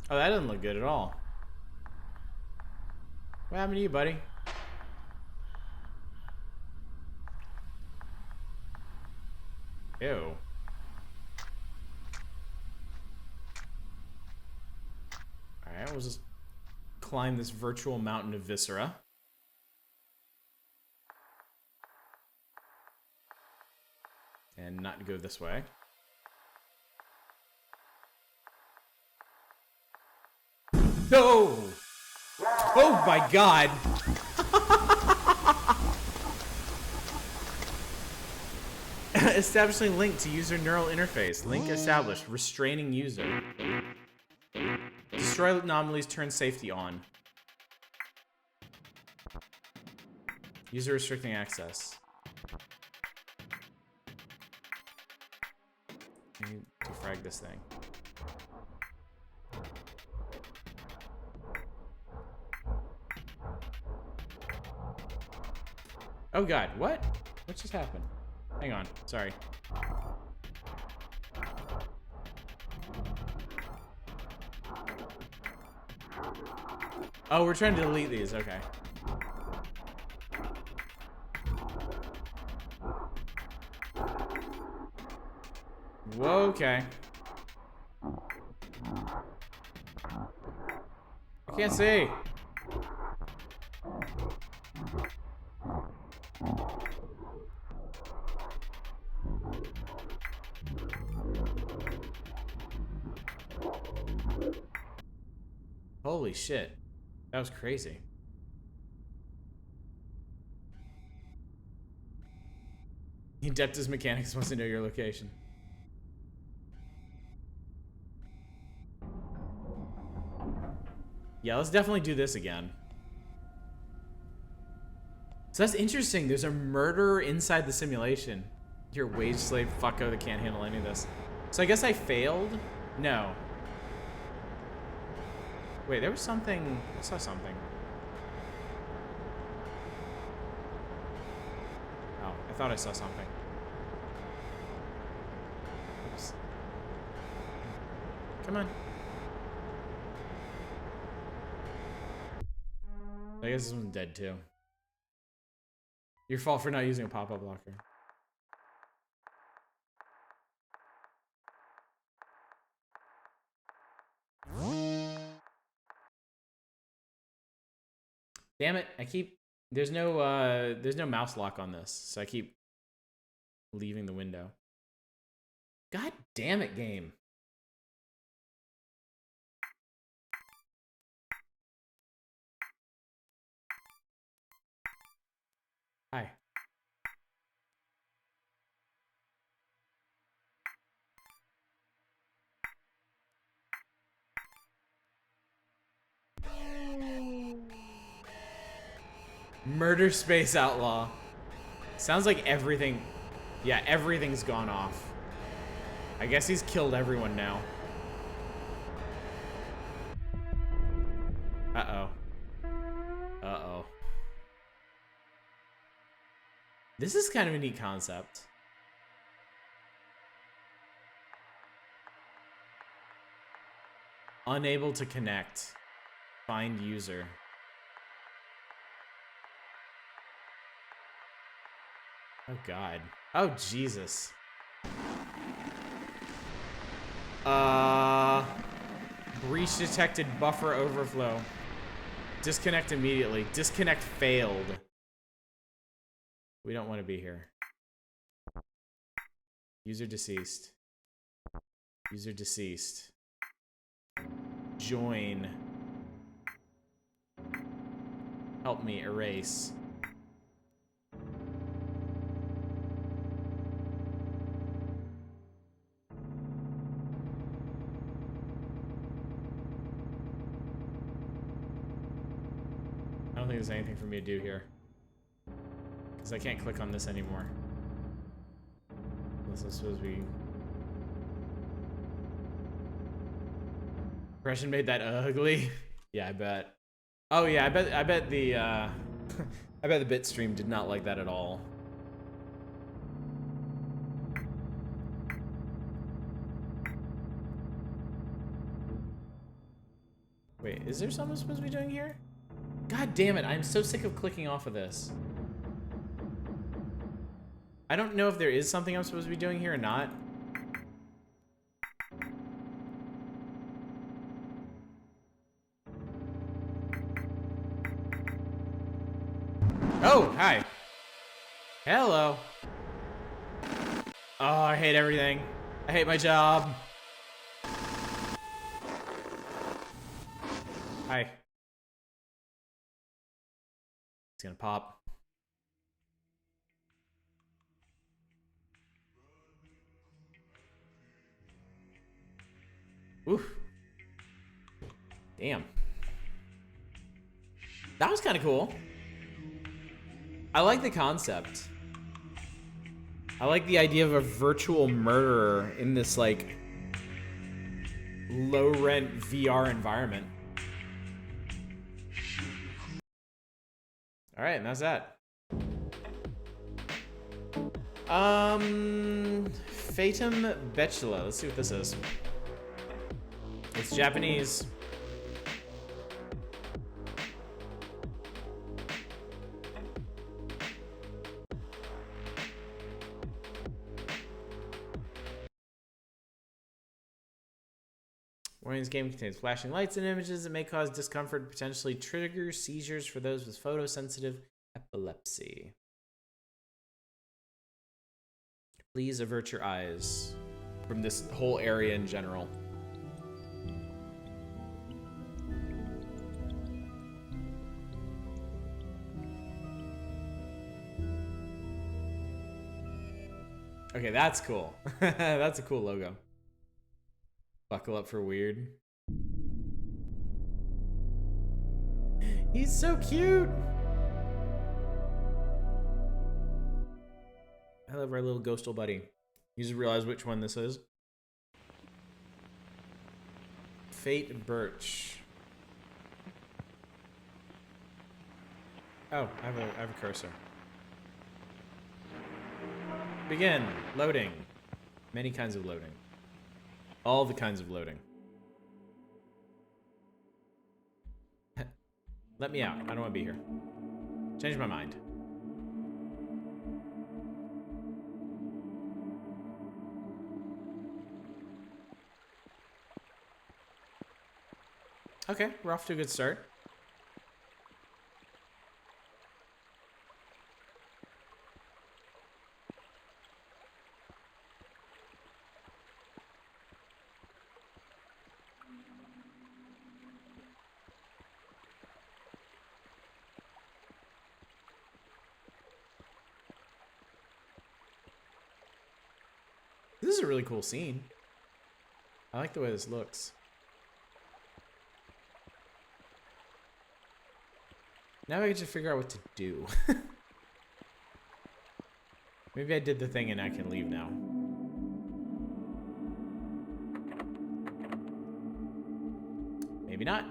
Oh, that doesn't look good at all. What happened to you, buddy? Ew. Alright, we'll just climb this virtual mountain of viscera. And not go this way. No! Oh my god! Establishing link to user neural interface. Link established. Restraining user. Destroy anomalies, turn safety on. User restricting access. I need to frag this thing. Oh god, what? What just happened? Hang on, sorry. Oh, we're trying to delete these, okay. Whoa, okay. I can't see. Holy shit. That was crazy. Adeptus Mechanics wants to know your location. Yeah, let's definitely do this again. So that's interesting. There's a murderer inside the simulation. You're a wage slave fucko that can't handle any of this. So I guess I failed? No. Wait, there was something. I saw something. Oh, I thought I saw something. Oops. Come on. I guess this one's dead too. Your fault for not using a pop-up blocker. Damn it, I keep there's no mouse lock on this, so I keep leaving the window. God damn it, game. Hi. Murder Space Outlaw. Sounds like everything. Yeah, everything's gone off. I guess he's killed everyone now. Uh-oh. Uh-oh. This is kind of a neat concept. Unable to connect. Find user. Oh god. Oh Jesus. Breach detected, buffer overflow. Disconnect immediately. Disconnect failed. We don't want to be here. User deceased. User deceased. Join. Help me erase. don't think there's anything for me to do here. Because I can't click on this anymore. Unless I'm supposed to be... Impression made that ugly? Yeah, I bet. Oh yeah, I bet the I bet the bit stream did not like that at all. Wait, is there something I'm supposed to be doing here? God damn it, I'm so sick of clicking off of this. I don't know if there is something I'm supposed to be doing here or not. Oh, hi. Hello. Oh, I hate everything. I hate my job. Hi. It's gonna pop. Oof. Damn. That was kind of cool. I like the concept. I like the idea of a virtual murderer in this, like, low-rent VR environment. Alright, and that's that. Fatum Betula. Let's see what this is. It's Japanese. Warning's game contains flashing lights and images that may cause discomfort and potentially trigger seizures for those with photosensitive epilepsy. Please avert your eyes from this whole area in general. Okay, that's cool. That's a cool logo. Buckle up for weird. He's so cute. I love our little ghostal buddy. You just realize which one this is. Fate Birch. Oh, I have a cursor. Begin. Loading. Many kinds of loading. All the kinds of loading. Let me out. I don't want to be here. Change my mind. Okay, we're off to a good start. This is a really cool scene. I like the way this looks. Now I get to figure out what to do. Maybe I did the thing and I can leave now. Maybe not.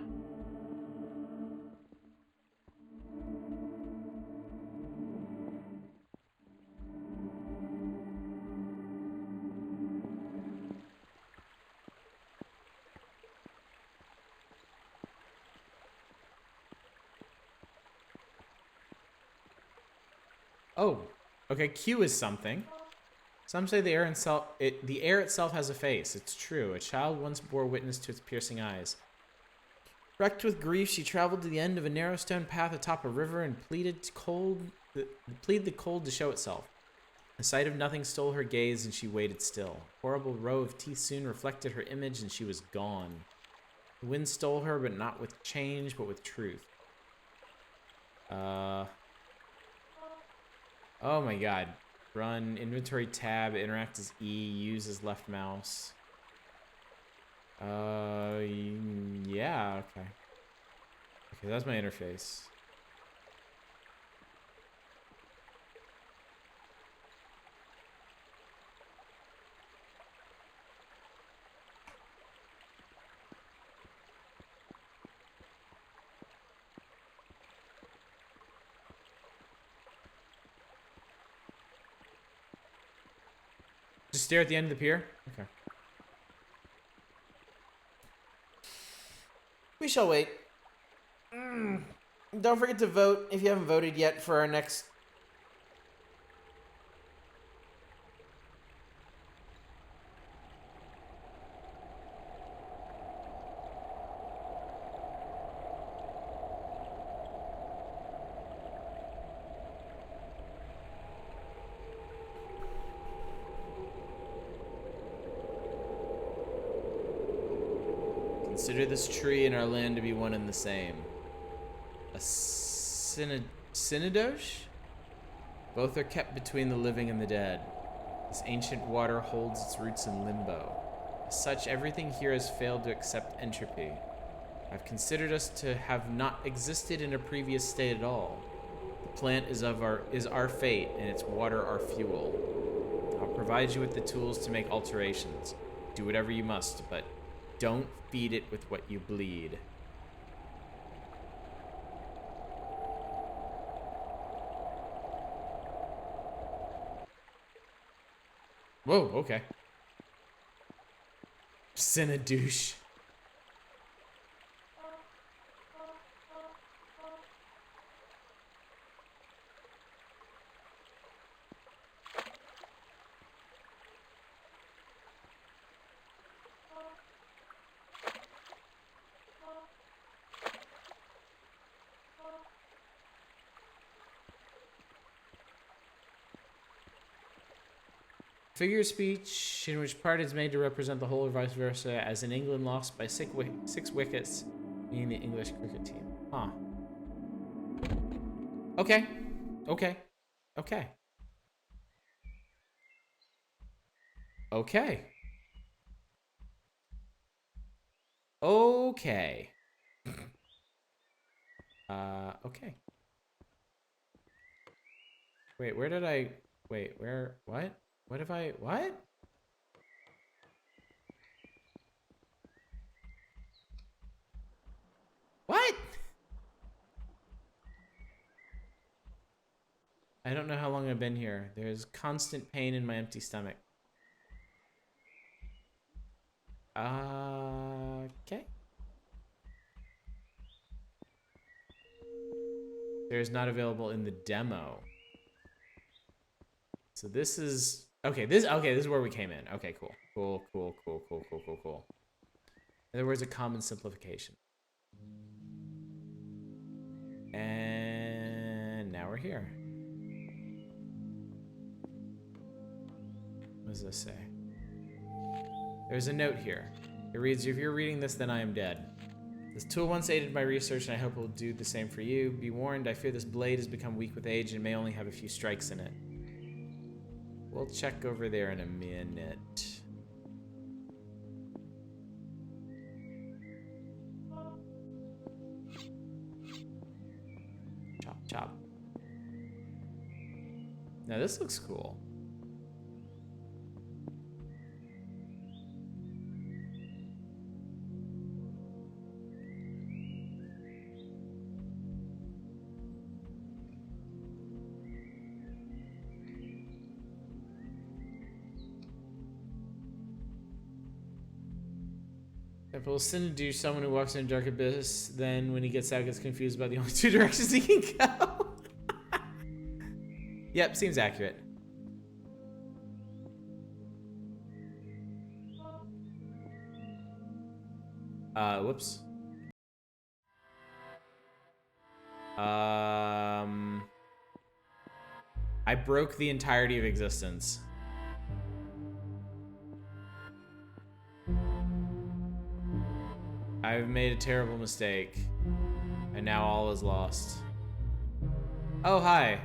Oh, okay. Q is something. Some say the air itself has a face. It's true. A child once bore witness to its piercing eyes. Wrecked with grief, she traveled to the end of a narrow stone path atop a river and pleaded the cold to show itself. The sight of nothing stole her gaze, and she waited still. A horrible row of teeth soon reflected her image, and she was gone. The wind stole her, but not with change, but with truth. Oh my god. Run, inventory tab, interact as E, use as left mouse. Yeah, okay. Okay, that's my interface. Just stare at the end of the pier? Okay. We shall wait. Don't forget to vote if you haven't voted yet for our next... Consider this tree and our land to be one and the same. A synodosh? Both are kept between the living and the dead. This ancient water holds its roots in limbo. As such, everything here has failed to accept entropy. I've considered us to have not existed in a previous state at all. The plant is our fate, and its water our fuel. I'll provide you with the tools to make alterations. Do whatever you must, but don't feed it with what you bleed. Whoa, okay. Douche. Figure of speech in which part is made to represent the whole or vice versa, as in England lost by 6 wickets, meaning the English cricket team. Huh. Okay. Okay. Okay. Okay. Okay. Okay. Wait, where did I... Wait, where... What? What if I... What? What? I don't know how long I've been here. There's constant pain in my empty stomach. Okay. There's not available in the demo. So this is... Okay, this is where we came in. Okay, cool. Cool. In other words, a common simplification. And now we're here. What does this say? There's a note here. It reads, if you're reading this, then I am dead. This tool once aided my research, and I hope it will do the same for you. Be warned, I fear this blade has become weak with age and may only have a few strikes in it. We'll check over there in a minute. Chop, chop. Now this looks cool. If we'll send to someone who walks in a dark abyss, then when he gets out, gets confused about the only 2 directions he can go. Yep, seems accurate. Whoops. I broke the entirety of existence. I've made a terrible mistake, and now all is lost. Oh, hi.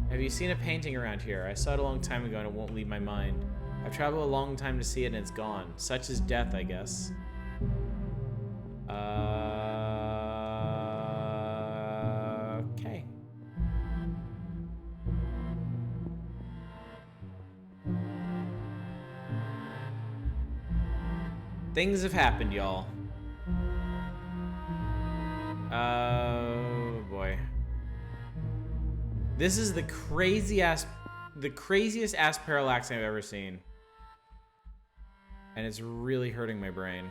Have you seen a painting around here? I saw it a long time ago and it won't leave my mind. I've traveled a long time to see it and it's gone. Such is death, I guess. Okay. Things have happened, y'all. Oh, boy. This is the crazy ass the craziest ass parallax I've ever seen. And it's really hurting my brain.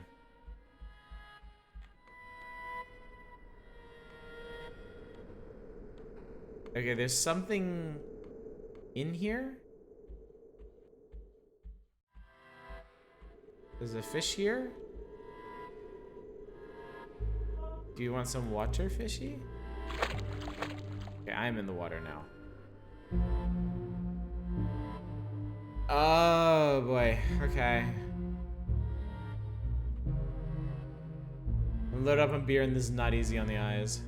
Okay, there's something in here? There's a fish here? Do you want some water, fishy? Okay, I'm in the water now. Oh boy, okay. Load up on beer and this is not easy on the eyes.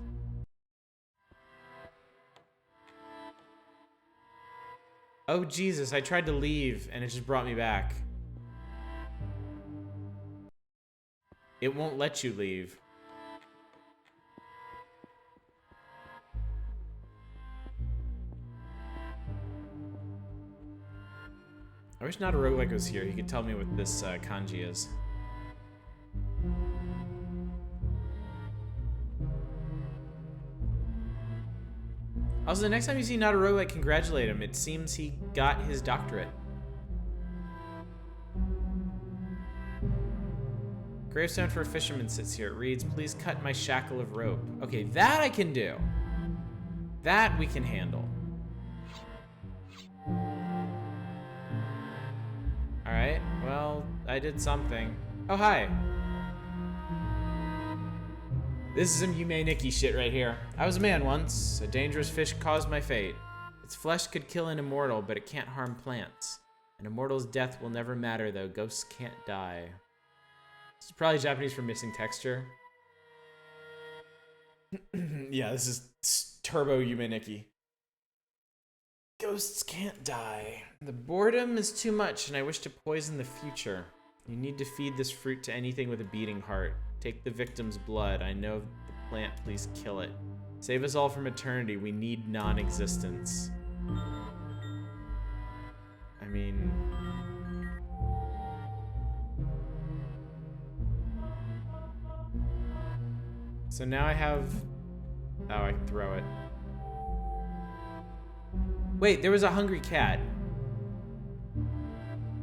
Oh Jesus, I tried to leave and it just brought me back. It won't let you leave. I wish Not a Roguelike was here. He could tell me what this kanji is. Also, the next time you see Not a Roguelike, congratulate him. It seems he got his doctorate. Gravestone for a fisherman sits here. It reads, please cut my shackle of rope. Okay, that I can do. That we can handle. Alright, well, I did something. Oh, hi. This is some Yume Nikki shit right here. I was a man once. A dangerous fish caused my fate. Its flesh could kill an immortal, but it can't harm plants. An immortal's death will never matter, though. Ghosts can't die. This is probably Japanese for missing texture. Yeah, this is turbo Yume Nikki. Ghosts can't die. The boredom is too much, and I wish to poison the future. You need to feed this fruit to anything with a beating heart. Take the victim's blood. I know the plant. Please kill it. Save us all from eternity. We need non-existence. I mean... So now I have... Oh, I can throw it. Wait, there was a hungry cat.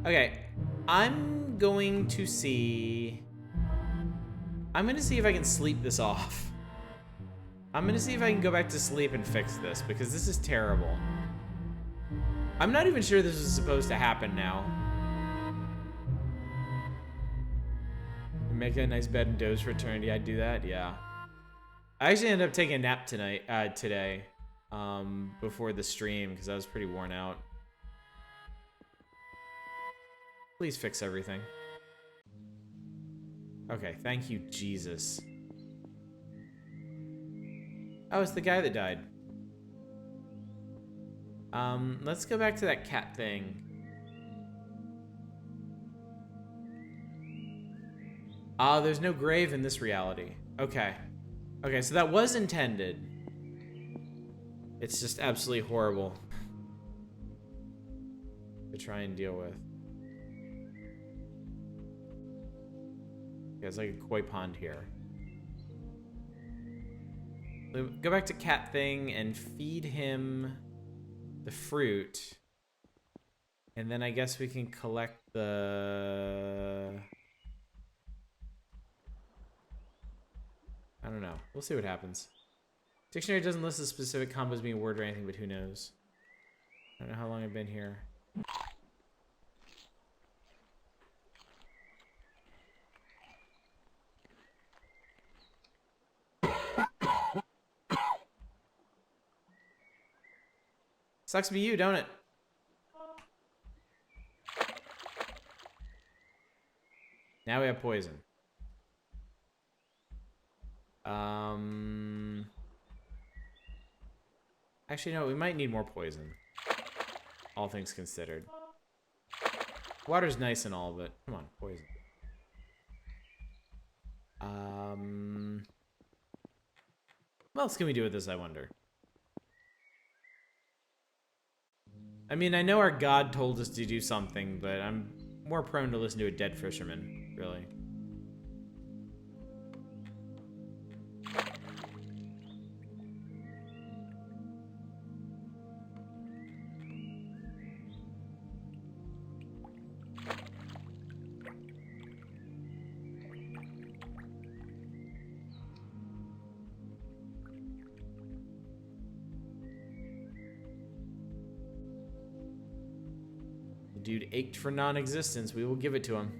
Okay, I'm going to see... I'm gonna see if I can sleep this off. I'm gonna see if I can go back to sleep and fix this, because this is terrible. I'm not even sure this is supposed to happen now. Make a nice bed and doze for eternity. I'd do that, yeah. I actually ended up taking a nap today, before the stream, because I was pretty worn out. Please fix everything. Okay, thank you, Jesus. Oh, it's the guy that died. Let's go back to that cat thing. Ah, there's no grave in this reality. Okay. Okay, so that was intended. It's just absolutely horrible to try and deal with. There's like a koi pond here. Go back to cat thing and feed him the fruit. And then I guess we can collect the... I don't know. We'll see what happens. Dictionary doesn't list the specific combos being a word or anything, but who knows? I don't know how long I've been here. Sucks to be you, don't it? Now we have poison. Actually, no, we might need more poison. All things considered. Water's nice and all, but come on, poison. What else can we do with this, I wonder? I mean, I know our god told us to do something, but I'm more prone to listen to a dead fisherman, really. The dude ached for non-existence. We will give it to him.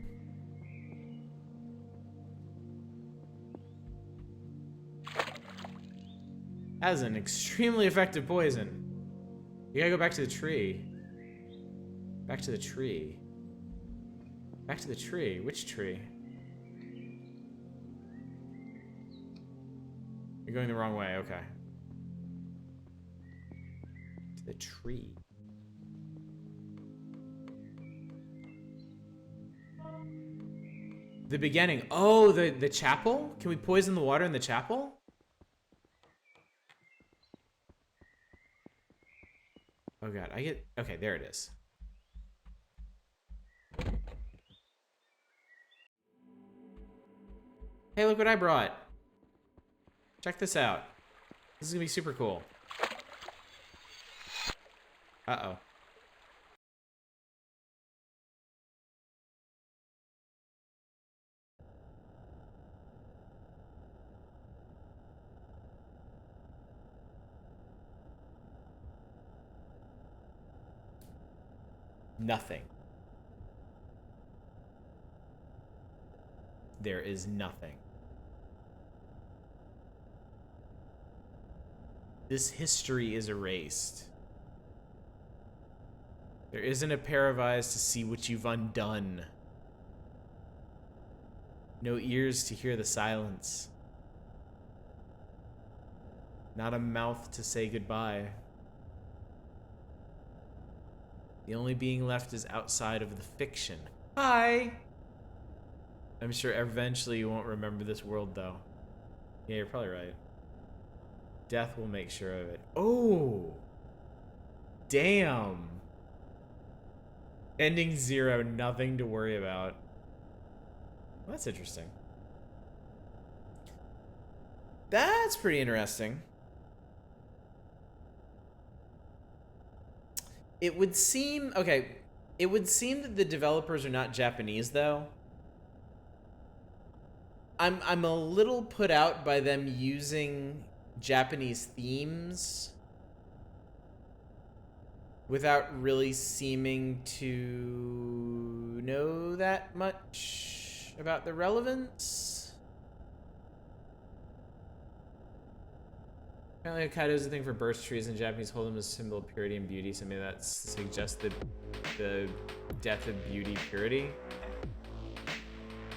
That is an extremely effective poison. You gotta go back to the tree. Back to the tree. Back to the tree. Which tree? You're going the wrong way. Okay. To the tree. The beginning. Oh, the chapel? Can we poison the water in the chapel? Oh god, I get... Okay, there it is. Hey, look what I brought. Check this out. This is gonna be super cool. Uh-oh. Nothing. There is nothing. This history is erased. There isn't a pair of eyes to see what you've undone. No ears to hear the silence. Not a mouth to say goodbye. The only being left is outside of the fiction. Hi! I'm sure eventually you won't remember this world, though. Yeah, you're probably right. Death will make sure of it. Oh! Damn! Ending 0, nothing to worry about. Well, that's interesting. That's pretty interesting. It would seem... Okay, it would seem that the developers are not Japanese, though. I'm a little put out by them using Japanese themes without really seeming to know that much about the relevance. Apparently Hokkaido is a thing for birch trees, and Japanese hold them as a symbol of purity and beauty, so maybe that suggests the death of beauty purity.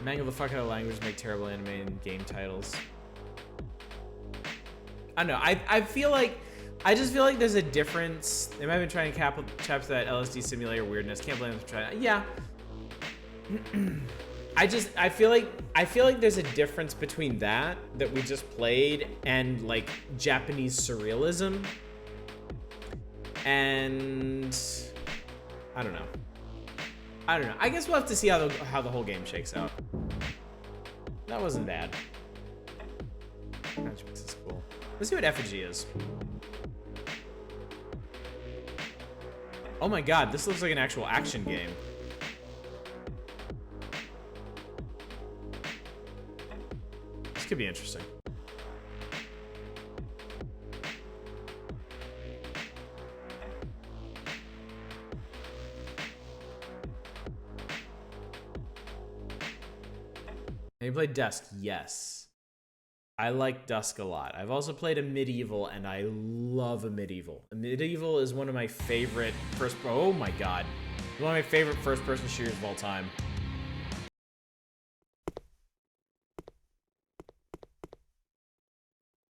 Mangle the fuck out of language, make terrible anime and game titles. I don't know. I feel like... I just feel like there's a difference. They might have been trying to capture that LSD simulator weirdness. Can't blame them for trying. Yeah. I feel like there's a difference between that we just played and like Japanese surrealism. And I don't know. I guess we'll have to see how the whole game shakes out. That wasn't bad. This is cool. Let's see what effigy is. Oh my god, this looks like an actual action game. This could be interesting. Have you played Dusk? Yes. I like Dusk a lot. I've also played a Medieval, and I love a Medieval. A Medieval is one of my favorite oh my god. One of my favorite first-person shooters of all time.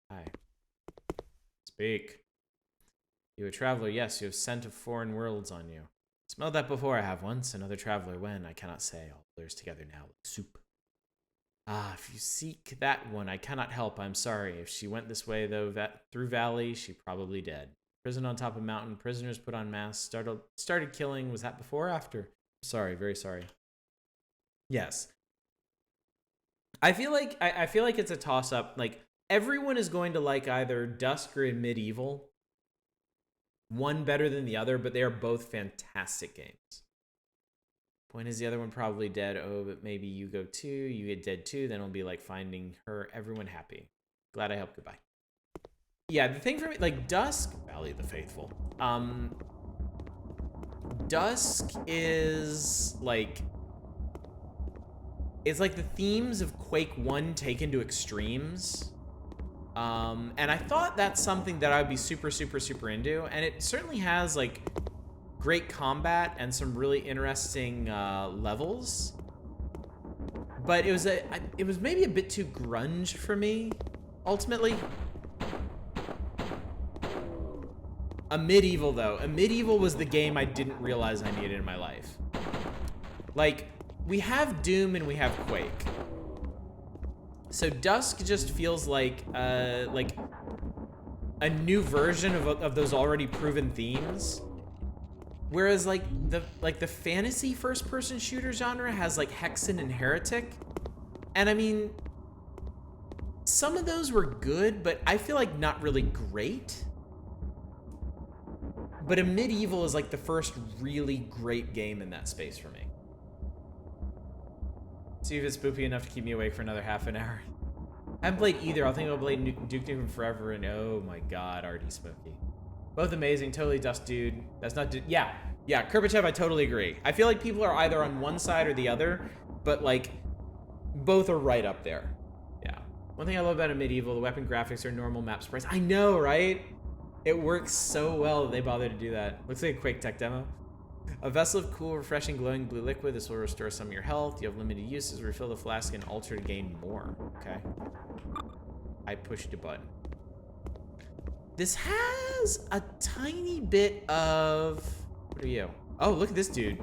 Hi. Speak. You a traveler? Yes, you have scent of foreign worlds on you. Smelled that before. I have once. Another traveler when? I cannot say. All blurs together now like soup. Ah, if you seek that one, I cannot help. I'm sorry. If she went this way, though, through valley, she probably dead. Prison on top of mountain. Prisoners put on masks. Started killing. Was that before or after? Sorry, very sorry. Yes. I feel like it's a toss-up. Like, everyone is going to like either Dusk or Medieval. One better than the other, but they are both fantastic games. When is the other one probably dead? Oh, but maybe you go too. You get dead too. Then it'll be like finding her. Everyone happy. Glad I helped. Goodbye. Yeah, the thing for me, like Dusk, Valley of the Faithful. Dusk is like... It's like the themes of Quake 1 taken to extremes. And I thought that's something that I would be super, super, super into. And it certainly has like great combat and some really interesting levels. But it was maybe a bit too grunge for me, ultimately. A Medieval, though. A Medieval was the game I didn't realize I needed in my life. Like, we have Doom and we have Quake. So Dusk just feels like a new version of those already proven themes. Whereas like the fantasy first-person shooter genre has like Hexen and Heretic. And I mean, some of those were good, but I feel like not really great. But a Medieval is like the first really great game in that space for me. See if it's spoopy enough to keep me awake for another half an hour. I haven't played either. I'll think I'll play Duke Nukem Forever and oh my god, already smoky. Both amazing, totally Dust Dude. That's not yeah, Kirbichev, I totally agree. I feel like people are either on one side or the other, but like both are right up there. Yeah. One thing I love about a Medieval, the weapon graphics are normal map sprites. I know, right? It works so well that they bothered to do that. Looks like a Quake Tech demo. A vessel of cool, refreshing, glowing blue liquid. This will restore some of your health. You have limited uses. Refill the flask and alter to gain more. Okay. I pushed a button. This has a tiny bit of... What are you? Oh, look at this dude.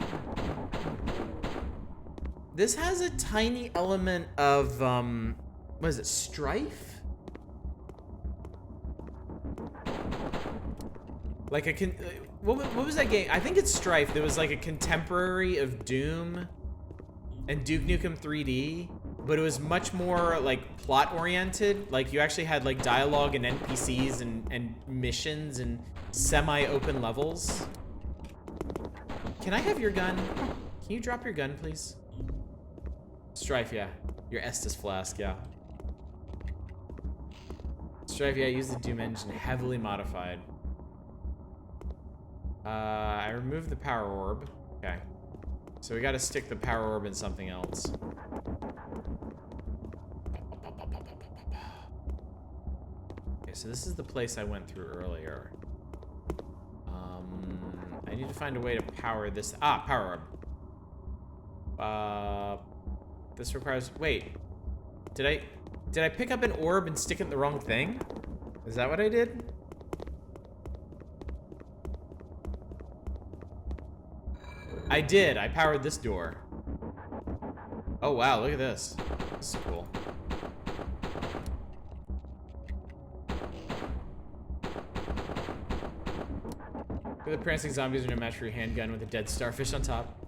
This has a tiny element of, what is it, Strife? Like a what was that game? I think it's Strife. There was like a contemporary of Doom and Duke Nukem 3D, but it was much more like plot oriented. Like you actually had like dialogue and NPCs and missions and semi-open levels. Can I have your gun? Can you drop your gun, please? Strife, yeah. Your Estus flask, yeah. Strife, yeah, use the Doom engine, heavily modified. I removed the power orb. Okay. So we gotta stick the power orb in something else. Okay, so this is the place I went through earlier. I need to find a way to power this. Ah, power orb. This requires... Wait. Did I pick up an orb and stick it in the wrong thing? Is that what I did? I did. I powered this door. Oh, wow. Look at this. This is cool. The prancing zombies are no match for your handgun with a dead starfish on top.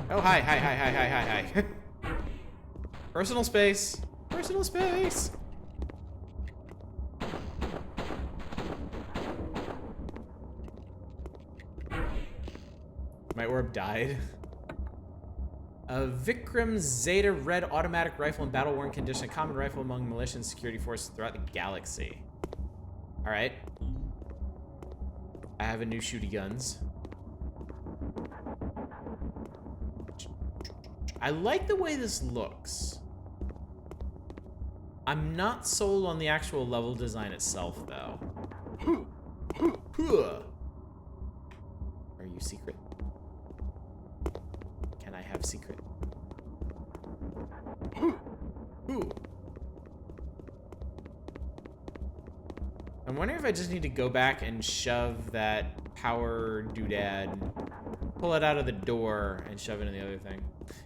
Oh, hi. Personal space. Personal space. My orb died. A Vikram Zeta red automatic rifle in battle-worn condition, a common rifle among militia and security forces throughout the galaxy. All right. I have a new shooty guns. I like the way this looks. I'm not sold on the actual level design itself, though. Are you secret? Can I have secret? Ooh. I'm wondering if I just need to go back and shove that power doodad, pull it out of the door, and shove it in the other thing.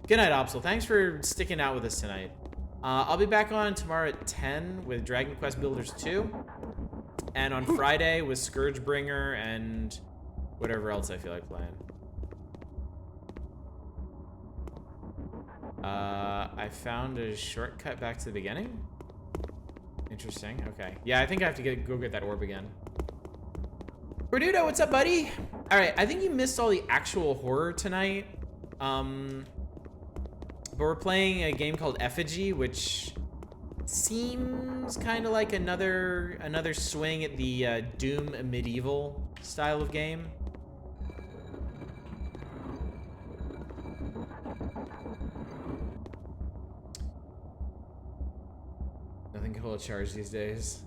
Good night, Opsel. Thanks for sticking out with us tonight. I'll be back on tomorrow at 10 with Dragon Quest Builders 2. And on Friday with Scourgebringer and whatever else I feel like playing. I found a shortcut back to the beginning. Interesting. Okay. Yeah, I think I have to go get that orb again. Bernudo, what's up, buddy? All right, I think you missed all the actual horror tonight. But we're playing a game called Effigy, which Seems kind of like another swing at the Doom medieval style of game. Nothing can hold a charge these days.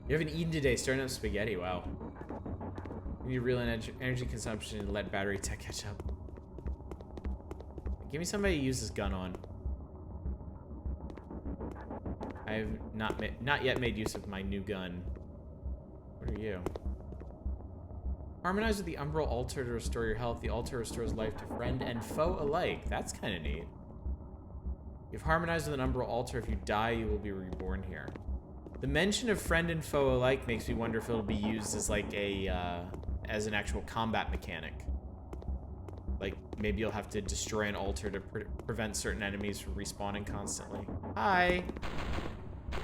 You haven't eaten today, starting up spaghetti, wow. You need real energy consumption and let battery tech catch up. Give me somebody to use this gun on. I have not yet made use of my new gun. What are you? Harmonize with the Umbral Altar to restore your health. The altar restores life to friend and foe alike. That's kind of neat. You've harmonized with an Umbral Altar. If you die, you will be reborn here. The mention of friend and foe alike makes me wonder if it'll be used as like a, as an actual combat mechanic. Like, maybe you'll have to destroy an altar to prevent certain enemies from respawning constantly. Hi! Ba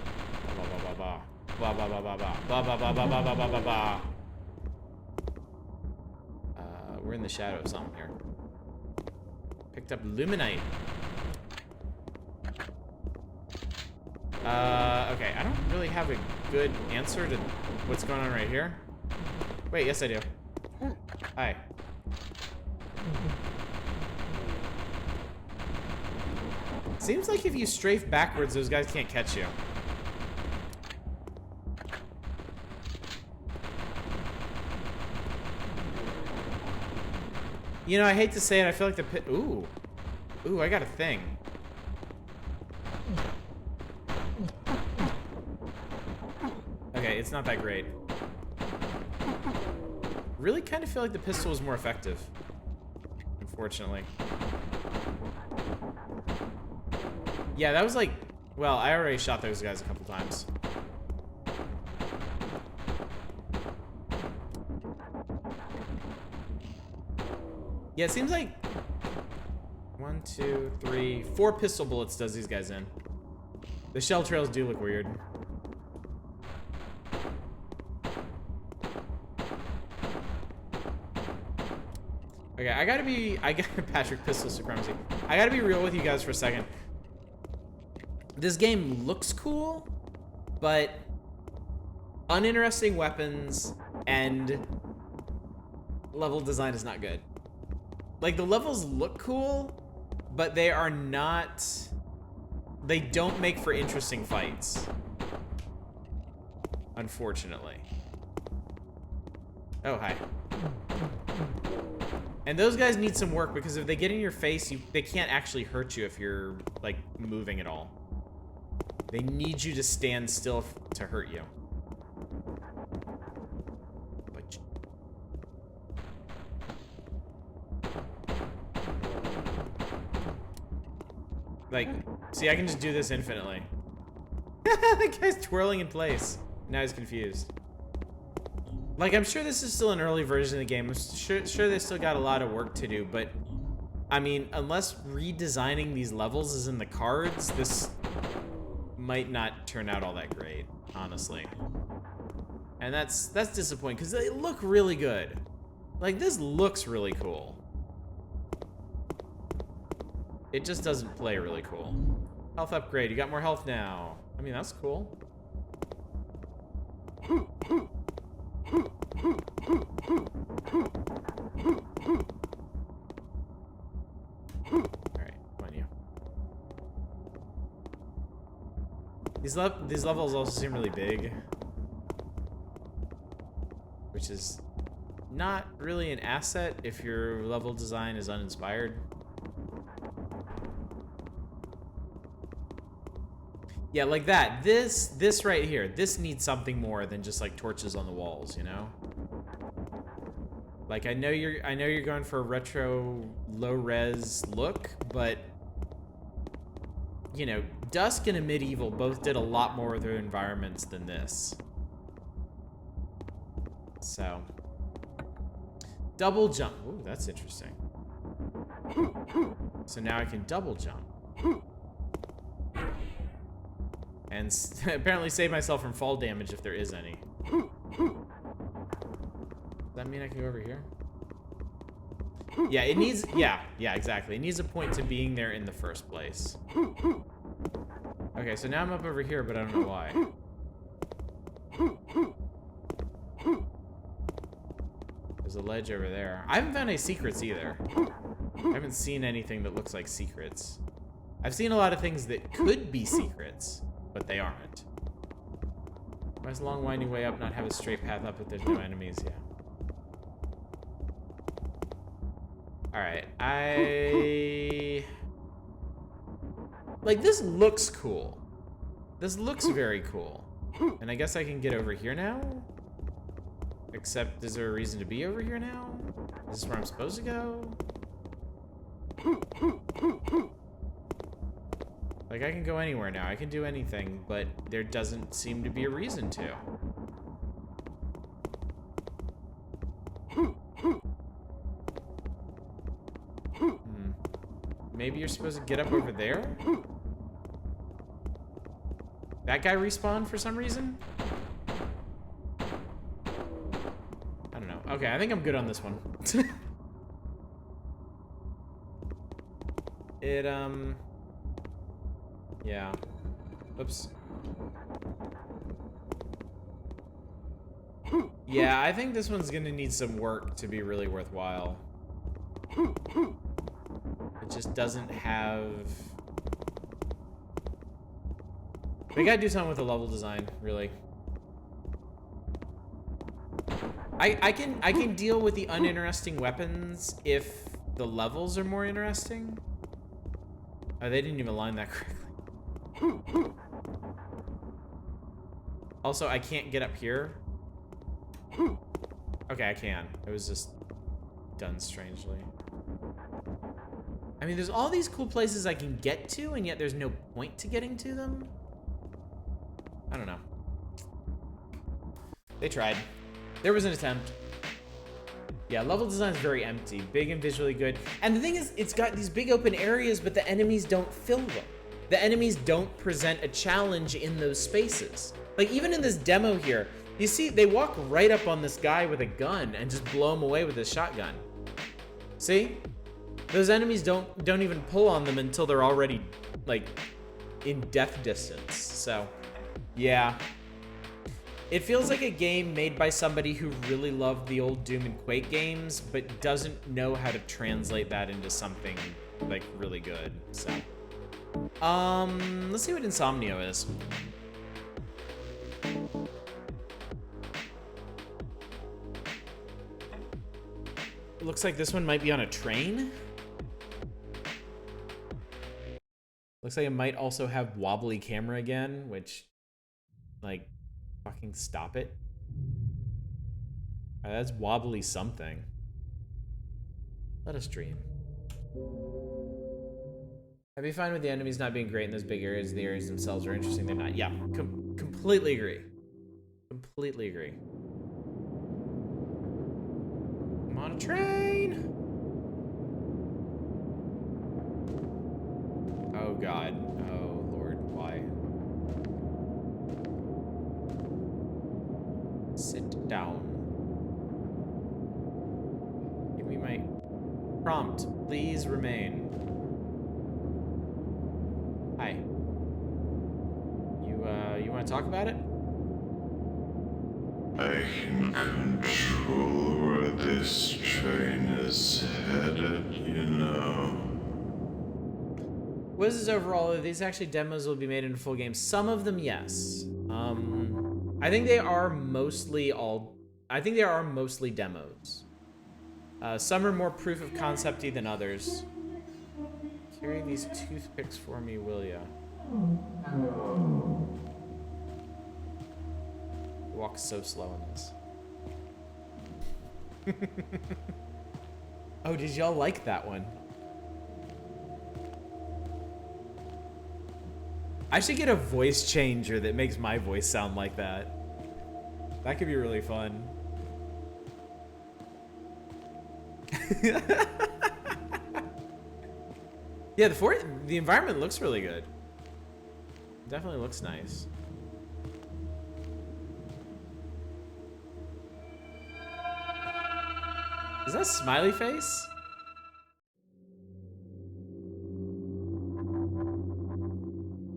ba ba ba. Ba ba ba ba ba. Ba ba ba ba ba ba ba ba ba. We're in the shadow of something here. Picked up Luminite. Okay, I don't really have a good answer to what's going on right here. Wait, yes I do. Hi. Seems like if you strafe backwards, those guys can't catch you. You know, I hate to say it, I feel like the pit. Ooh. Ooh, I got a thing. Okay, it's not that great. Really kind of feel like the pistol was more effective. Unfortunately. Yeah, that was like... Well, I already shot those guys a couple times. Yeah, it seems like... 1, 2, 3, 4 pistol bullets does these guys in. The shell trails do look weird. Okay, I got Patrick Pistol Supremacy. I gotta be real with you guys for a second. This game looks cool, but uninteresting weapons and level design is not good. Like, the levels look cool, but they are not... They don't make for interesting fights. Unfortunately. Oh, hi. And those guys need some work, because if they get in your face, they can't actually hurt you if you're, like, moving at all. They need you to stand still to hurt you. Like, see, I can just do this infinitely. That guy's twirling in place. Now he's confused. Like, I'm sure this is still an early version of the game. I'm sure they still got a lot of work to do, but I mean, unless redesigning these levels is in the cards, this might not turn out all that great, honestly. And that's disappointing, because they look really good. Like, this looks really cool. It just doesn't play really cool. Health upgrade, you got more health now. I mean, that's cool. Alright, come on you. These levels also seem really big. Which is not really an asset if your level design is uninspired. Yeah, like that. This right here. This needs something more than just like torches on the walls, you know? Like, I know you're going for a retro low-res look, but you know, Dusk and a Medieval both did a lot more with their environments than this. So, double jump. Ooh, that's interesting. So now I can double jump. And apparently save myself from fall damage if there is any. Does that mean I can go over here? Yeah, it needs... Yeah, exactly. It needs a point to being there in the first place. Okay, so now I'm up over here, but I don't know why. There's a ledge over there. I haven't found any secrets either. I haven't seen anything that looks like secrets. I've seen a lot of things that could be secrets, but they aren't. Why does a long winding way up not have a straight path up if there's no enemies? Yeah. Alright, like, this looks cool. This looks very cool. And I guess I can get over here now? Except, is there a reason to be over here now? Is this where I'm supposed to go? Like, I can go anywhere now. I can do anything, but there doesn't seem to be a reason to. Maybe you're supposed to get up over there? That guy respawned for some reason? I don't know. Okay, I think I'm good on this one. Yeah. Oops. Yeah, I think this one's gonna need some work to be really worthwhile. It just doesn't have... We gotta do something with the level design, really. I can deal with the uninteresting weapons if the levels are more interesting. Oh, they didn't even line that correctly. Also, I can't get up here. Okay, I can. It was just done strangely. I mean, there's all these cool places I can get to, and yet there's no point to getting to them. I don't know. They tried. There was an attempt. Yeah, level design is very empty, big and visually good. And the thing is, it's got these big open areas, but the enemies don't fill them. The enemies don't present a challenge in those spaces. Like, even in this demo here, you see, they walk right up on this guy with a gun and just blow him away with his shotgun. See? Those enemies don't even pull on them until they're already, like, in death distance. So, yeah. It feels like a game made by somebody who really loved the old Doom and Quake games, but doesn't know how to translate that into something, like, really good. So, let's see what Insomnio is. It looks like this one might be on a train. Looks like it might also have wobbly camera again, which, like, fucking stop it. That's wobbly something. Let us dream. I'd be fine with the enemies not being great in those big areas. The areas themselves are interesting. They're not. Yeah, completely agree. Completely agree. I'm on a train. Oh God. Oh Lord. Why? Sit down. Give me my prompt. Please remain. Hi. You want to talk about it? I can control where this train is headed, you know. What is this overall? Are these actually demos will be made into full games? Some of them, yes. I think they are mostly demos. Some are more proof of concept-y than others. Carry these toothpicks for me, will ya? Walk so slow in this. Oh, did y'all like that one? I should get a voice changer that makes my voice sound like that. That could be really fun. Yeah, the environment looks really good. Definitely looks nice. Is that a smiley face?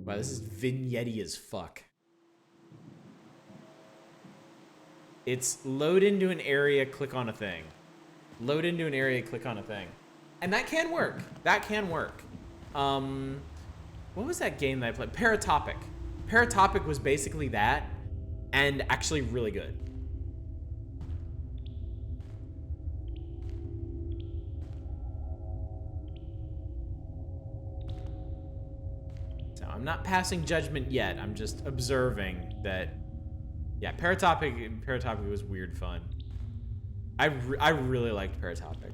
Wow, this is vignette-y as fuck. It's load into an area, click on a thing. Load into an area, click on a thing. And that can work. That can work. What was that game that I played? Paratopic. Paratopic was basically that, and actually really good. So I'm not passing judgment yet. I'm just observing that. Yeah, Paratopic was weird fun. I really liked Paratopic.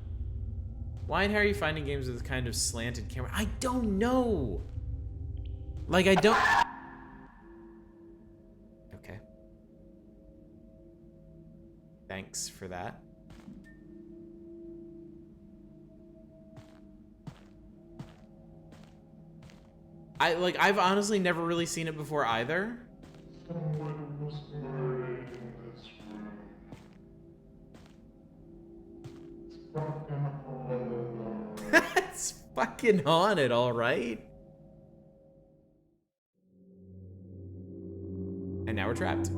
Why and how are you finding games with kind of slanted camera? I don't know. Like, I don't... Okay. Thanks for that. I've honestly never really seen it before either. Someone was murdering this room. It's fucking haunted, alright? And now we're trapped.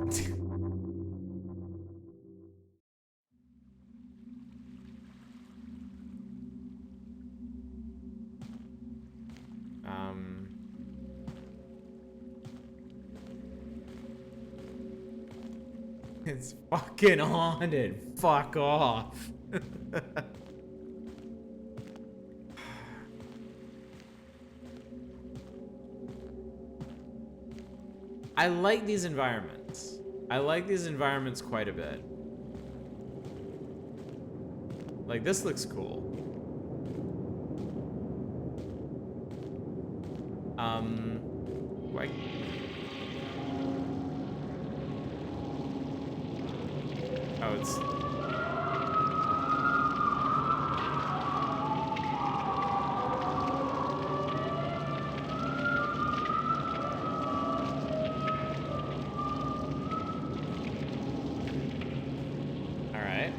It's fucking haunted. Fuck off. I like these environments. I like these environments quite a bit. Like, this looks cool. Like... Oh, it's... Alright.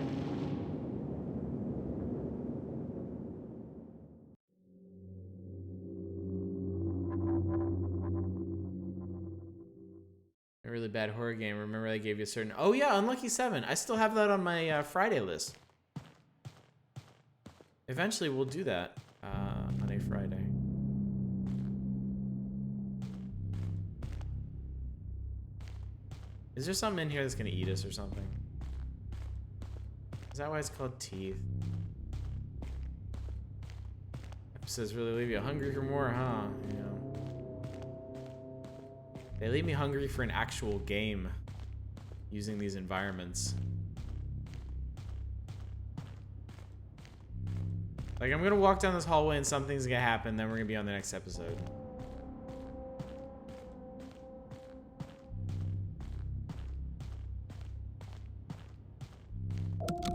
A really bad horror game. Remember I gave you a certain... Oh yeah, Unlucky 7. I still have that on my Friday list. Eventually we'll do that on a Friday. Is there something in here that's gonna eat us or something? Is that why it's called Teeth? Episodes really leave you hungry for more, huh? Yeah. They leave me hungry for an actual game using these environments. Like, I'm gonna walk down this hallway and something's gonna happen, then we're gonna be on the next episode.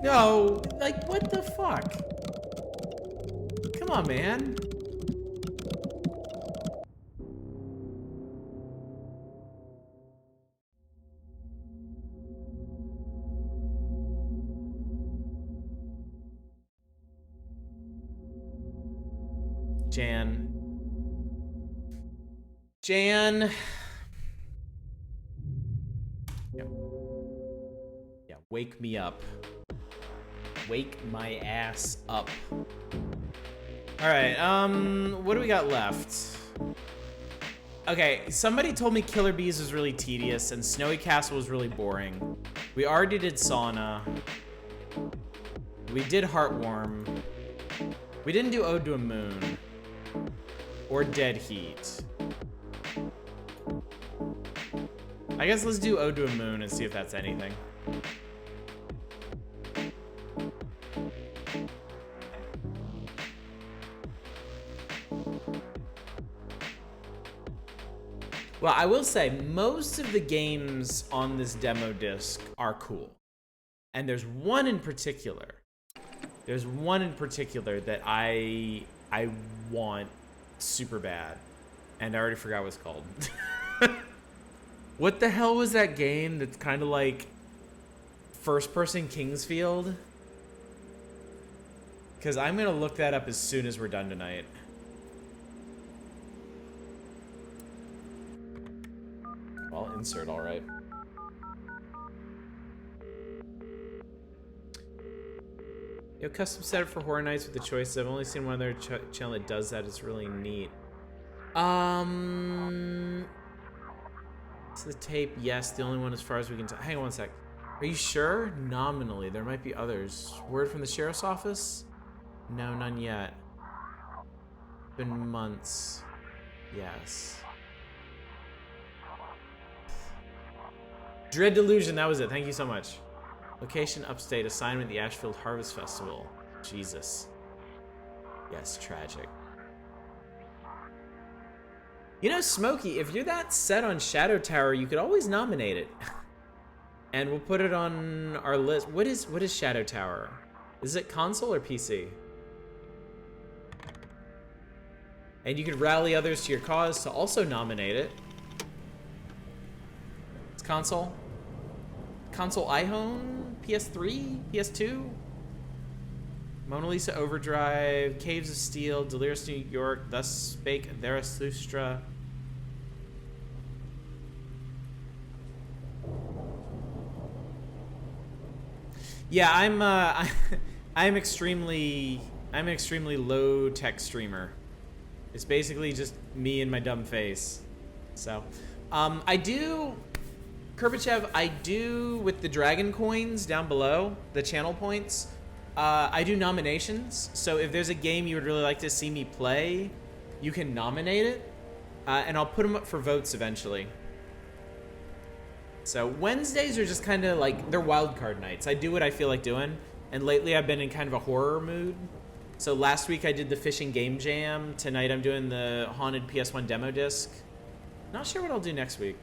No! Like, what the fuck? Come on, man. Jan. Yep. Yeah, wake me up. Wake my ass up. Alright, what do we got left? Okay, somebody told me Killer Bees was really tedious and Snowy Castle was really boring. We already did Sauna. We did Heartworm. We didn't do Ode to a Moon. Or Dead Heat. I guess let's do Ode to a Moon and see if that's anything. Well, I will say, most of the games on this demo disc are cool. And there's one in particular. There's one in particular that I want super bad. And I already forgot what it's called. What the hell was that game that's kind of like first-person Kingsfield? Because I'm going to look that up as soon as we're done tonight. Well, insert, all right. Yo, custom setup for Horror Nights with the choices. I've only seen one other channel that does that. It's really neat. It's the tape. Yes, the only one as far as we can tell. Hang on one sec. Are you sure? Nominally, there might be others. Word from the sheriff's office? No, none yet. Been months. Yes. Dread Delusion, that was it. Thank you so much. Location upstate. Assignment the Ashfield Harvest Festival. Jesus. Yes, tragic. You know, Smokey, if you're that set on Shadow Tower, you could always nominate it. And we'll put it on our list. What is Shadow Tower? Is it console or PC? And you could rally others to your cause to also nominate it. It's console. Console iPhone, PS3, PS2. Mona Lisa Overdrive, Caves of Steel, Delirious New York, Thus Spake Zarathustra. Yeah, I'm I'm extremely low tech streamer. It's basically just me and my dumb face. So, I do, Kerbachev, I do with the dragon coins down below, the channel points. I do nominations. So if there's a game you would really like to see me play, you can nominate it, and I'll put them up for votes eventually. So Wednesdays are just kind of like, they're wildcard nights. I do what I feel like doing, and lately I've been in kind of a horror mood. So last week I did the Fishing Game Jam. Tonight I'm doing the Haunted PS1 demo disc. Not sure what I'll do next week.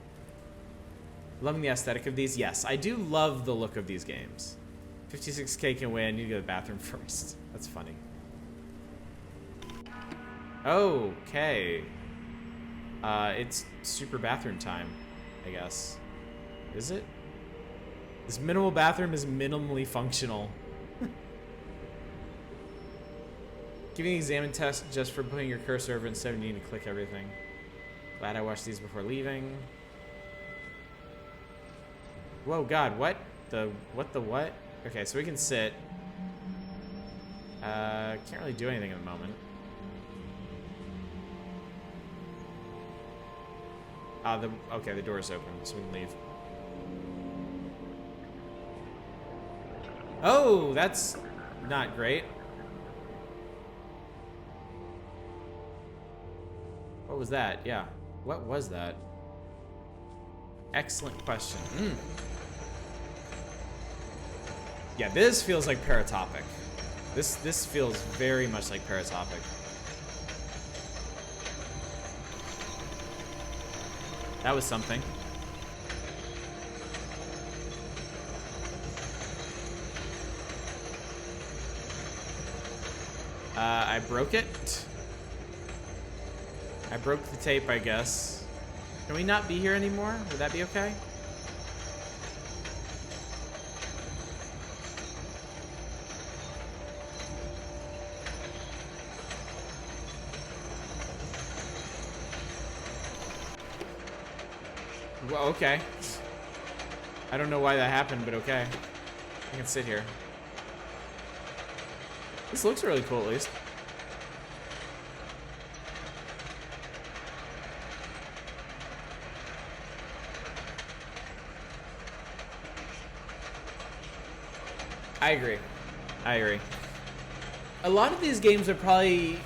Loving the aesthetic of these. Yes, I do love the look of these games. 56K can win. I need to go to the bathroom first. That's funny. Okay. It's super bathroom time, I guess. Is it? This minimal bathroom is minimally functional. Giving an examine test just for putting your cursor over instead of needing to click everything. Glad I watched these before leaving. Whoa, God, what? The what? Okay, so we can sit. Can't really do anything at the moment. Okay, the door's open, so we can leave. Oh, that's not great. What was that? Yeah. What was that? Excellent question. Yeah, this feels like Paratopic. This feels very much like Paratopic. That was something. I broke it. I broke the tape, I guess. Can we not be here anymore? Would that be okay? Well, okay. I don't know why that happened, but okay. I can sit here. This looks really cool, at least. I agree. A lot of these games would probably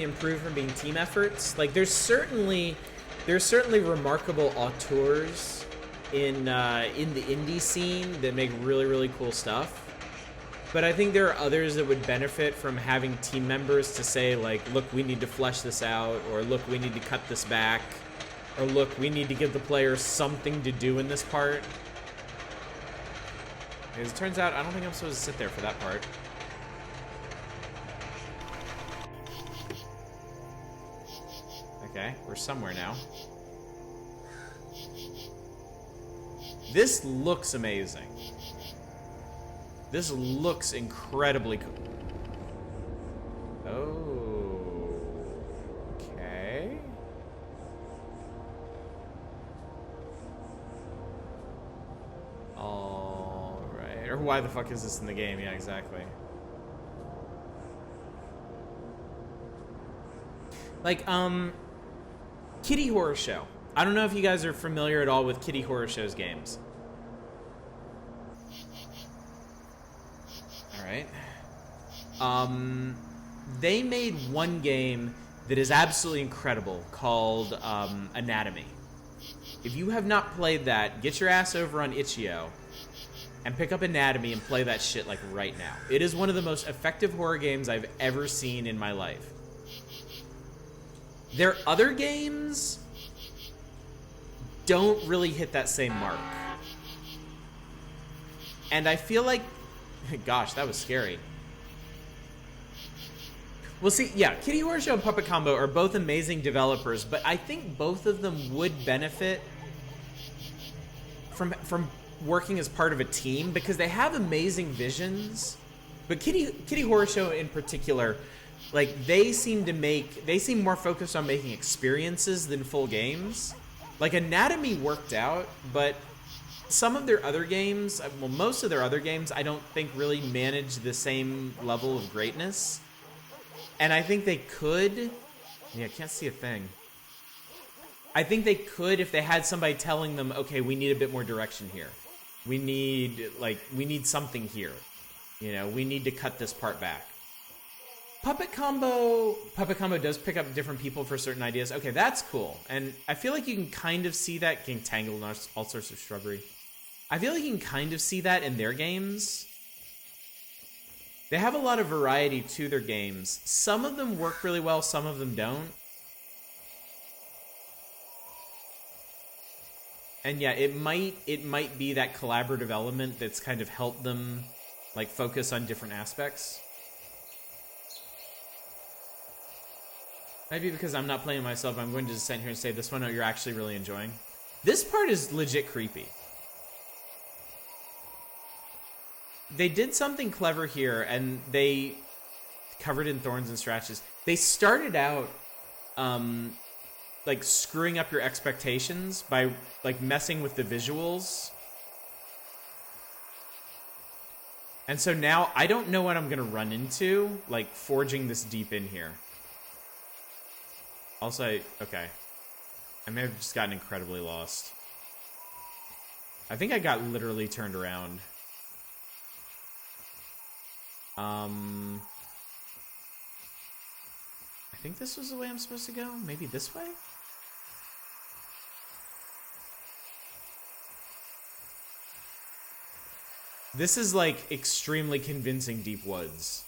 improve from being team efforts. Like there's certainly remarkable auteurs in the indie scene that make really cool stuff. But I think there are others that would benefit from having team members to say like, look, we need to flesh this out, or look, we need to cut this back, or look, we need to give the player something to do in this part. As it turns out, I don't think I'm supposed to sit there for that part. Okay, we're somewhere now. This looks amazing. This looks incredibly cool. Oh. Okay. why the fuck is this in the game? Yeah, exactly. Like, Kitty Horror Show. I don't know if you guys are familiar at all with Kitty Horror Show's games. Alright. They made one game that is absolutely incredible called, Anatomy. If you have not played that, get your ass over on Itch.io and pick up Anatomy and play that shit, like, right now. It is one of the most effective horror games I've ever seen in my life. Their other games don't really hit that same mark. And I feel like... Gosh, that was scary. Well, see, yeah, Kitty Horror Show and Puppet Combo are both amazing developers, but I think both of them would benefit from working as part of a team because they have amazing visions. But Kitty Horror Show in particular, like, they seem more focused on making experiences than full games. Like, Anatomy worked out, but some of their other games, well, most of their other games, I don't think really manage the same level of greatness. And I think they could... Yeah, I can't see a thing. I think they could if they had somebody telling them, okay, we need a bit more direction here. We need something here. You know, we need to cut this part back. Puppet Combo does pick up different people for certain ideas. Okay, that's cool. And I feel like you can kind of see that getting tangled in all sorts of shrubbery. I feel like you can kind of see that in their games. They have a lot of variety to their games. Some of them work really well, some of them don't. And yeah, it might be that collaborative element that's kind of helped them, like, focus on different aspects. Maybe because I'm not playing myself, I'm going to just sit here and say this one you're actually really enjoying. This part is legit creepy. They did something clever here, and they covered in thorns and scratches. They started out, like, screwing up your expectations by, like, messing with the visuals. And so now I don't know what I'm gonna run into, like, forging this deep in here. Also, okay. I may have just gotten incredibly lost. I think I got literally turned around. I think this was the way I'm supposed to go. Maybe this way? This is, like, extremely convincing deep woods.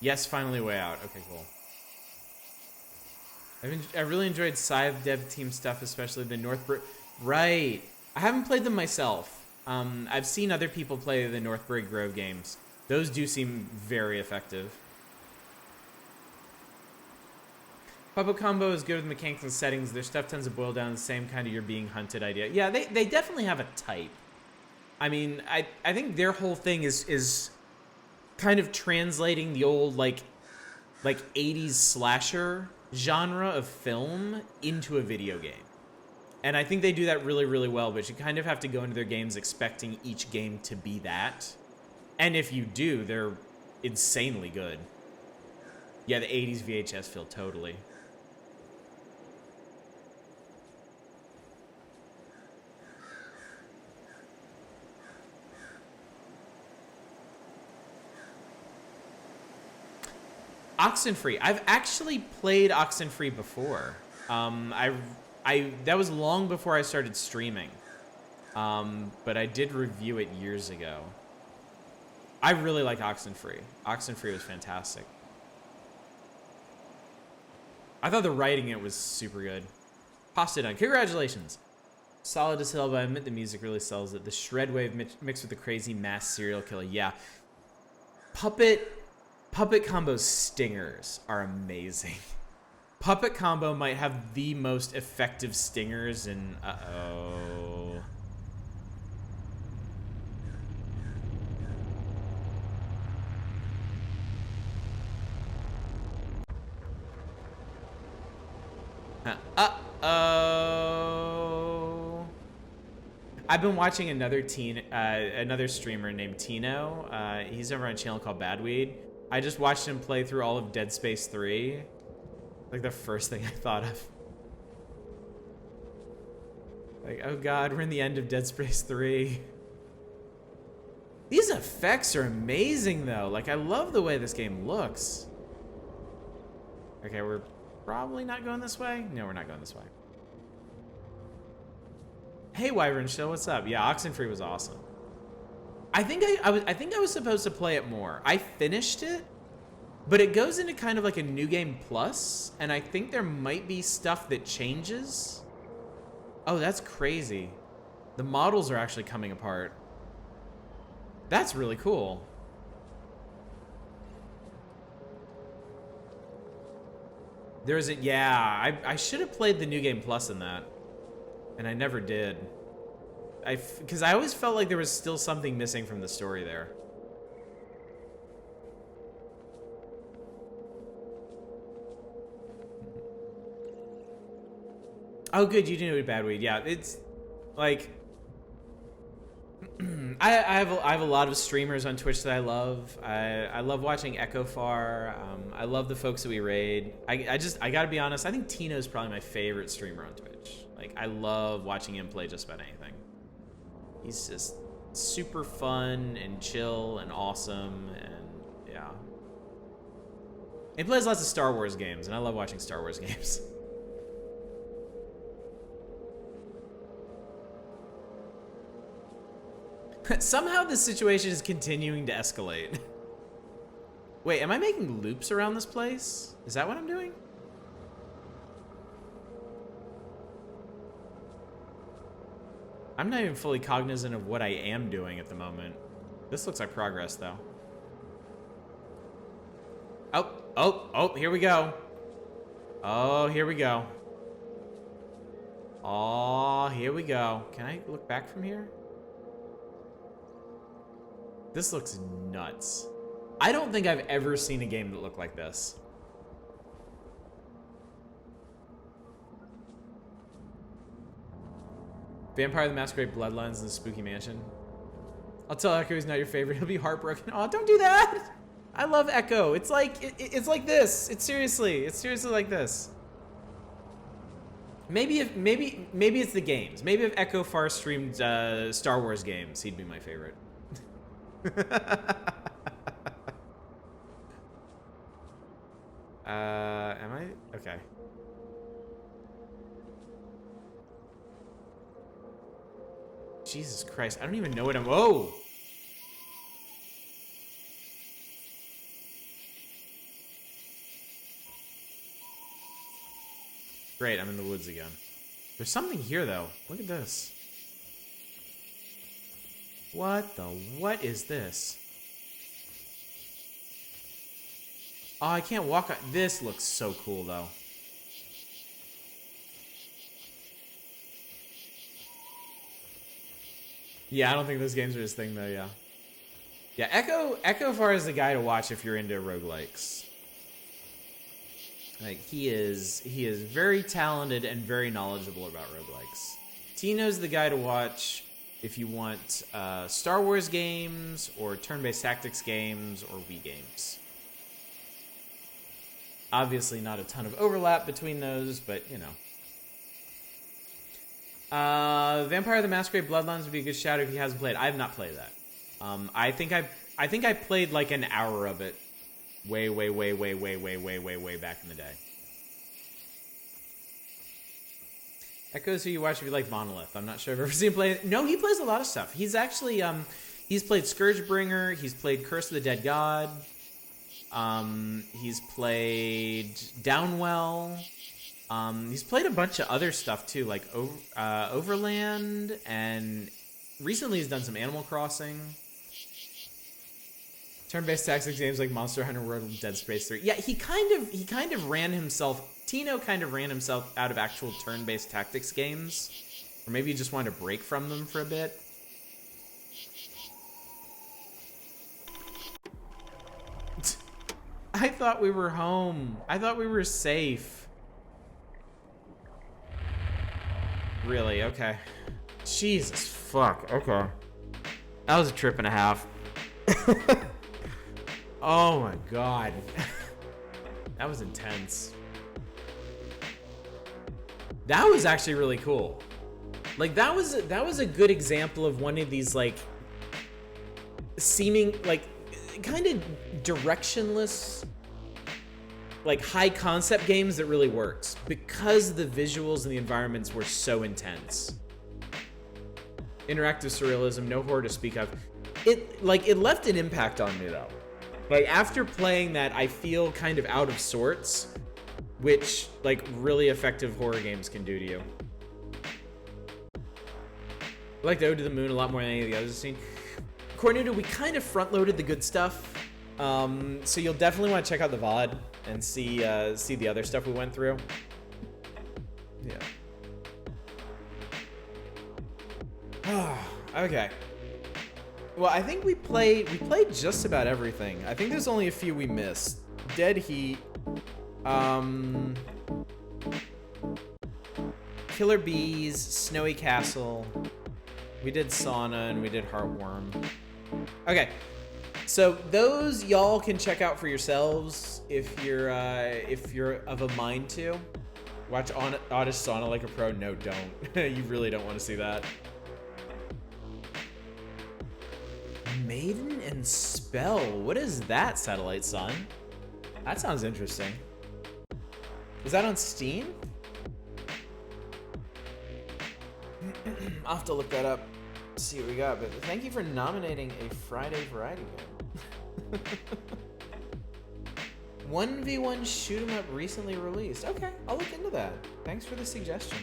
Yes, finally way out. Okay, cool. I really enjoyed Scythe dev team stuff, especially the Northbury. Right. I haven't played them myself. I've seen other people play the Northbury Grove games. Those do seem very effective. Puppet Combo is good with mechanics and settings. Their stuff tends to boil down to the same kind of you're being hunted idea. Yeah, they definitely have a type. I mean, I think their whole thing is kind of translating the old, like 80s slasher genre of film into a video game. And I think they do that really, really well, but you kind of have to go into their games expecting each game to be that. And if you do, they're insanely good. Yeah, the 80s VHS feel totally. Oxenfree. I've actually played Oxenfree before. That was long before I started streaming. But I did review it years ago. I really like Oxenfree. Oxenfree was fantastic. I thought the writing in it was super good. Pasta done. Congratulations. Solid as hell, but I admit the music really sells it. The shred wave mixed with the crazy mass serial killer. Yeah. Puppet Combo's stingers are amazing. Puppet Combo might have the most effective stingers in... Uh-oh. Uh-oh. I've been watching another streamer named Tino. He's over on a channel called Badweed. I just watched him play through all of Dead Space 3. Like the first thing I thought of. Like, oh god, we're in the end of Dead Space 3. These effects are amazing though. Like, I love the way this game looks. Okay, we're probably not going this way. No, we're not going this way. Hey, Wyvern Show, what's up? Yeah, Oxenfree was awesome. I think I was supposed to play it more. I finished it, but it goes into kind of like a new game plus, and I think there might be stuff that changes. Oh, that's crazy. The models are actually coming apart. That's really cool. There's a, yeah, I should have played the new game plus in that, and I never did. Because I always felt like there was still something missing from the story there. Oh, good, you do know Badweed. Yeah, it's like I have a lot of streamers on Twitch that I love. I love watching Echo Far. I love the folks that we raid. I gotta be honest. I think Tino's probably my favorite streamer on Twitch. Like, I love watching him play just about anything. He's just super fun and chill and awesome, and yeah. He plays lots of Star Wars games, and I love watching Star Wars games. Somehow this situation is continuing to escalate. Wait, am I making loops around this place? Is that what I'm doing? I'm not even fully cognizant of what I am doing at the moment. This looks like progress, though. Oh, here we go. Oh, here we go. Oh, here we go. Can I look back from here? This looks nuts. I don't think I've ever seen a game that looked like this. Vampire the Masquerade Bloodlines in the Spooky Mansion. I'll tell Echo he's not your favorite. He'll be heartbroken. Oh, don't do that! I love Echo. It's like it's like this. It's seriously like this. Maybe it's the games. Maybe if Echo Far streamed Star Wars games, he'd be my favorite. Am I? Okay. Jesus Christ, I don't even know what I'm, whoa! Great, I'm in the woods again. There's something here though. Look at this. What is this? Oh, I can't walk on. This looks so cool though. Yeah, I don't think those games are his thing though, yeah. Yeah, Echo Far is the guy to watch if you're into roguelikes. Like, he is very talented and very knowledgeable about roguelikes. Tino's the guy to watch if you want Star Wars games or turn-based tactics games or Wii games. Obviously not a ton of overlap between those, but you know. Vampire the Masquerade Bloodlines would be a good shout if he hasn't played. I have not played that. I think I played like an hour of it way back in the day. Echoes who you watch if you like Monolith. I'm not sure if I've ever seen him play. No, he plays a lot of stuff. He's actually he's played Scourgebringer, he's played Curse of the Dead God. He's played Downwell. He's played a bunch of other stuff too, like Overland, and recently he's done some Animal Crossing. Turn-based tactics games like Monster Hunter World and Dead Space 3. Yeah, he kind of ran himself. Tino kind of ran himself out of actual turn-based tactics games, or maybe he just wanted to break from them for a bit. I thought we were home. I thought we were safe. Really? Okay. Jesus fuck. Okay. That was a trip and a half. Oh my god. That was intense. That was actually really cool. Like that was a good example of one of these like seeming like kind of directionless like high concept games that really works because the visuals and the environments were so intense. Interactive surrealism, no horror to speak of. It left an impact on me though. Like after playing that, I feel kind of out of sorts, which like really effective horror games can do to you. I liked Ode to the Moon a lot more than any of the others I've seen. Cornuda, we kind of front-loaded the good stuff, so you'll definitely want to check out the VOD and see the other stuff we went through. Yeah. Okay. Well, I think we played just about everything. I think there's only a few we missed. Dead Heat, Killer Bees, Snowy Castle. We did Sauna and we did Heartworm. Okay, so those y'all can check out for yourselves if you're of a mind to. Watch Odyssey Sauna like a pro. No, don't. You really don't want to see that. Maiden and Spell. What is that, Satellite Sun? That sounds interesting. Is that on Steam? I'll have to look that up, see what we got. But thank you for nominating a Friday variety game. 1v1 shoot 'em up recently released. Okay, I'll look into that. Thanks for the suggestion.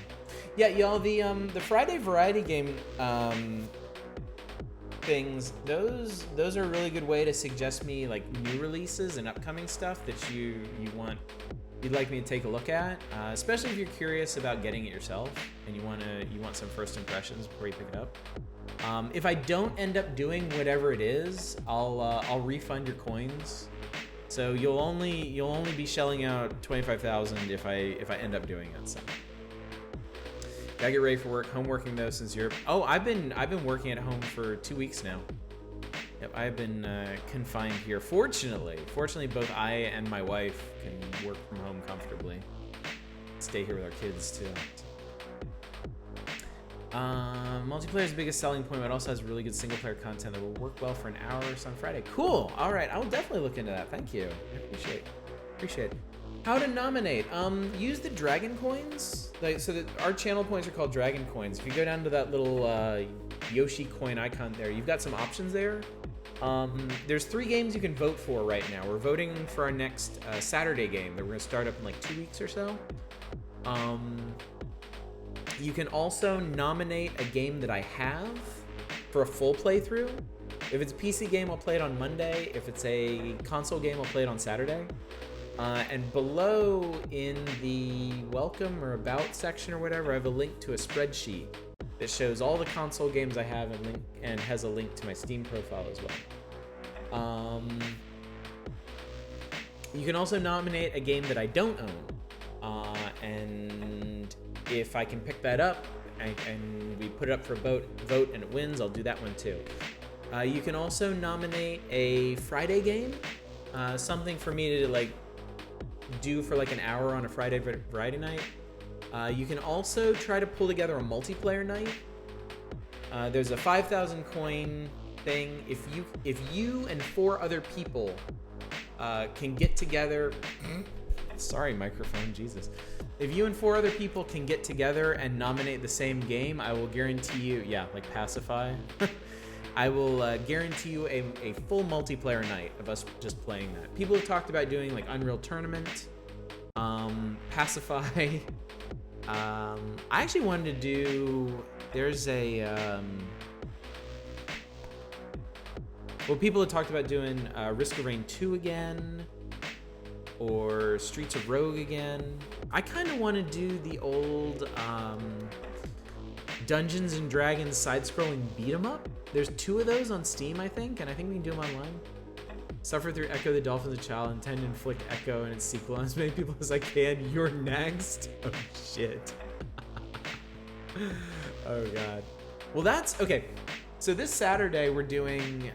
Yeah, y'all, the Friday variety game things, those are a really good way to suggest me like new releases and upcoming stuff that you'd like me to take a look at, especially if you're curious about getting it yourself and you want some first impressions before you pick it up. If I don't end up doing whatever it is, I'll refund your coins. So you'll only be shelling out 25,000 if I end up doing it. So gotta get ready for work. Home working though since you're. Oh, I've been working at home for 2 weeks now. Yep, I've been confined here. Fortunately, both I and my wife can work from home comfortably. Stay here with our kids too. Multiplayer is the biggest selling point, but it also has really good single player content that will work well for an hour or so on Friday. Cool. All right, I will definitely look into that. Thank you. I appreciate it. How to nominate? Use the dragon coins. So that our channel points are called dragon coins. If you go down to that little Yoshi coin icon there, you've got some options there. There's 3 games you can vote for right now. We're voting for our next Saturday game that we're gonna start up in like 2 weeks or so. You can also nominate a game that I have for a full playthrough. If it's a PC game, I'll play it on Monday. If it's a console game, I'll play it on Saturday. And below in the welcome or about section or whatever, I have a link to a spreadsheet that shows all the console games I have and has a link to my Steam profile as well. You can also nominate a game that I don't own. And if I can pick that up and we put it up for a vote and it wins, I'll do that one too. You can also nominate a Friday game, something for me to like do for like an hour on a Friday variety night. You can also try to pull together a multiplayer night. There's a 5,000 coin thing. If you and 4 other people can get together. Sorry, microphone, Jesus. If you and 4 other people can get together and nominate the same game, I will guarantee you, yeah, like Pacify. I will guarantee you a full multiplayer night of us just playing that. People have talked about doing like Unreal Tournament, Pacify. I actually wanted to do, there's a, well, people have talked about doing Risk of Rain 2 again, or Streets of Rogue again. I kind of want to do the old Dungeons and Dragons side-scrolling beat-em-up. There's 2 of those on Steam, I think, and I think we can do them online. Suffer through Echo the Dolphin as a child, intend to inflict Echo and its sequel on as many people as I can. You're next. Oh, shit. Oh, God. Well, that's okay. So this Saturday we're doing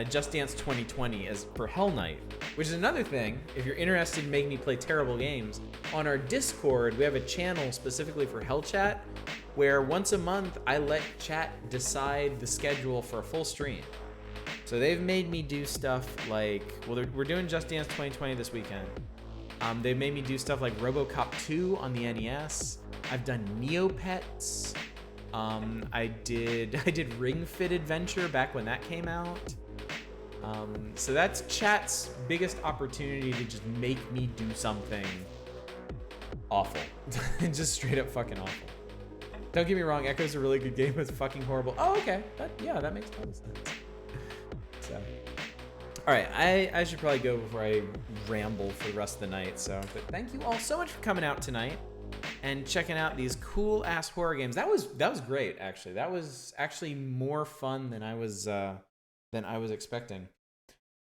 Just Dance 2020 as for Hell Night, which is another thing. If you're interested in making me play terrible games, on our Discord we have a channel specifically for Hell Chat, where once a month I let chat decide the schedule for a full stream. So they've made me do stuff like, well, we're doing Just Dance 2020 this weekend. They've made me do stuff like RoboCop 2 on the NES. I've done Neopets. I did Ring Fit Adventure back when that came out. So that's chat's biggest opportunity to just make me do something awful. Just straight up fucking awful. Don't get me wrong, Echo's a really good game, but it's fucking horrible. Oh, okay. That makes total sense. So, all right, I should probably go before I ramble for the rest of the night. So, but thank you all so much for coming out tonight and checking out these cool ass horror games. That was great, actually. That was actually more fun than I was expecting,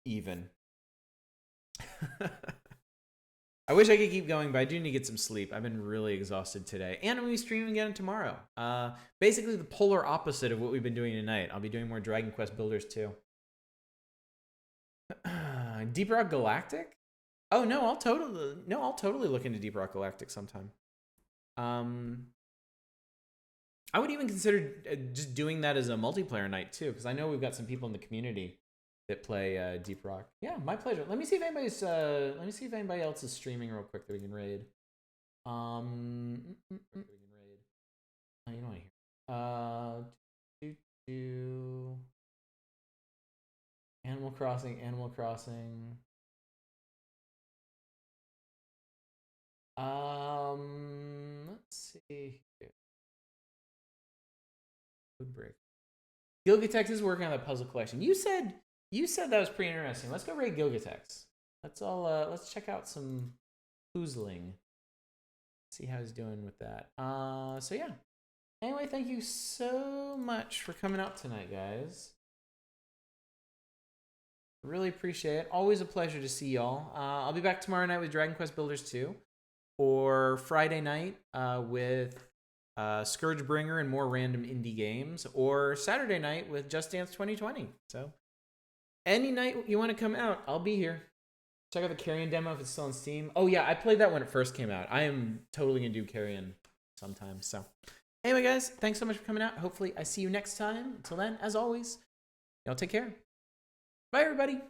even. I wish I could keep going, but I do need to get some sleep. I've been really exhausted today. And I'm going to be streaming again tomorrow. Basically the polar opposite of what we've been doing tonight. I'll be doing more Dragon Quest Builders 2. Deep Rock Galactic? Oh, no, I'll totally look into Deep Rock Galactic sometime. I would even consider just doing that as a multiplayer night, too, because I know we've got some people in the community that play Deep Rock. Yeah, my pleasure. Let me see if anybody else is streaming real quick that we can raid. You know what I hear? Animal Crossing. Let's see here. Food break. Gilgatex is working on that puzzle collection. You said that was pretty interesting. Let's go raid Gilgatex. Let's check out some puzzling. See how he's doing with that. So yeah. Anyway, thank you so much for coming out tonight, guys. Really appreciate it. Always a pleasure to see y'all. I'll be back tomorrow night with Dragon Quest Builders 2, or Friday night with Scourgebringer and more random indie games, or Saturday night with Just Dance 2020. So any night you want to come out, I'll be here. Check out the Carrion demo if it's still on Steam. Oh yeah, I played that when it first came out. I am totally gonna do Carrion sometime. So anyway, guys, thanks so much for coming out. Hopefully I see you next time. Until then, as always, y'all take care. Bye, everybody.